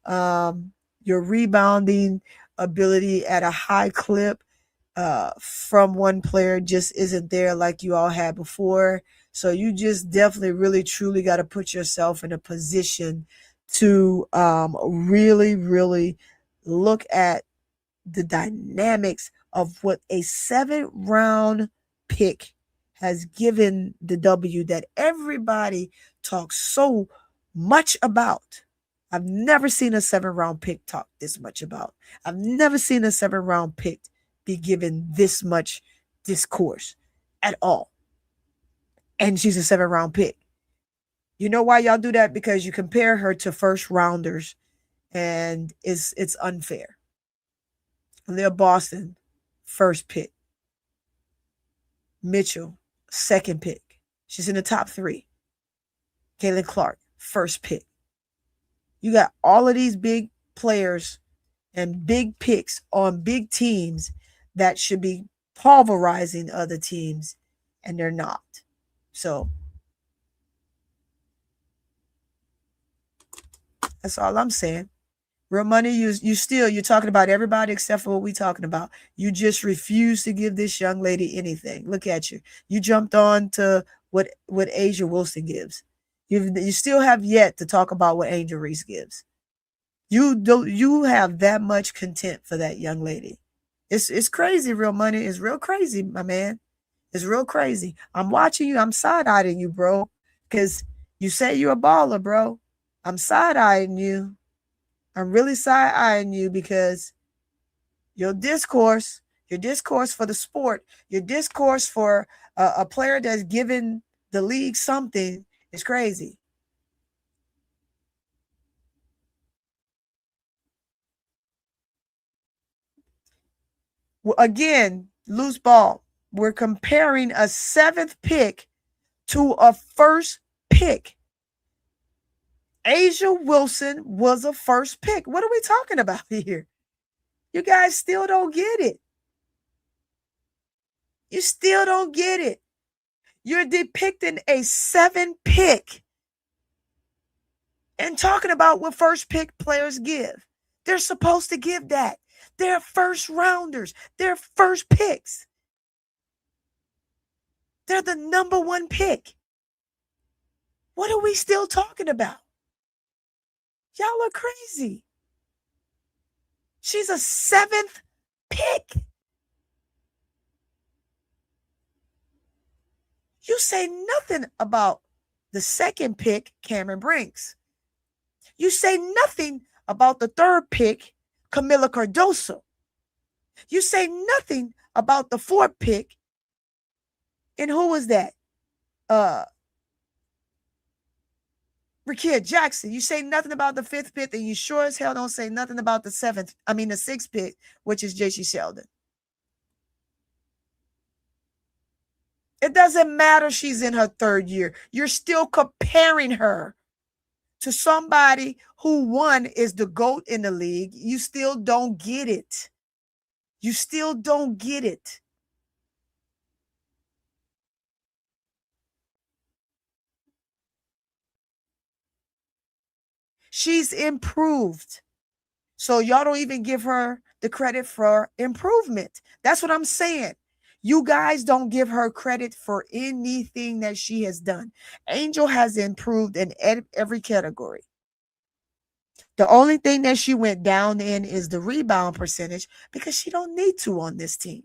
Your rebounding ability at a high clip from one player just isn't there like you all had before. So you just definitely, really, truly got to put yourself in a position to really, really look at the dynamics of what a 7th-round pick has given the W that everybody talks so much about. I've never seen a 7th-round pick talk this much about. I've never seen a 7th-round pick be given this much discourse at all. And she's a 7th-round pick. You know why y'all do that? Because you compare her to first rounders, and it's unfair. Aaliyah Boston, first pick. Mitchell, second pick. She's in the top 3. Caitlin Clark, first pick. You got all of these big players and big picks on big teams that should be pulverizing other teams, and they're not. So that's all I'm saying. Real Money, you're talking about everybody except for what we're talking about. You just refuse to give this young lady anything. Look at you. You jumped on to what Asia Wilson gives. You still have yet to talk about what Angel Reese gives. You have that much contempt for that young lady. It's crazy, real money. It's real crazy, my man. It's real crazy. I'm watching you. I'm side-eyeing you, bro. Because you say you're a baller, bro. I'm side-eyeing you. I'm really side-eyeing you because your discourse for the sport, your discourse for a player that's given the league something is crazy. Well, again, loose ball. We're comparing a 7th pick to a 1st pick. Asia Wilson was a 1st pick. What are we talking about here? You guys still don't get it. You still don't get it. You're depicting a 7 pick and talking about what 1st pick players give. They're supposed to give that. They're 1st rounders. They're 1st picks. They're the number 1 pick. What are we still talking about? Y'all are crazy. She's a 7th pick. You say nothing about the 2nd pick, Cameron Brinks. You say nothing about the 3rd pick, Camila Cardoso. You say nothing about the 4th pick. And who was that? Rickea Jackson. You say nothing about the 5th pick, and you sure as hell don't say nothing about the 6th pick, which is J.C. Sheldon. It doesn't matter she's in her 3rd year. You're still comparing her to somebody who, one, is the GOAT in the league. You still don't get it. You still don't get it. She's improved. So y'all don't even give her the credit for improvement. That's what I'm saying. You guys don't give her credit for anything that she has done. Angel has improved in every category. The only thing that she went down in is the rebound percentage because she don't need to on this team.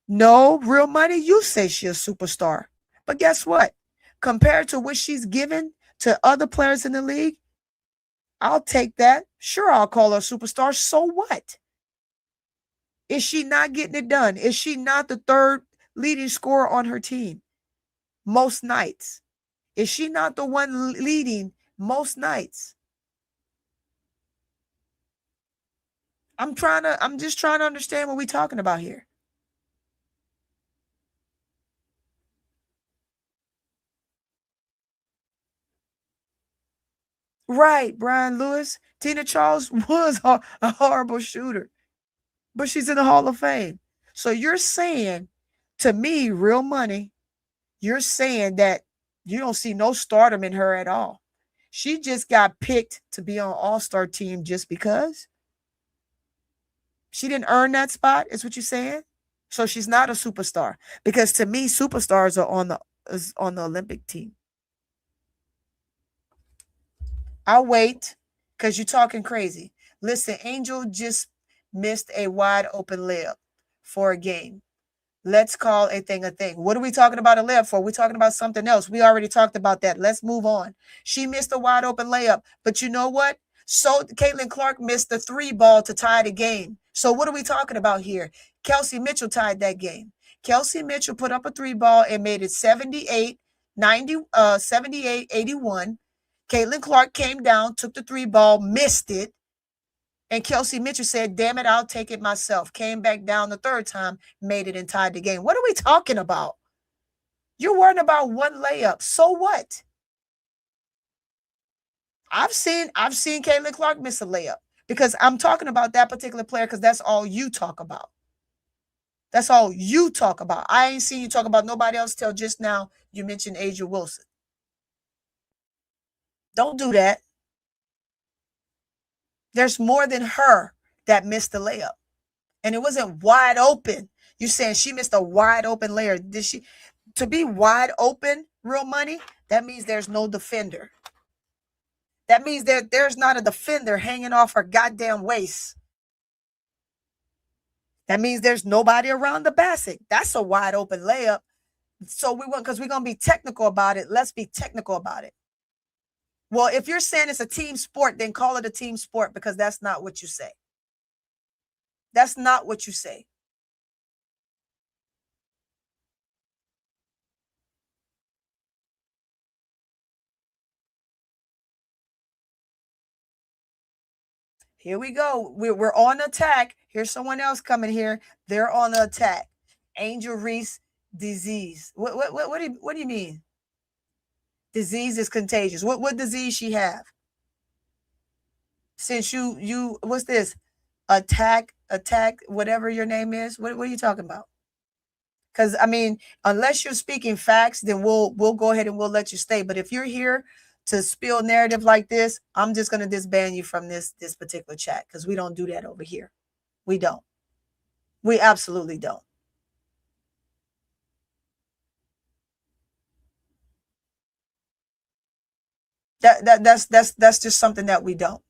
No, real money, you say she's a superstar. But guess what? Compared to what she's given to other players in the league, I'll take that. Sure, I'll call her a superstar. So what? Is she not getting it done? Is she not the 3rd leading scorer on her team most nights? Is she not the one leading most nights? I'm just trying to understand what we're talking about here. Right, Brian Lewis. Tina Charles was a horrible shooter, but she's in the Hall of Fame. So you're saying, to me, real money, you're saying that you don't see no stardom in her at all. She just got picked to be on All-Star team just because? She didn't earn that spot, is what you're saying? So she's not a superstar. Because to me, superstars are on the Olympic team. I'll wait because you're talking crazy. Listen, Angel just missed a wide open layup for a game. Let's call a thing a thing. What are we talking about a layup for? We're talking about something else. We already talked about that. Let's move on. She missed a wide open layup. But you know what? So Caitlin Clark missed the 3 ball to tie the game. So what are we talking about here? Kelsey Mitchell tied that game. Kelsey Mitchell put up a 3 ball and made it 78-81. Caitlin Clark came down, took the 3 ball, missed it. And Kelsey Mitchell said, damn it, I'll take it myself. Came back down the 3rd time, made it and tied the game. What are we talking about? You're worrying about 1 layup. So what? I've seen Caitlin Clark miss a layup because I'm talking about that particular player because that's all you talk about. That's all you talk about. I ain't seen you talk about nobody else till just now you mentioned Asia Wilson. Don't do that. There's more than her that missed the layup. And it wasn't wide open. You're saying she missed a wide open layup. Did she? To be wide open, real money, that means there's no defender. That means that there's not a defender hanging off her goddamn waist. That means there's nobody around the basket. That's a wide open layup. So we want, because we're going to be technical about it. Let's be technical about it. Well, if you're saying it's a team sport, then call it a team sport, because that's not what you say. That's not what you say. Here we go. We're on attack. Here's someone else coming here. They're on the attack. Angel Reese, disease. What do you mean? Disease is contagious. What disease she have? Since you what's this? Attack, whatever your name is. What are you talking about? Because I mean, unless you're speaking facts, then we'll go ahead and we'll let you stay. But if you're here to spill narrative like this, I'm just gonna disband you from this particular chat, because we don't do that over here. We don't. We absolutely don't. That's just something that we don't.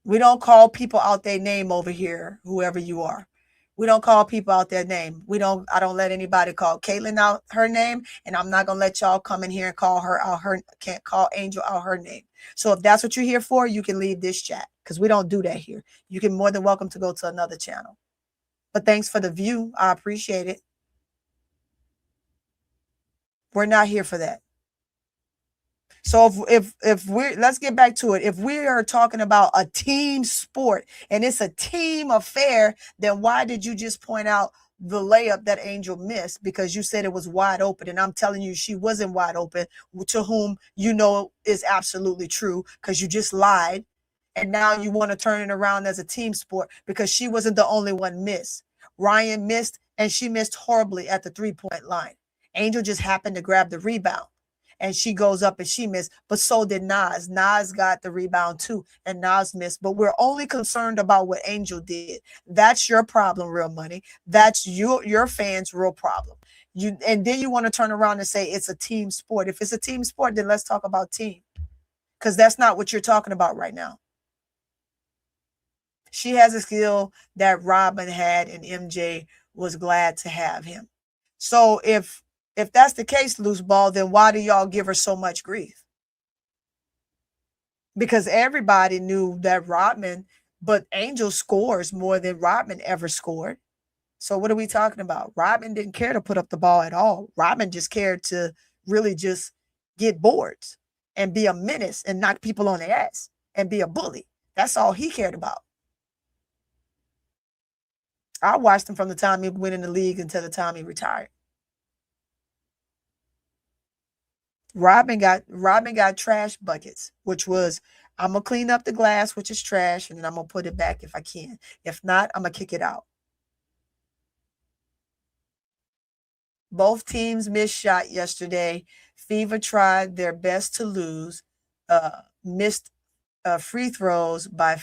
We don't call people out their name over here, whoever you are. We don't call people out their name. I don't let anybody call Caitlin out her name, and I'm not gonna let y'all come in here and call her out can't call Angel out her name. So if that's what you're here for, you can leave this chat, because we don't do that here. You can more than welcome to go to another channel. But thanks for the view. I appreciate it. We're not here for that. So if we're, let's get back to it. If we are talking about a team sport and it's a team affair, then why did you just point out the layup that Angel missed? Because you said it was wide open, and I'm telling you she wasn't wide open, to whom you know is absolutely true, because you just lied. And now you want to turn it around as a team sport, because she wasn't the only one missed. Rhyne missed, and she missed horribly at the 3-point line. Angel just happened to grab the rebound, and she goes up and she missed, but so did Nas. Nas got the rebound too, and Nas missed. But we're only concerned about what Angel did. That's your problem, Real Money. That's your fans' real problem. And then you want to turn around and say it's a team sport. If it's a team sport, then let's talk about team, because that's not what you're talking about right now. She has a skill that Robin had, and MJ was glad to have him. So if that's the case, Loose Ball, then why do y'all give her so much grief? Because everybody knew that Rodman, but Angel scores more than Rodman ever scored. So what are we talking about? Rodman didn't care to put up the ball at all. Rodman just cared to really just get boards and be a menace and knock people on their ass and be a bully. That's all he cared about. I watched him from the time he went in the league until the time he retired. Robin got trash buckets, which was, I'm gonna clean up the glass, which is trash, and then I'm gonna put it back if I can. If not, I'm gonna kick it out. Both teams missed shot yesterday. Fever tried their best to lose. Missed free throws by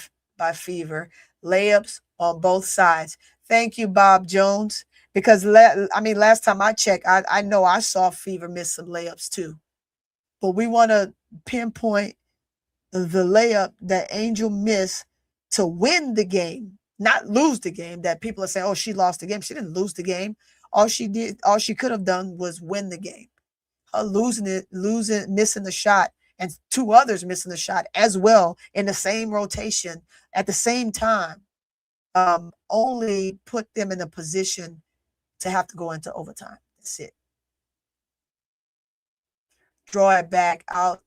Fever. Layups on both sides. Thank you, Bob Jones. Because last time I checked, I know I saw Fever miss some layups too. But we want to pinpoint the layup that Angel missed to win the game, not lose the game. That people are saying, oh, she lost the game. She didn't lose the game. All she could have done was win the game. Her missing the shot, and two others missing the shot as well in the same rotation at the same time, only put them in a position to have to go into overtime. That's it. Draw it back out.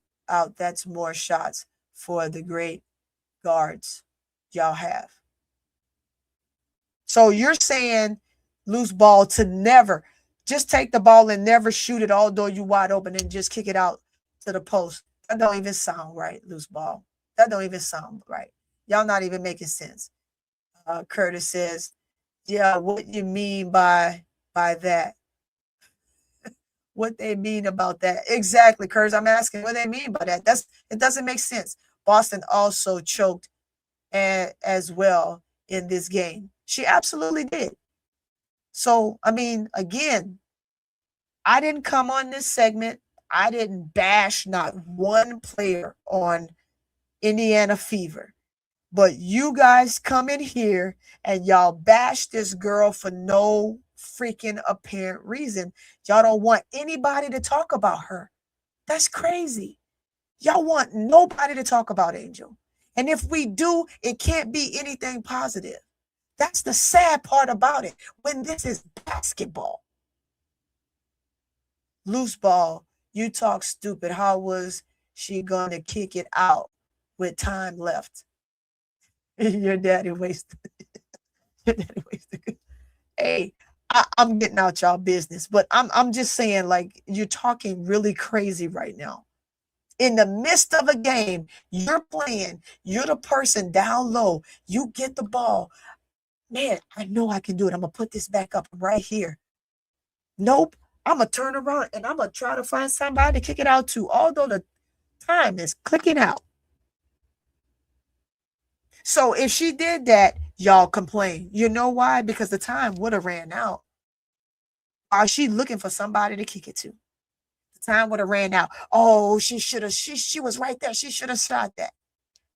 That's more shots for the great guards y'all have. So you're saying, Loose Ball, to never just take the ball and never shoot it, although you wide open, and just kick it out to the post. That don't even sound right, Loose Ball. That don't even sound right. Y'all not even making sense. Curtis says, yeah, what you mean by that? What they mean about that? Exactly, Curtis. I'm asking what they mean by that. It doesn't make sense. Boston also choked as well in this game. She absolutely did. So, I mean, again, I didn't come on this segment. I didn't bash not one player on Indiana Fever. But you guys come in here and y'all bash this girl for no freaking apparent reason. Y'all don't want anybody to talk about her. That's crazy. Y'all want nobody to talk about Angel. And if we do, it can't be anything positive. That's the sad part about it. When this is basketball. Loose ball, you talk stupid. How was she going to kick it out with time left? Your daddy wasted. Your daddy wasted. Hey, I'm getting out y'all business, but I'm just saying, like, you're talking really crazy right now. In the midst of a game, you're playing, you're the person down low, you get the ball. Man, I know I can do it. I'm going to put this back up right here. Nope. I'm going to turn around and I'm going to try to find somebody to kick it out to, although the time is clicking out. So if she did that, y'all complain. You know why? Because the time would have ran out. Or she looking for somebody to kick it to. The time would have ran out. Oh, she should have. She was right there. She should have shot that.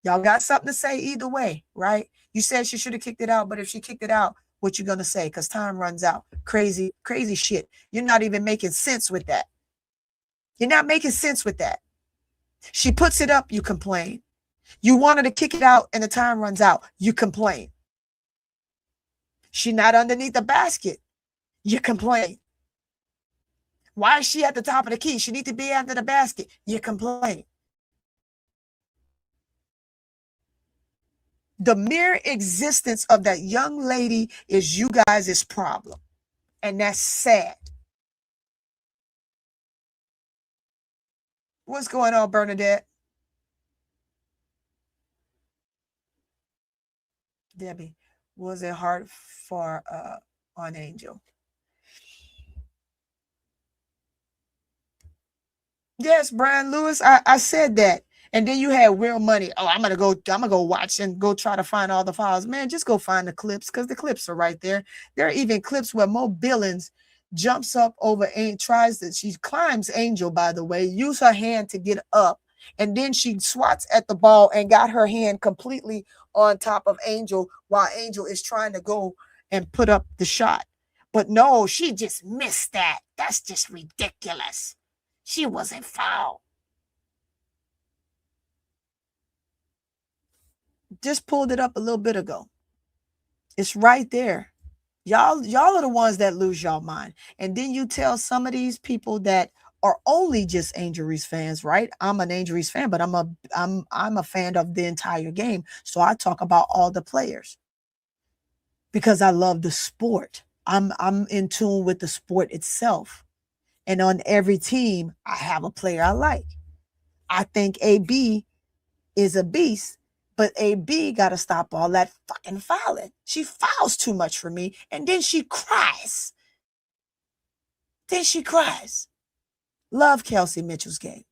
Y'all got something to say either way, right? You said she should have kicked it out, but if she kicked it out, what you gonna say? Because time runs out. Crazy, crazy shit. You're not even making sense with that. You're not making sense with that. She puts it up, you complain. You wanted to kick it out and the time runs out. You complain. She not underneath the basket. You complain. Why is she at the top of the key? She need to be under the basket. You complain. The mere existence of that young lady is you guys' problem. And that's sad. What's going on, Bernadette? Debbie, was it hard for on Angel? Yes, Brian Lewis, I said that. And then you had Real Money. Oh, I'm gonna go watch and go try to find all the files. Man, just go find the clips because the clips are right there. There are even clips where Mo Billings jumps up over and she climbs Angel, by the way, use her hand to get up, and then she swats at the ball and got her hand completely on top of Angel while Angel is trying to go and put up the shot. But no, she just missed that. That's just ridiculous. She wasn't fouled. Just pulled it up a little bit ago. It's right there. Y'all are the ones that lose y'all mind. And then you tell some of these people that are only just Angel Reese fans, right? I'm an Angel Reese fan, but I'm a fan of the entire game. So I talk about all the players because I love the sport. I'm in tune with the sport itself. And on every team, I have a player I like. I think AB is a beast, but AB got to stop all that fucking fouling. She fouls too much for me, and then she cries. Love Kelsey Mitchell's game.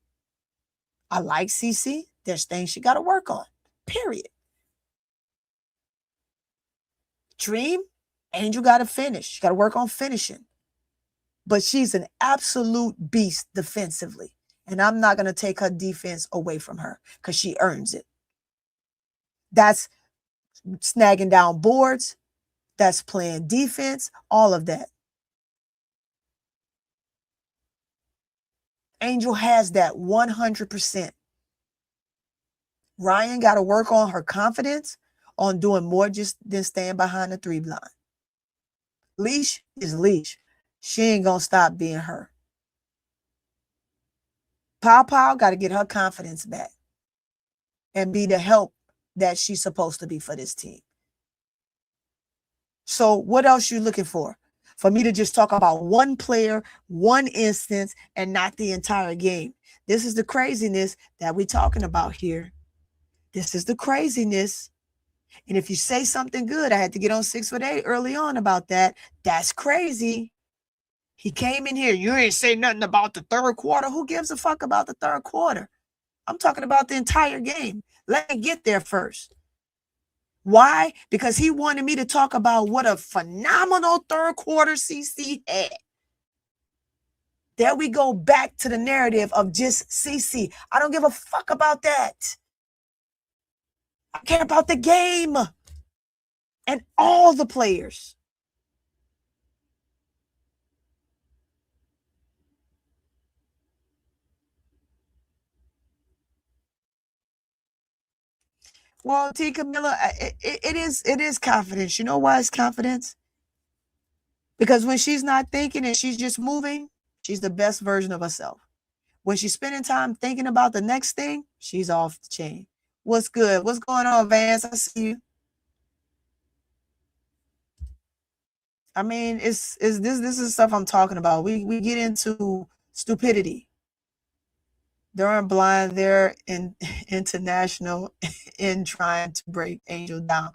I like CC. There's things she got to work on, period. Dream, Angel got to finish. She got to work on finishing. But she's an absolute beast defensively. And I'm not going to take her defense away from her because she earns it. That's snagging down boards. That's playing defense. All of that. Angel has that 100%. Rhyne got to work on her confidence on doing more just than staying behind the 3 line. Leash is leash. She ain't going to stop being her. Pow got to get her confidence back and be the help that she's supposed to be for this team. So what else you looking for? For me to just talk about one player, one instance, and not the entire game. This is the craziness that we're talking about here. This is the craziness. And if you say something good, I had to get on 6 foot 8 early on about that. That's crazy. He came in here. You ain't say nothing about the third quarter. Who gives a fuck about the third quarter? I'm talking about the entire game. Let me get there first. Why? Because he wanted me to talk about what a phenomenal third quarter CC had. There we go back to the narrative of just CC. I don't give a fuck about that. I care about the game and all the players. Well, T. Camilla, it is confidence. You know why it's confidence? Because when she's not thinking and she's just moving, she's the best version of herself. When she's spending time thinking about the next thing, she's off the chain. What's good? What's going on, Vance? I see you. I mean, it's this is stuff I'm talking about. We get into stupidity. They're blind. They're international in trying to break Angel down.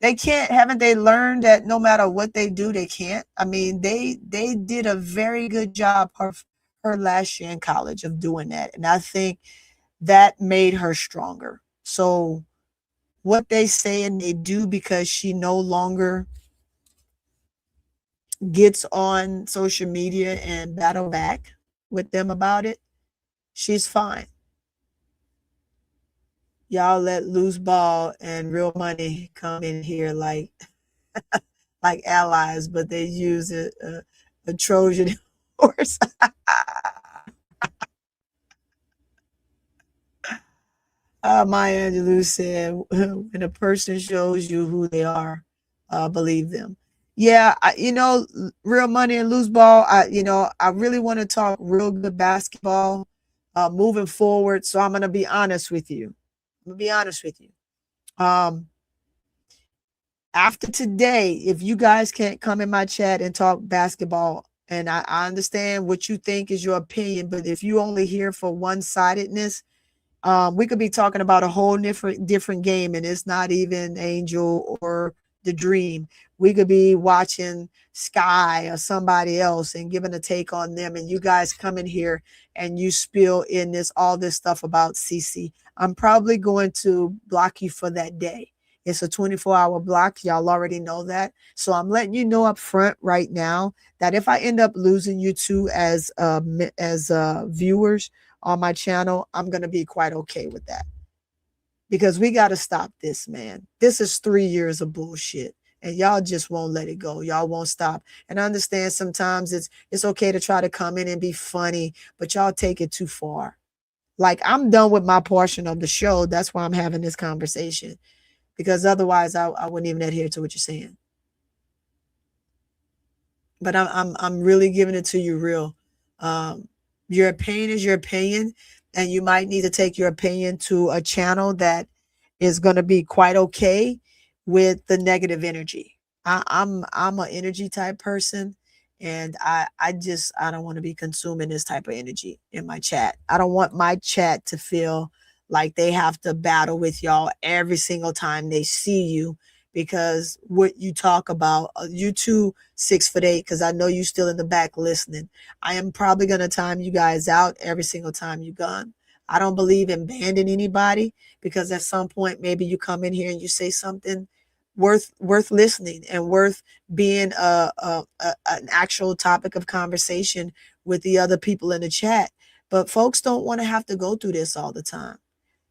They can't. Haven't they learned that no matter what they do, they can't? I mean, they did a very good job of her last year in college of doing that, and I think that made her stronger. So what they say and they do, because she no longer gets on social media and battle back with them about it, she's fine. Y'all let Loose Ball and Real Money come in here like like allies, but they use a Trojan horse. Maya Angelou said, when a person shows you who they are, believe them. Yeah, Real Money and Loose Ball, I really want to talk real good basketball moving forward. So I'm going to be honest with you. After today, if you guys can't come in my chat and talk basketball, and I understand what you think is your opinion, but if you only here for one-sidedness, we could be talking about a whole different game, and it's not even Angel or the Dream. We could be watching Sky or somebody else and giving a take on them, and you guys come in here and you spill in all this stuff about CC. I'm probably going to block you for that day. It's a 24-hour block. Y'all already know that. So I'm letting you know up front right now that if I end up losing you two as viewers on my channel, I'm going to be quite okay with that. Because we got to stop this, man. This is 3 years of bullshit. And y'all just won't let it go. Y'all won't stop. And I understand sometimes it's okay to try to come in and be funny, but y'all take it too far. Like, I'm done with my portion of the show. That's why I'm having this conversation. Because otherwise I wouldn't even adhere to what you're saying. But I'm really giving it to you real. Your opinion is your opinion, and you might need to take your opinion to a channel that is going to be quite okay with the negative energy. I'm an energy type person, and I don't want to be consuming this type of energy in my chat. I don't want my chat to feel like they have to battle with y'all every single time they see you, because what you talk about, you too 6'8", because I know you still in the back listening. I am probably going to time you guys out every single time you gone. I don't believe in banning anybody, because at some point maybe you come in here and you say something worth listening and worth being an actual topic of conversation with the other people in the chat. But folks don't want to have to go through this all the time.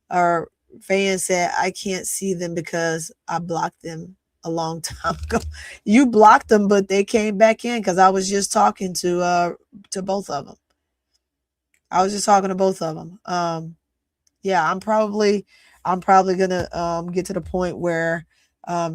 Our fan said, I can't see them because I blocked them a long time ago. You blocked them, but they came back in because I was just talking to both of them. Yeah, I'm probably gonna get to the point where I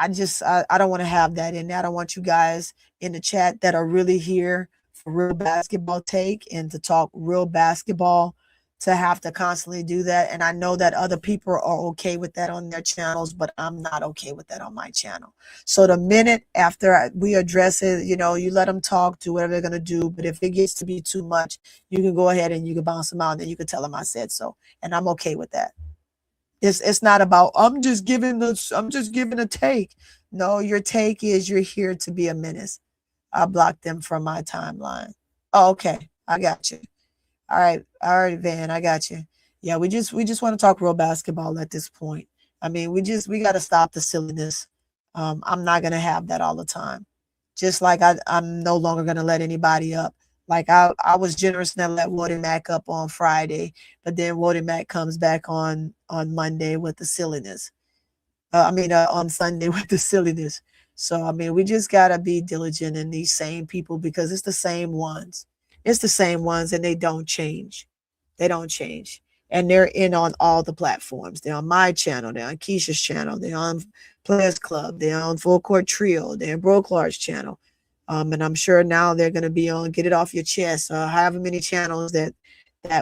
don't want to have that in there. I don't want you guys in the chat that are really here for real basketball take and to talk real basketball to have to constantly do that. And I know that other people are okay with that on their channels, but I'm not okay with that on my channel. So the minute after we address it, you let them talk, do whatever they're going to do. But if it gets to be too much, you can go ahead and you can bounce them out, and then you can tell them I said so. And I'm okay with that. It's not about, I'm just giving a take. No, your take is you're here to be a menace. I blocked them from my timeline. Oh, okay. I got you. All right, Van, I got you. Yeah, we just want to talk real basketball at this point. I mean, we got to stop the silliness. I'm not gonna have that all the time. Just like I'm no longer gonna let anybody up Like I was generous and I let Woody Mac up on Friday, but then Woody Mac comes back on Monday with the silliness. On Sunday with the silliness. So I mean, we just gotta be diligent in these same people because it's the same ones. It's the same ones, and they don't change. They don't change. And they're in on all the platforms. They're on my channel. They're on Keisha's channel. They're on Players Club. They're on Full Court Trio. They're on Bro Clark's channel. And I'm sure now they're going to be on Get It Off Your Chest, however many channels that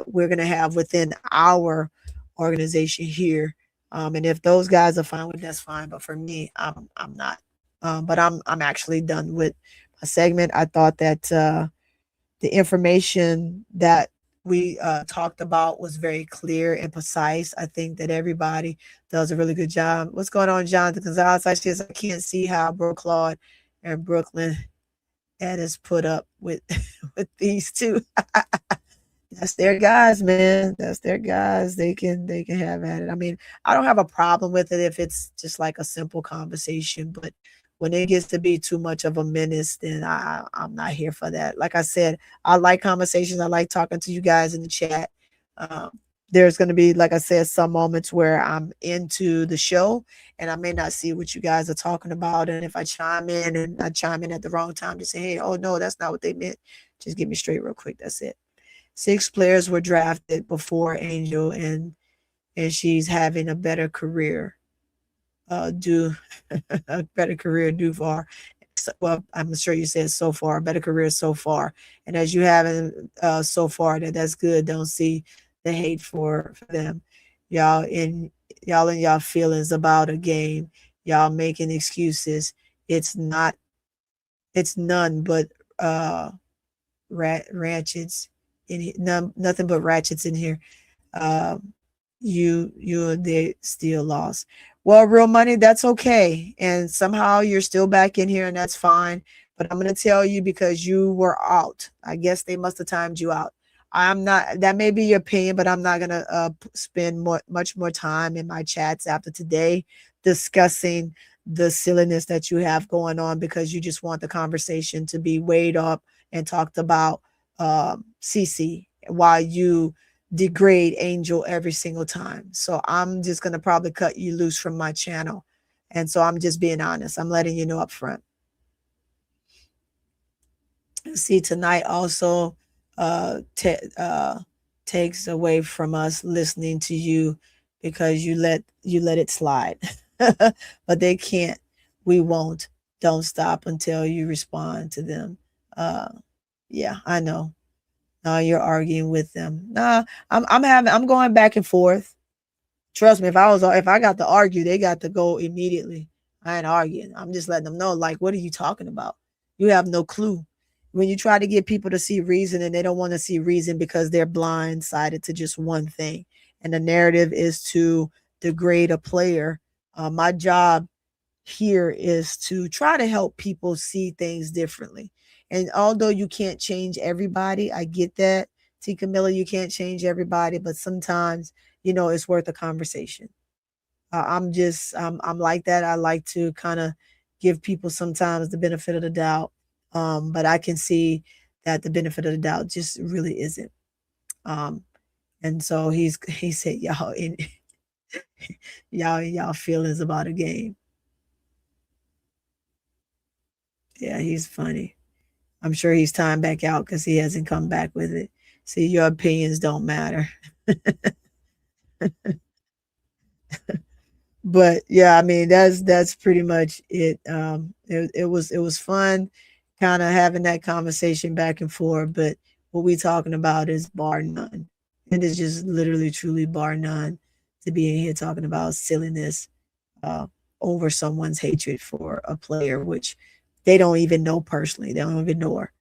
we're going to have within our organization here. And if those guys are fine with it, that's fine. But for me, I'm not. But I'm actually done with a segment. I thought that the information that we talked about was very clear and precise. I think that everybody does a really good job. What's going on, Jonathan Gonzalez? I can't see how Bro Claude and Brooklyn had us put up with with these two. That's their guys, man. That's their guys. They can have at it. I mean, I don't have a problem with it if it's just like a simple conversation, but when it gets to be too much of a menace, then I'm not here for that. Like I said, I like conversations. I like talking to you guys in the chat. There's going to be, like I said, some moments where I'm into the show and I may not see what you guys are talking about. And if I chime in and I chime in at the wrong time to say, hey, oh no, that's not what they meant. Just get me straight real quick. That's it. 6 players were drafted before Angel, and she's having a better career. A better career due far. Well, I'm sure you said so far, a better career so far. And as you haven't so far, that's good. Don't see the hate for them. Y'all in y'all feelings about a game. Y'all making excuses. It's none but ratchets in here. Nothing but ratchets in here. You and they still lost. Well, real money, that's okay. And somehow you're still back in here, and that's fine. But I'm going to tell you, because you were out. I guess they must have timed you out. I'm not, that may be your opinion, but I'm not going to spend much more time in my chats after today discussing the silliness that you have going on, because you just want the conversation to be weighed up and talked about CC while you degrade Angel every single time. So I'm just going to probably cut you loose from my channel. And so I'm just being honest. I'm letting you know up front. See, tonight also takes away from us listening to you because you let it slide. But they can't. We won't. Don't stop until you respond to them. Yeah, I know. Now you're arguing with them. Nah, I'm going back and forth. Trust me, if I got to argue, they got to go immediately. I ain't arguing. I'm just letting them know, like, what are you talking about? You have no clue. When you try to get people to see reason, and they don't want to see reason because they're blindsided to just one thing. And the narrative is to degrade a player. My job here is to try to help people see things differently. And although you can't change everybody, I get that. T. Camilla, you can't change everybody, but sometimes, it's worth a conversation. I'm like that. I like to kind of give people sometimes the benefit of the doubt. But I can see that the benefit of the doubt just really isn't. And so he said, y'all in y'all feelings about a game. Yeah, he's funny. I'm sure he's time back out because he hasn't come back with it. See, your opinions don't matter. But yeah, I mean, that's pretty much it. It was fun kind of having that conversation back and forth, but what we're talking about is bar none. It is just literally truly bar none to be in here talking about silliness over someone's hatred for a player, which they don't even know personally. They don't even know her.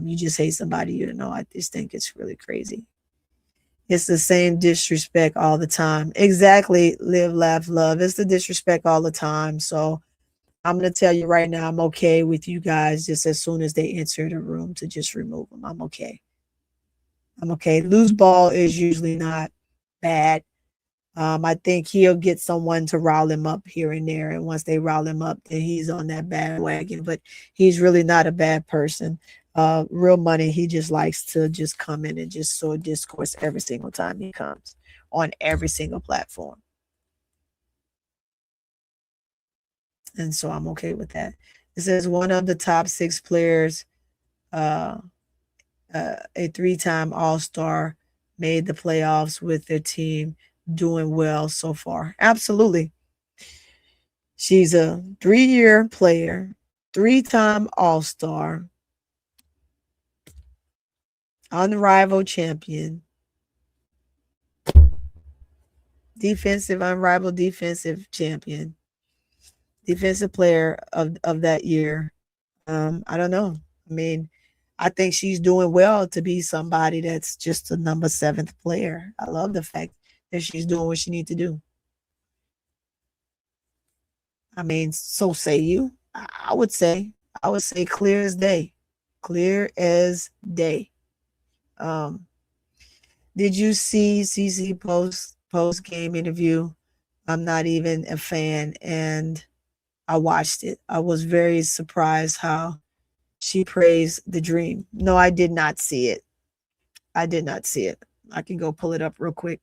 You just hate somebody you don't know. I just think it's really crazy. It's the same disrespect all the time. Exactly. Live, laugh, love. It's the disrespect all the time. So I'm going to tell you right now, I'm okay with you guys just as soon as they enter the room to just remove them. I'm okay. I'm okay. Loose ball is usually not bad. I think he'll get someone to rile him up here and there. And once they rile him up, then he's on that bandwagon. But he's really not a bad person. Real money, he just likes to just come in and just sow discourse every single time he comes on every single platform. And so I'm okay with that. It says one of the top 6 players, a 3-time All-Star, made the playoffs with their team, doing well so far. Absolutely. She's a 3-year player, 3-time All-Star, unrivaled champion, unrivaled defensive champion, defensive player of that year. I don't know. I mean, I think she's doing well to be somebody that's just a number 7th player. I love the fact that she's doing what she needs to do. I mean, so say you. I would say clear as day. Clear as day. Did you see CC post game interview? I'm not even a fan, and I watched it. I was very surprised how she praised the dream. No, I did not see it. I did not see it. I can go pull it up real quick.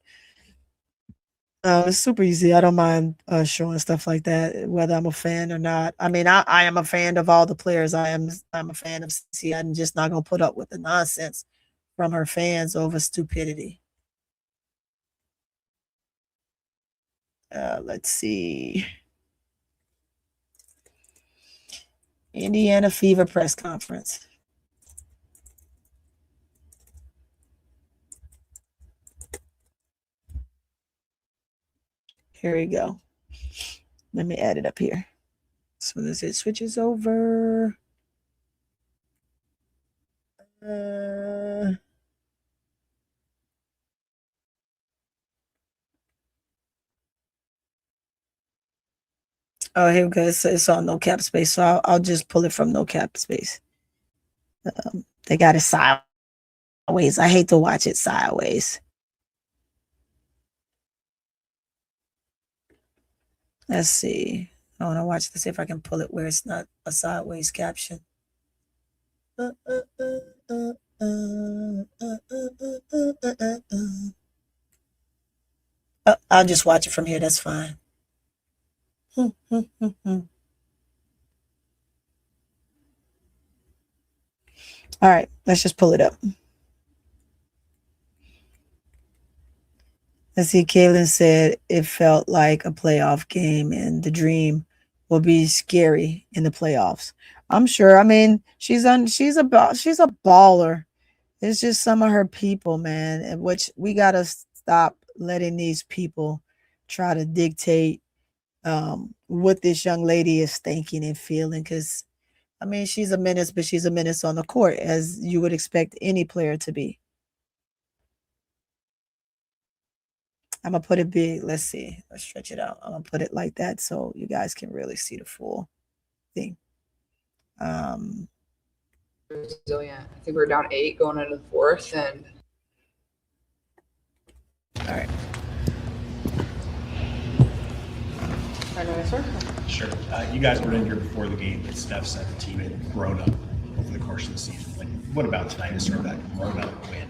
It's super easy. I don't mind showing stuff like that, whether I'm a fan or not. I mean, I am a fan of all the players. I'm a fan of CC. I'm just not gonna put up with the nonsense from her fans over stupidity. Let's see. Indiana Fever press conference. Here we go. Let me add it up here. So as it switches over. Oh, here we go. It's on no cap space. So I'll just pull it from no cap space. They got it sideways. I hate to watch it sideways. Let's see. I want to watch to see if I can pull it where it's not a sideways caption. I'll just watch it from here. That's fine. All right, let's just pull it up. Let's see. Kaylin said it felt like a playoff game, and the dream will be scary in the playoffs. I'm sure. I mean, she's a baller. It's just some of her people, man, in which we gotta stop letting these people try to dictate what this young lady is thinking and feeling. Because, I mean, she's a menace, but she's a menace on the court, as you would expect any player to be. I'm going to put it big. Let's see. Let's stretch it out. I'm going to put it like that so you guys can really see the full thing. Resilient. I think we're down 8 going into the 4th. And all right. Sure. You guys were in here before the game, but Steph said the team had grown up over the course of the season. Like, what about tonight is sort of that grown up win?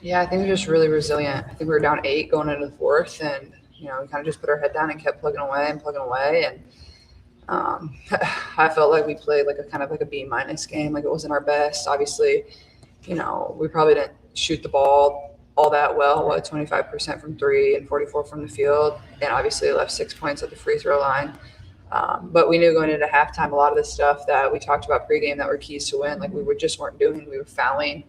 yeah, I think we're just really resilient. I think we were down 8 going into the 4th, and we kind of just put our head down and kept plugging away. And I felt like we played like a kind of like a B- game. Like, it wasn't our best. Obviously, we probably didn't shoot the ball all that well. 25% from 3 and 44 from the field, and obviously left 6 points at the free throw line. But we knew going into halftime a lot of the stuff that we talked about pregame that were keys to win, like we just weren't doing. We were fouling.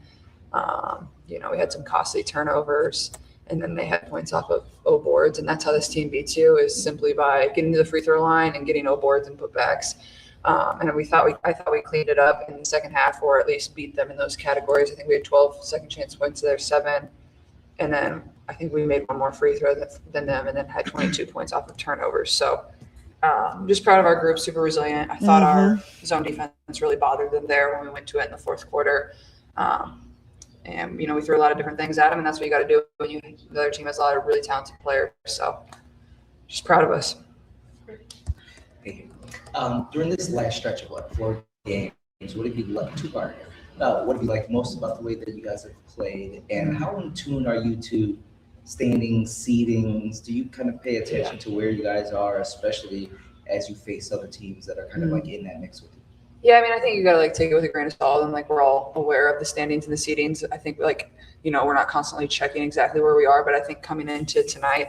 We had some costly turnovers, and then they had points off of O boards, and that's how this team beats you, is simply by getting to the free throw line and getting O boards and putbacks. And I thought we cleaned it up in the second half, or at least beat them in those categories. I think we had 12 second chance points to their 7, and then I think we made one more free throw than them, and then had 22 points off of turnovers. So I'm just proud of our group, super resilient. I thought our zone defense really bothered them there when we went to it in the fourth quarter. And, we threw a lot of different things at them, and that's what you got to do when the other team has a lot of really talented players. So just proud of us. During this last stretch of 4 games, what have you liked what have you liked most about the way that you guys have played, and how in tune are you to standings, seedings? Do you kind of pay attention to where you guys are, especially as you face other teams that are kind of in that mix with you? Yeah, I think you got to take it with a grain of salt, and we're all aware of the standings and the seedings. I think we're not constantly checking exactly where we are, but I think coming into tonight,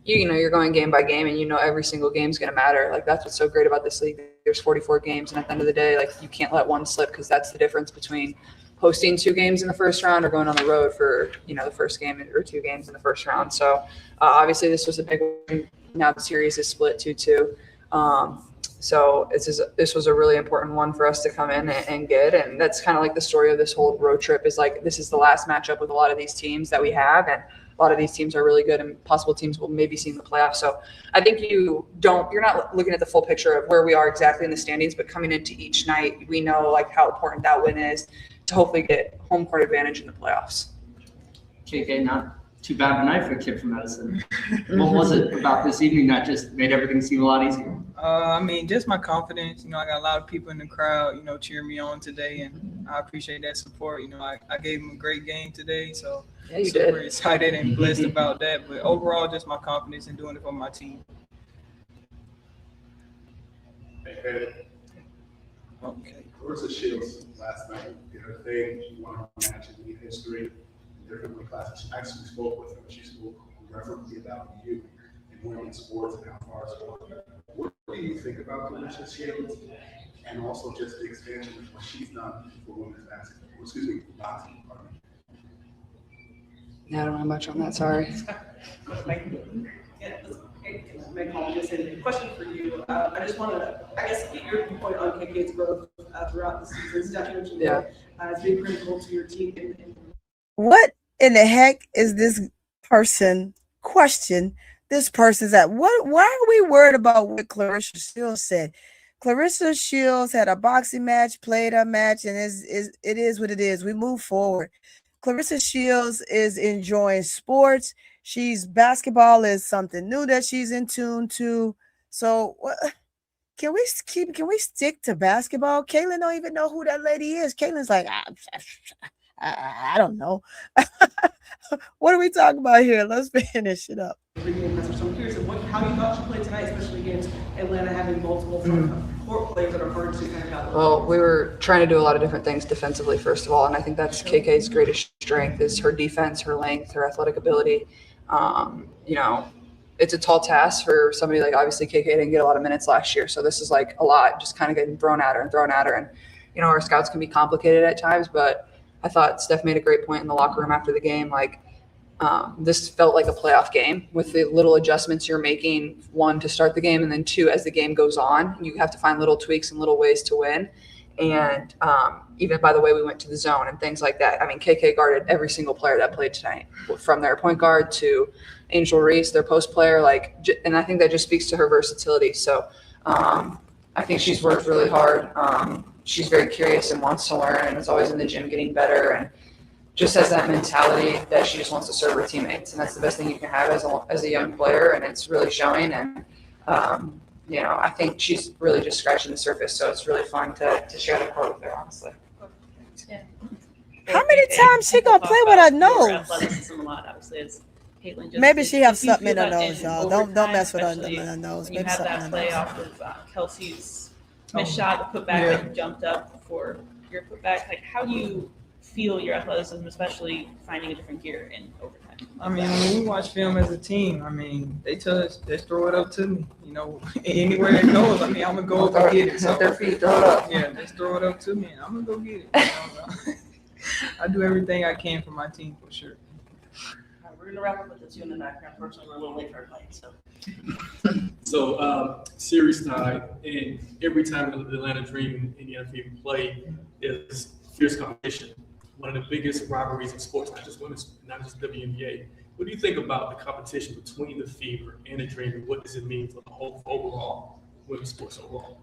you're going game by game, and every single game is going to matter. That's what's so great about this league. There's 44 games, and at the end of the day, you can't let one slip, because that's the difference between hosting 2 games in the first round or going on the road for the first game or 2 games in the first round. So obviously this was a big one. Now the series is split 2-2. So this was a really important one for us to come in and get, and that's kind of the story of this whole road trip is this is the last matchup with a lot of these teams that we have, and a lot of these teams are really good, and possible teams will maybe see in the playoffs. So I think you're not looking at the full picture of where we are exactly in the standings, but coming into each night, we know how important that win is to hopefully get home court advantage in the playoffs. KK, not too bad of a night for a kid from Medicine. What was it about this evening that just made everything seem a lot easier? Just my confidence. I got a lot of people in the crowd, cheering me on today, and I appreciate that support. I gave them a great game today, so yeah, you super did. Excited and blessed about that. But overall, just my confidence in doing it for my team. Okay. Clarissa Shields last night did her thing. She won her match in history. Different weight classes. She actually spoke with her. She spoke reverently about you and women's sports and how far it's going. What do you think about Clarissa Shields, and also just the expansion of what she's done for women's basketball? Boxing. Yeah, I don't know much on that. Sorry. Question for you. I just want to, get your point on KK's growth throughout the season. Stephanie has been critical to your team. What in the heck is this person question? This person's at what? Why are we worried about what Clarissa Shields said? Clarissa Shields had a boxing match, played a match, and it is what it is. We move forward. Clarissa Shields is enjoying sports. Basketball is something new that she's in tune to. So can we stick to basketball? Caitlin don't even know who that lady is. Caitlin's like, I don't know. What are we talking about here? Let's finish it up. So I'm curious how you thought she played tonight, especially against Atlanta, having multiple court players that are hard to kind of. Well, we were trying to do a lot of different things defensively, first of all, and I think that's KK's greatest strength is her defense, her length, her athletic ability. It's a tall task for somebody obviously KK didn't get a lot of minutes last year, so this is a lot just kind of getting thrown at her, and our scouts can be complicated at times, but I thought Steph made a great point in the locker room after the game. This felt like a playoff game with the little adjustments you're making, 1, to start the game, and then 2, as the game goes on. You have to find little tweaks and little ways to win. And even by the way we went to the zone and things like that. KK guarded every single player that played tonight, from their point guard to Angel Reese, their post player. And I think that just speaks to her versatility. So I think she's worked really hard. She's very curious and wants to learn, and is always in the gym getting better, and just has that mentality that she just wants to serve her teammates. And that's the best thing you can have as a young player, and it's really showing. And I think she's really just scratching the surface, so it's really fun to share the court with her, honestly. Yeah. How many times she gonna play with her nose? Athleticism a lot, obviously. It's Caitlin. Maybe she have something in her nose, y'all. Don't mess with her nose. When you have that play off of Kelsey's missed shot, the putback, and jumped up before your putback. How do you feel your athleticism, especially finding a different gear in overtime? When we watch film as a team, they tell us, just throw it up to me. Anywhere it goes, I'm gonna go up and get it. So their feet, throw it up. Yeah, just throw it up to me, and I'm gonna go get it. I do everything I can for my team, for sure. We're gonna wrap up with the 2 in the background. Unfortunately, we're a little late for our plane, so. So series tied, and every time the Atlanta Dream and the NFL play is fierce competition. One of the biggest rivalries in sports, not just women's, not just WNBA. What do you think about the competition between the Fever and the Dream, and what does it mean for the whole overall women's sports overall?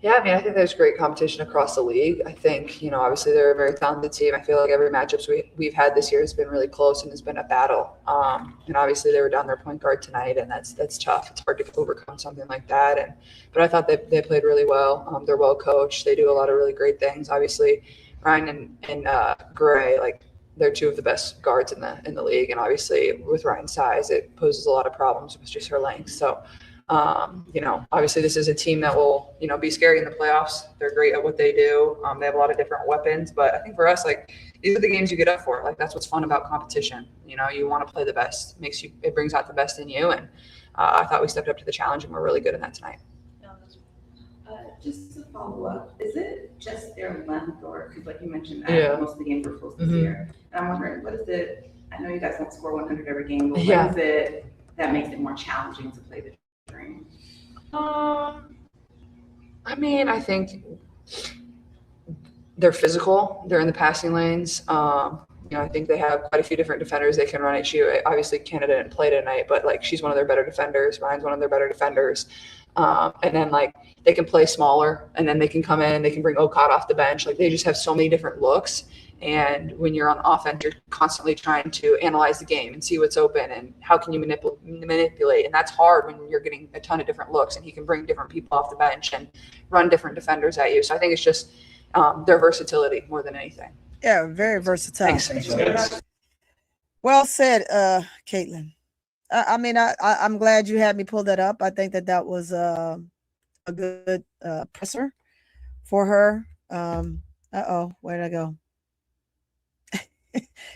Yeah, I mean, I think there's great competition across the league. I think, obviously they're a very talented team. I feel like every matchups we've had this year has been really close and has been a battle. And obviously they were down their point guard tonight, and that's tough. It's hard to overcome something like that. But I thought they played really well. They're well coached. They do a lot of really great things. Obviously, Rhyne and Gray, like they're two of the best guards in the league. And obviously with Ryan's size, it poses a lot of problems with just her length. So obviously this is a team that will, be scary in the playoffs. They're great at what they do. They have a lot of different weapons, but I think for us, like, these are the games you get up for. Like, that's what's fun about competition. You want to play the best. It brings out the best in you. And I thought we stepped up to the challenge, and we're really good in that tonight. Just to follow up, is it just their length, or because like you mentioned, Yeah. most of the games were close this Mhm. year, and I'm wondering, what is it? I know you guys don't score 100 every game, but Yeah. what is it that makes it more challenging to play the Dream? I mean, I think they're physical. They're in the passing lanes. I think they have quite a few different defenders they can run at you. Obviously, Canada didn't play tonight, but like she's one of their better defenders. Ryan's one of their better defenders. And then like they can play smaller, and then they can come in. They can bring Okada off the bench. Like they just have so many different looks. And when you're on offense, you're constantly trying to analyze the game and see what's open and how can you manipulate. And that's hard when you're getting a ton of different looks, and he can bring different people off the bench and run different defenders at you. So I think it's just their versatility more than anything. Yeah, very versatile. Thanks. Well said, Caitlin. I'm glad you had me pull that up. I think that was a good presser for her. Where did I go?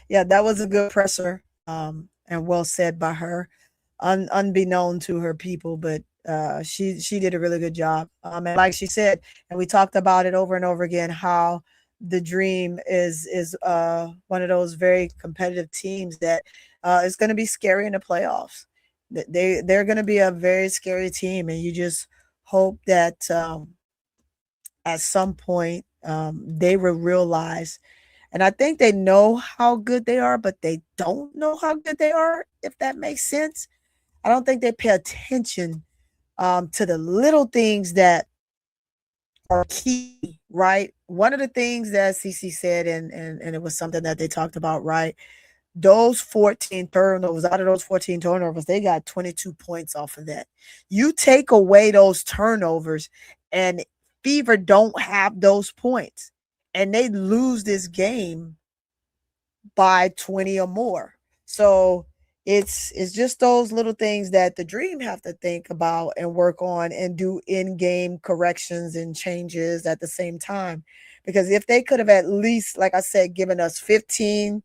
Yeah, that was a good presser, and well said by her, unbeknown to her people, but she did a really good job. And like she said, and we talked about it over and over again, how the Dream is one of those very competitive teams that is going to be scary in the playoffs. They're going to be a very scary team, and you just hope that at some point they will realize. And I think they know how good they are, but they don't know how good they are, if that makes sense. I don't think they pay attention to the little things that are key, right? One of the things that CC said, and it was something that they talked about, right? Those 14 turnovers, out of those 14 turnovers, they got 22 points off of that. You take away those turnovers, and Fever don't have those points, and they lose this game by 20 or more. So it's just those little things that the Dream have to think about and work on and do in-game corrections and changes at the same time. Because if they could have at least, like I said, given us 15,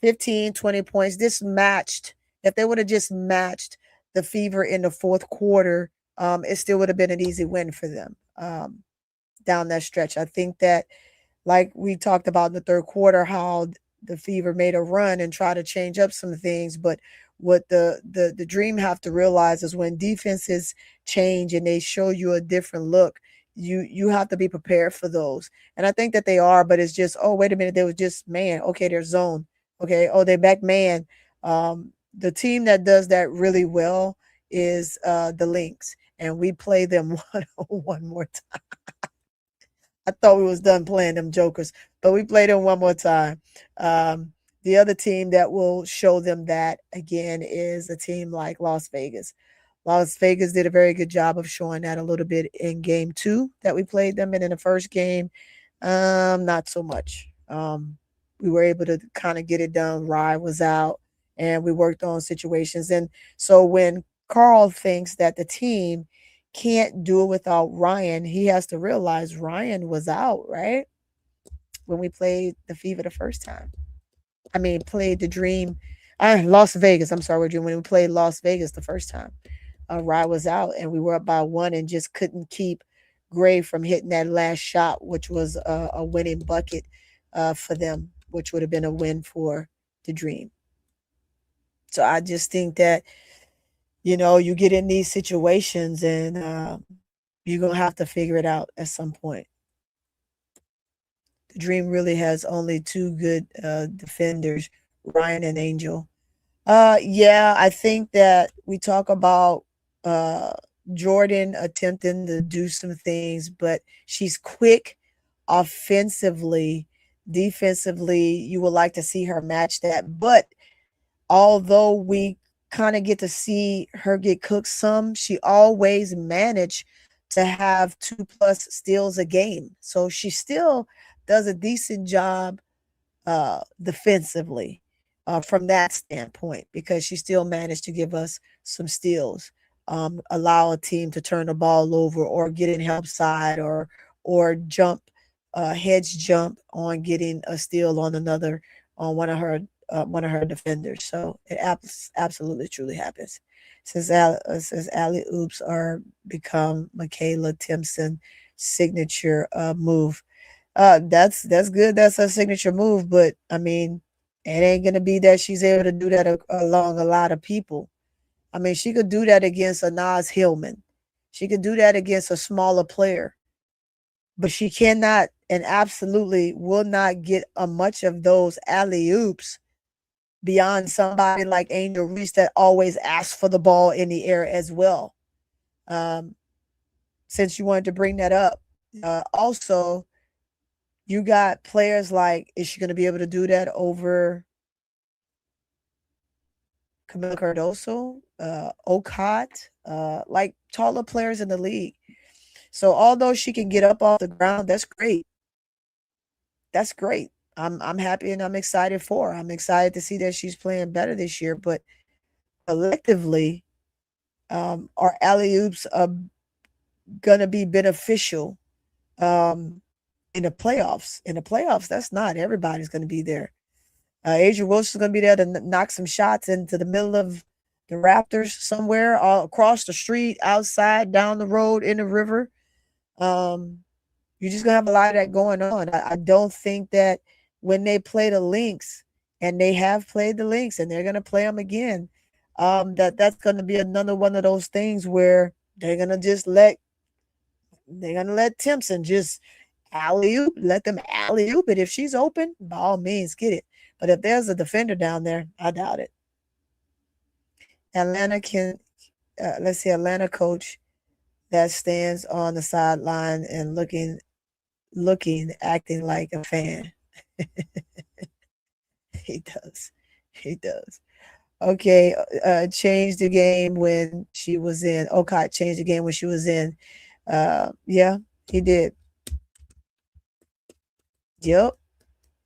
20 points, if they would have just matched the Fever in the fourth quarter, it still would have been an easy win for them down that stretch. I think that, like we talked about in the third quarter, how the Fever made a run and try to change up some things. But what the Dream have to realize is when defenses change and they show you a different look, you have to be prepared for those. And I think that they are, but it's just, oh, wait a minute, they was just man. Okay, they're zone. Okay, oh, they back man. The team that does that really well is the Lynx, and we play them one more time. I thought we was done playing them jokers, but we played them one more time. The other team that will show them that again is a team like Las Vegas. Las Vegas did a very good job of showing that a little bit in game 2 that we played them. And in the first game, not so much. We were able to kind of get it done. Rye was out, and we worked on situations. And so when Carl thinks that the team can't do it without Ryan, he has to realize Ryan was out, right? When we played the Fever the first time. Played the Dream. Las Vegas. I'm sorry, when we played Las Vegas the first time. Ryan was out, and we were up by 1 and just couldn't keep Gray from hitting that last shot, which was a winning bucket for them, which would have been a win for the Dream. So I just think that, you get in these situations and you're going to have to figure it out at some point. The Dream really has only 2 good defenders, Ryan and Angel. Yeah, I think that we talk about Jordan attempting to do some things, but she's quick offensively. Defensively, you would like to see her match that. But although we kind of get to see her get cooked some, she always managed to have 2+ steals a game. So she still does a decent job defensively from that standpoint, because she still managed to give us some steals, allow a team to turn the ball over or get in help side, or jump hedge jump on getting a steal on another, on one of her defenders. So it absolutely truly happens. Says alley oops are become Michaela Timpson signature move. That's good. That's her signature move, but I mean, it ain't gonna be that she's able to do that along a lot of people. I mean, she could do that against a Nas Hillman. She could do that against a smaller player, but she cannot and absolutely will not get a much of those alley oops beyond somebody like Angel Reese that always asks for the ball in the air as well. Since you wanted to bring that up, also, you got players like, is she going to be able to do that over Camila Cardoso, Okot, like taller players in the league? So although she can get up off the ground, that's great. That's great. I'm happy and I'm excited for her. I'm excited to see that she's playing better this year. But collectively, our alley-oops are going to be beneficial in the playoffs. In the playoffs, that's not everybody's going to be there. Adrian Wilson's going to be there to knock some shots into the middle of the Raptors somewhere, all across the street, outside, down the road, in the river. You're just going to have a lot of that going on. I don't think that when they play the Lynx, and they have played the Lynx, and they're going to play them again, that's going to be another one of those things where they're going to let Timpson just alley-oop, let them alley-oop it. If she's open, by all means, get it. But if there's a defender down there, I doubt it. Atlanta coach that stands on the sideline and acting like a fan. He does. Okay, changed the game when she was in. Okot changed the game when she was in. Yeah, he did. Yep,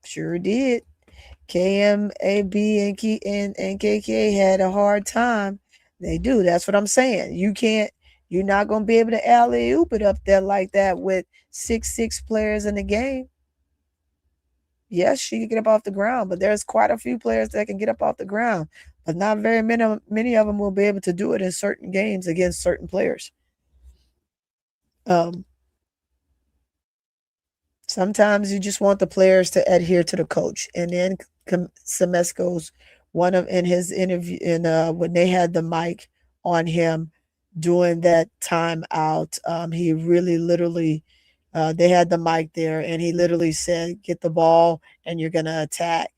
sure did. KMAB and KK had a hard time. They do. That's what I'm saying. You're not going to be able to alley-oop it up there like that with 6'6" players in the game. Yes, she can get up off the ground, but there's quite a few players that can get up off the ground, but not very many of them will be able to do it in certain games against certain players. Sometimes you just want the players to adhere to the coach. And then Semesco's in his interview, when they had the mic on him during that timeout, he really literally, they had the mic there, and he literally said, "Get the ball, and you're gonna attack."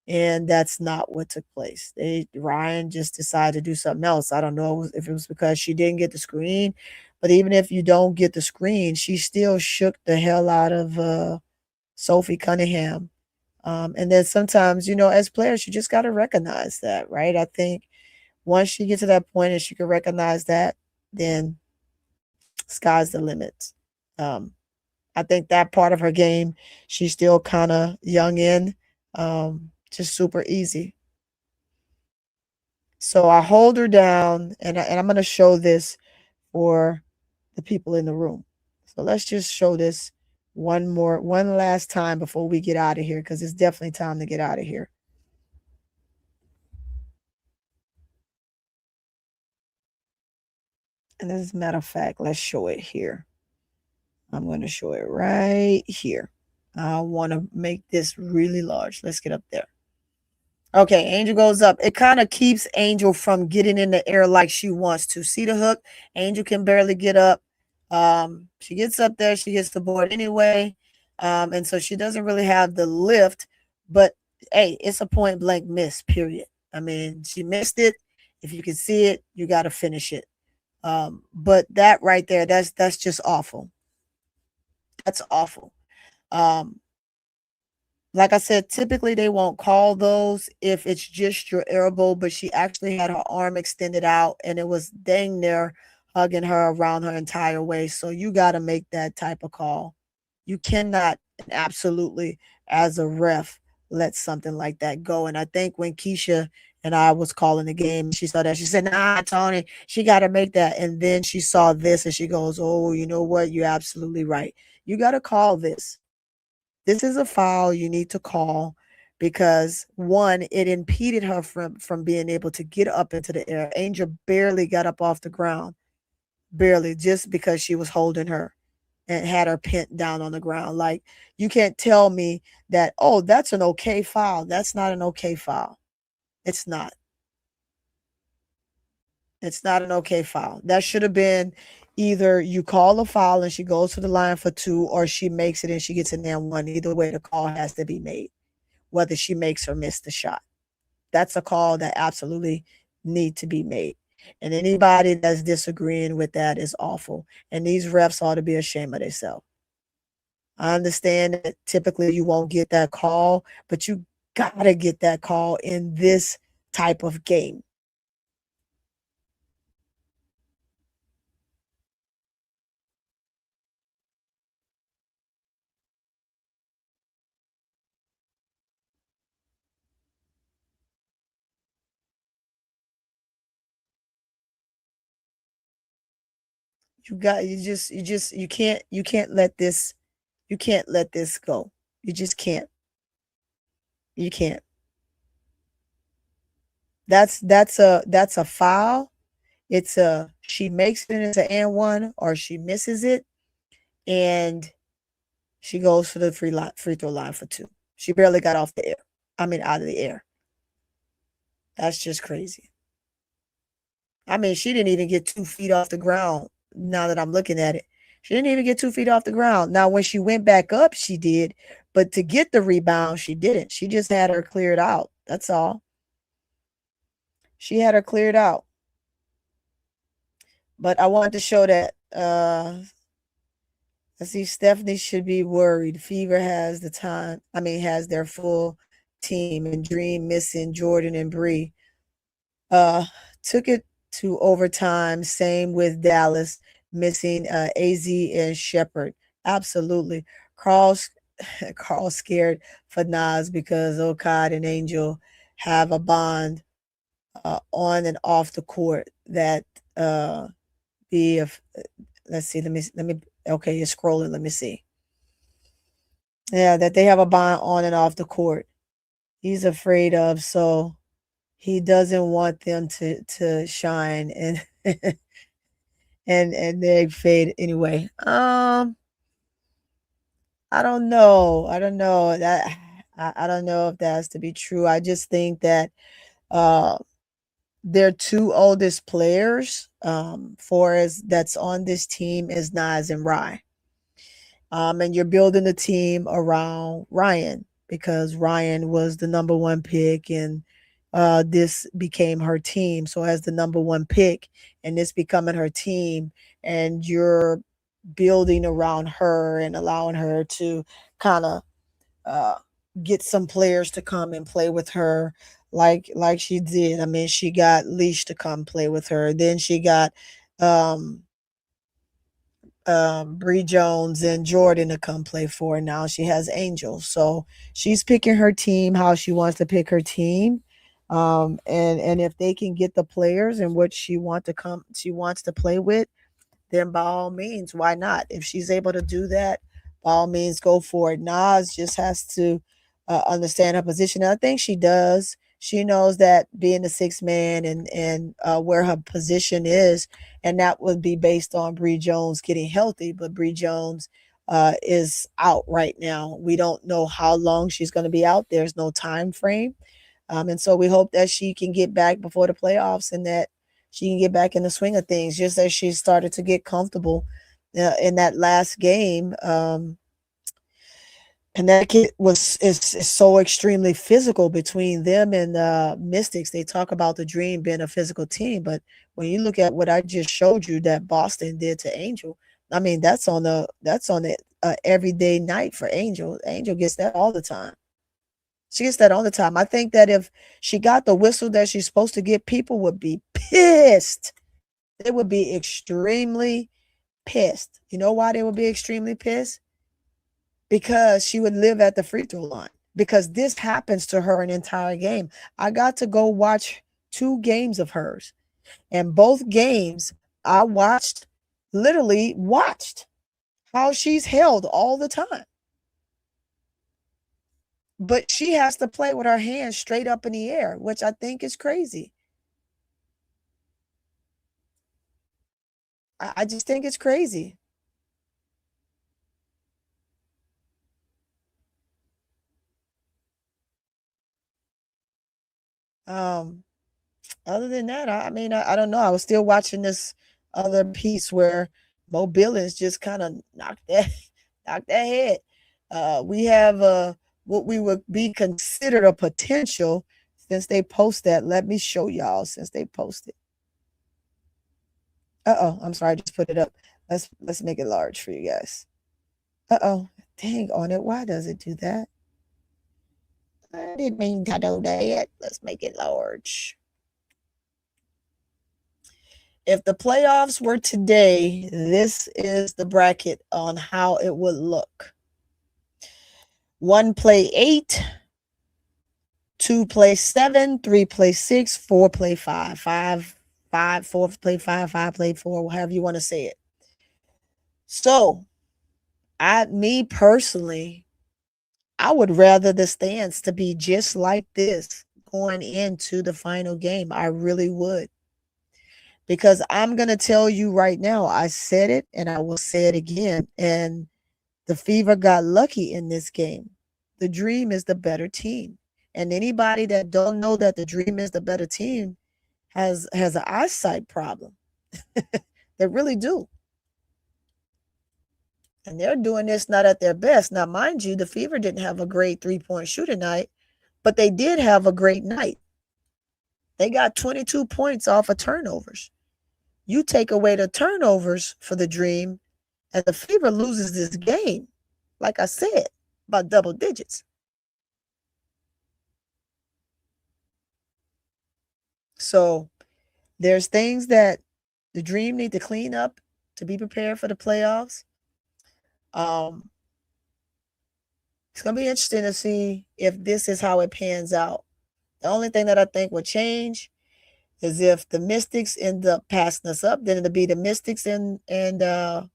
And that's not what took place. Rhyne just decided to do something else. I don't know if it was because she didn't get the screen, but even if you don't get the screen, she still shook the hell out of Sophie Cunningham. And then sometimes, as players, you just got to recognize that, right? I think once you get to that point and she can recognize that, then sky's the limit. I think that part of her game, she's still kind of young in, just super easy. So I hold her down, and I'm going to show this for the people in the room. So let's just show this one last time before we get out of here, because it's definitely time to get out of here. And as a matter of fact, let's show it here. I'm going to show it right here. I want to make this really large. Let's get up there. Okay, Angel goes up. It kind of keeps Angel from getting in the air like she wants to. See the hook? Angel can barely get up. She gets up there. She hits the board anyway. And so she doesn't really have the lift. But, hey, it's a point-blank miss, period. I mean, she missed it. If you can see it, you got to finish it. But that right there, that's just awful. That's awful. Um, like I said, typically they won't call those if it's just your elbow, but she actually had her arm extended out and it was dang near hugging her around her entire waist. So you got to make that type of call. You cannot absolutely, as a ref, let something like that go. And I think when Keisha and I was calling the game, she saw that. She said, "Nah, Tony, she got to make that." And then she saw this and she goes, "Oh, you know what? You're absolutely right. You got to call this. This is a foul you need to call because one, it impeded her from being able to get up into the air. Angel barely got up off the ground, barely, just because she was holding her and had her pinned down on the ground. Like, you can't tell me that, oh, that's an okay foul. That's not an okay foul. It's not. It's not an okay foul. That should have been either you call a foul and she goes to the line for 2, or she makes it and she gets an N1. Either way, the call has to be made, whether she makes or miss the shot. That's a call that absolutely need to be made. And anybody that's disagreeing with that is awful. And these refs ought to be ashamed of themselves. I understand that typically you won't get that call, but you gotta get that call in this type of game. You can't let this go. You just can't. You can't. That's a foul. It's a she makes it as an and one or she misses it and she goes to the free throw line for 2. She barely got off the air. I mean out of the air. That's just crazy. I mean, she didn't even get 2 feet off the ground. Now that I'm looking at it, she didn't even get 2 feet off the ground. Now, when she went back up, she did, but to get the rebound, she didn't. She just had her cleared out. That's all. She had her cleared out. But I wanted to show that. Let's see, Stephanie should be worried. Fever has has their full team, and Dream missing Jordan and Bree. Took it to overtime. Same with Dallas missing AZ and Shepard. Absolutely. Carl's scared for Nas because Okad and Angel have a bond on and off the court that let's see, let me okay, you're scrolling, let me see. Yeah, that they have a bond on and off the court. He's afraid of, so he doesn't want them to shine and and they fade anyway. I don't know. I don't know that I don't know if that has to be true. I just think that their 2 oldest players that's on this team is Nas and Rhyne. And you're building the team around Ryan because Ryan was the number 1 pick and this became her team. So as the number 1 pick and this becoming her team and you're building around her and allowing her to kind of get some players to come and play with her like she did. I mean, she got Leash to come play with her. Then she got Bree Jones and Jordan to come play for her. Now she has Angel. So she's picking her team how she wants to pick her team. And if they can get the players and what she wants to play with, then by all means, why not? If she's able to do that, by all means, go for it. Nas just has to understand her position. And I think she does. She knows that being the 6th man and where her position is, and that would be based on Bree Jones getting healthy. But Bree Jones is out right now. We don't know how long she's going to be out. There's no time frame. And so we hope that she can get back before the playoffs and that she can get back in the swing of things, just as she started to get comfortable in that last game. Connecticut is so extremely physical between them and Mystics. They talk about the Dream being a physical team, but when you look at what I just showed you that Boston did to Angel, I mean that's on the everyday night for Angel. Angel gets that all the time. She gets that all the time. I think that if she got the whistle that she's supposed to get, people would be pissed. They would be extremely pissed. You know why they would be extremely pissed? Because she would live at the free throw line. Because this happens to her an entire game. I got to go watch 2 games of hers. And both games I literally watched how she's held all the time. But she has to play with her hands straight up in the air, which I think is crazy. I just think it's crazy. Other than that, I mean, I don't know. I was still watching this other piece where Mo Billings just kind of knocked that head. We have what we would be considered a potential since they post that. Let me show y'all since they posted. I'm sorry, I just put it up. Let's make it large for you guys. Dang on it. Why does it do that? I didn't mean to do that. Let's make it large. If the playoffs were today, this is the bracket on how it would look. 1 play 8, 2 play 7, 3 play 6, 4 play 5, 4 play 5, 5 play 4, however you want to say it. So, me personally, I would rather the stands to be just like this going into the final game. I really would. Because I'm going to tell you right now, I said it and I will say it again. And the Fever got lucky in this game. The Dream is the better team. And anybody that don't know that the Dream is the better team has an eyesight problem. They really do. And they're doing this not at their best. Now, mind you, the Fever didn't have a great 3-point shooter night, but they did have a great night. They got 22 points off of turnovers. You take away the turnovers for the Dream, and the Fever loses this game, like I said, by double digits. So there's things that the Dream need to clean up to be prepared for the playoffs. It's going to be interesting to see if this is how it pans out. The only thing that I think will change is if the Mystics end up passing us up, then it'll be the Mystics and the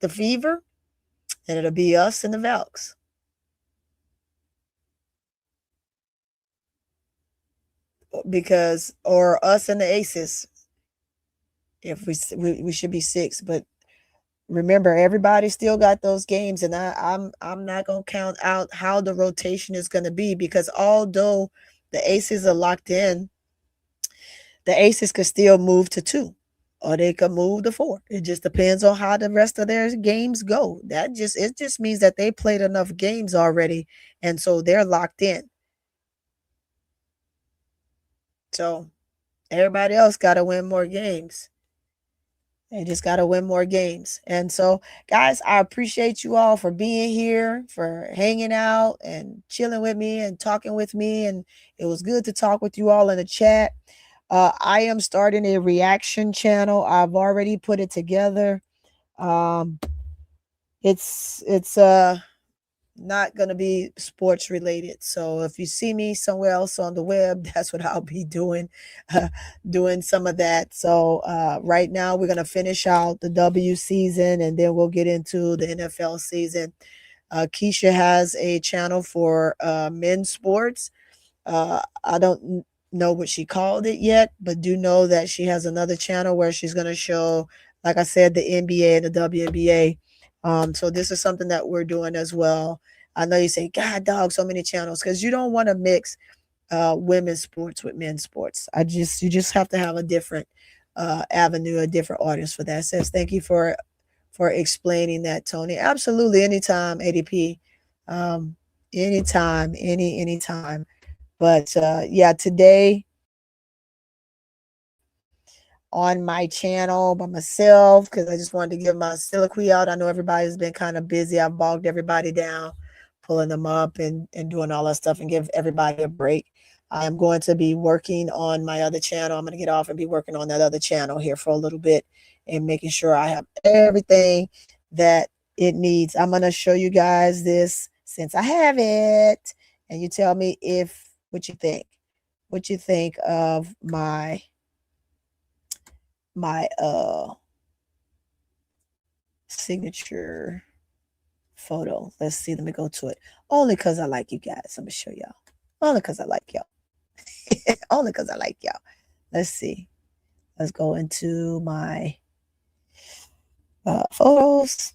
Fever, and it'll be us and the Valks. Or us and the Aces. If we should be 6, but remember, everybody still got those games, and I'm not gonna count out how the rotation is gonna be, because although the Aces are locked in, the Aces could still move to 2, or they could move to 4. It just depends on how the rest of their games go. It just means that they played enough games already, and so they're locked in. So everybody else got to win more games. They just got to win more games. And so, guys, I appreciate you all for being here, for hanging out and chilling with me and talking with me. And it was good to talk with you all in the chat. I am starting a reaction channel. I've already put it together. It's not going to be sports related. So if you see me somewhere else on the web, that's what I'll be doing, doing some of that. So right now we're going to finish out the W season, and then we'll get into the NFL season. Keisha has a channel for men's sports. I don't know what she called it yet, but do know that she has another channel where she's going to show, like I said, the NBA and the WNBA. So this is something that we're doing as well. I know you say, God, dog, so many channels, because you don't want to mix women's sports with men's sports. You just have to have a different avenue, a different audience for that. Says, thank you for explaining that, Tony. Absolutely, anytime, ADP. Anytime, anytime. But yeah, today on my channel by myself, because I just wanted to give my soliloquy out. I know everybody's been kind of busy. I've bogged everybody down, pulling them up and doing all that stuff and give everybody a break. I am going to be working on my other channel. I'm going to get off and be working on that other channel here for a little bit and making sure I have everything that it needs. I'm going to show you guys this since I have it, and you tell me what you think. What you think of my signature photo. Let's see. Let me go to it. Only because I like you guys. I'm gonna show y'all. Only because I like y'all. Only because I like y'all. Let's see. Let's go into my photos.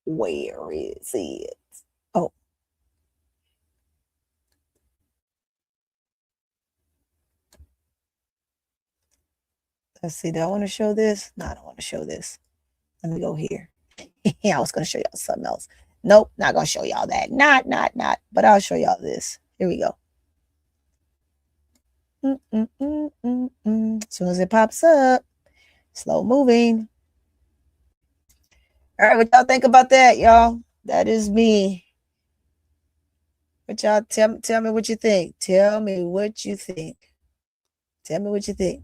Where is it? Oh. Let's see. Do I want to show this? No, I don't want to show this. Let me go here. I was going to show y'all something else. Nope, not going to show y'all that. Not. But I'll show y'all this. Here we go. As soon as it pops up, slow moving. All right, what y'all think about that, y'all? That is me. But y'all tell me what you think. Tell me what you think. Tell me what you think.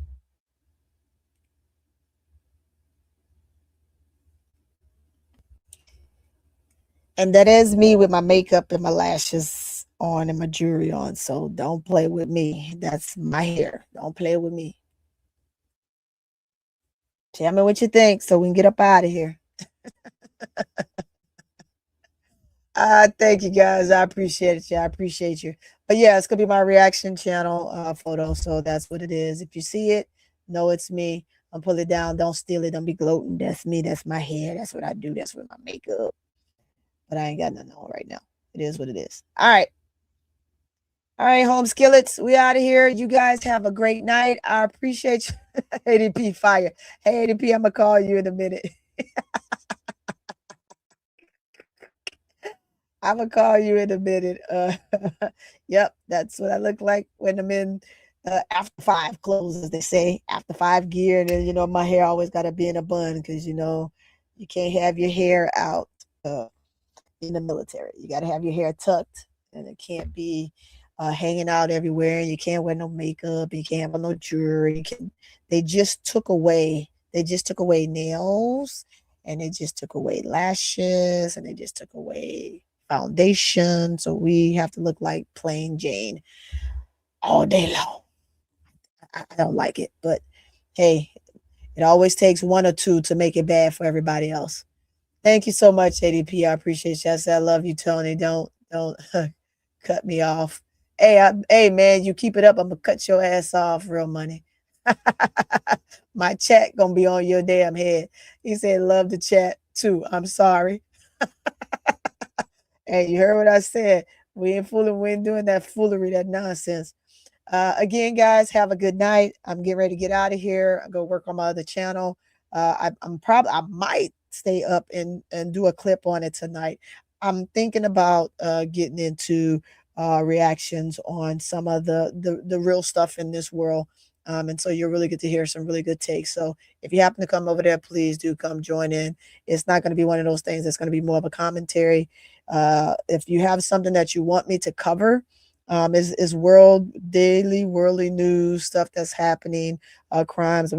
And that is me with my makeup and my lashes on and my jewelry on. So don't play with me. That's my hair. Don't play with me. Tell me what you think so we can get up out of here. Thank you guys. I appreciate it. I appreciate you. But yeah, it's gonna be my reaction channel photo. So that's what it is. If you see it, know it's me. I'll pull it down. Don't steal it. Don't be gloating. That's me. That's my hair. That's what I do. That's with my makeup. But I ain't got nothing on right now. It is what it is. All right. All right, home skillets. We out of here. You guys have a great night. I appreciate you. ADP fire. Hey, ADP, I'm gonna call you in a minute. I'm gonna call you in a minute. Yep, that's what I look like when I'm in after 5 clothes, as they say, after 5 gear. And then my hair always gotta be in a bun because you can't have your hair out in the military. You gotta have your hair tucked, and it can't be hanging out everywhere. And you can't wear no makeup. You can't have no jewelry. They just took away nails, and they just took away lashes, and they just took away foundation. So we have to look like plain Jane all day long. I don't like it, but hey, it always takes one or two to make it bad for everybody else. Thank you so much, ADP. I appreciate you. I said I love you, Tony. Don't cut me off. Hey, man, you keep it up, I'm gonna cut your ass off, real money. My chat gonna be on your damn head. He said, love the chat too. I'm sorry. Hey, you heard what I said. We ain't fooling. We ain't doing that foolery, that nonsense. Again, guys, have a good night. I'm getting ready to get out of here. I'm gonna work on my other channel. I might stay up and do a clip on it tonight. I'm thinking about getting into reactions on some of the real stuff in this world. And so you'll really get to hear some really good takes. So if you happen to come over there, please do come join in. It's not going to be one of those things. It's going to be more of a commentary. If you have something that you want me to cover, is worldly news, stuff that's happening, crimes,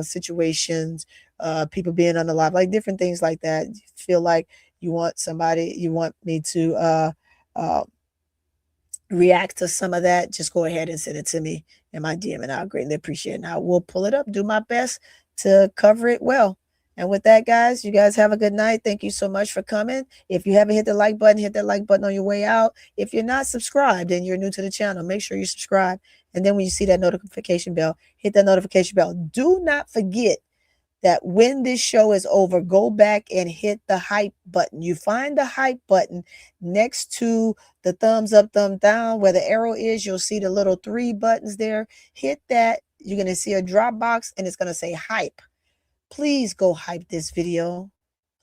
situations, people being unalive, like different things like that. You feel like you want me to react to some of that, just go ahead and send it to me in my DM, and I'll greatly appreciate it. And I will pull it up, do my best to cover it well. And with that, guys, you guys have a good night. Thank you so much for coming. If you haven't hit the like button, hit that like button on your way out. If you're not subscribed and you're new to the channel, make sure you subscribe. And then when you see that notification bell, hit that notification bell. Do not forget that when this show is over, go back and hit the hype button. You find the hype button next to the thumbs up, thumb down. Where the arrow is, you'll see the little 3 buttons there. Hit that you're going to see a drop box and it's going to say hype. Please go hype this video.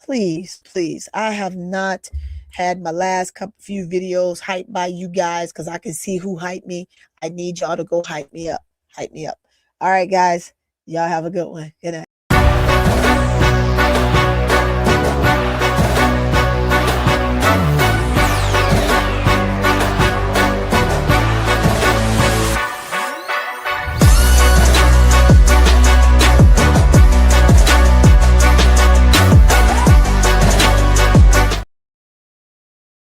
Please, please. I have not had my last few videos hyped by you guys because I can see who hyped me. I need y'all to go hype me up. Hype me up. All right, guys. Y'all have a good one. Good night.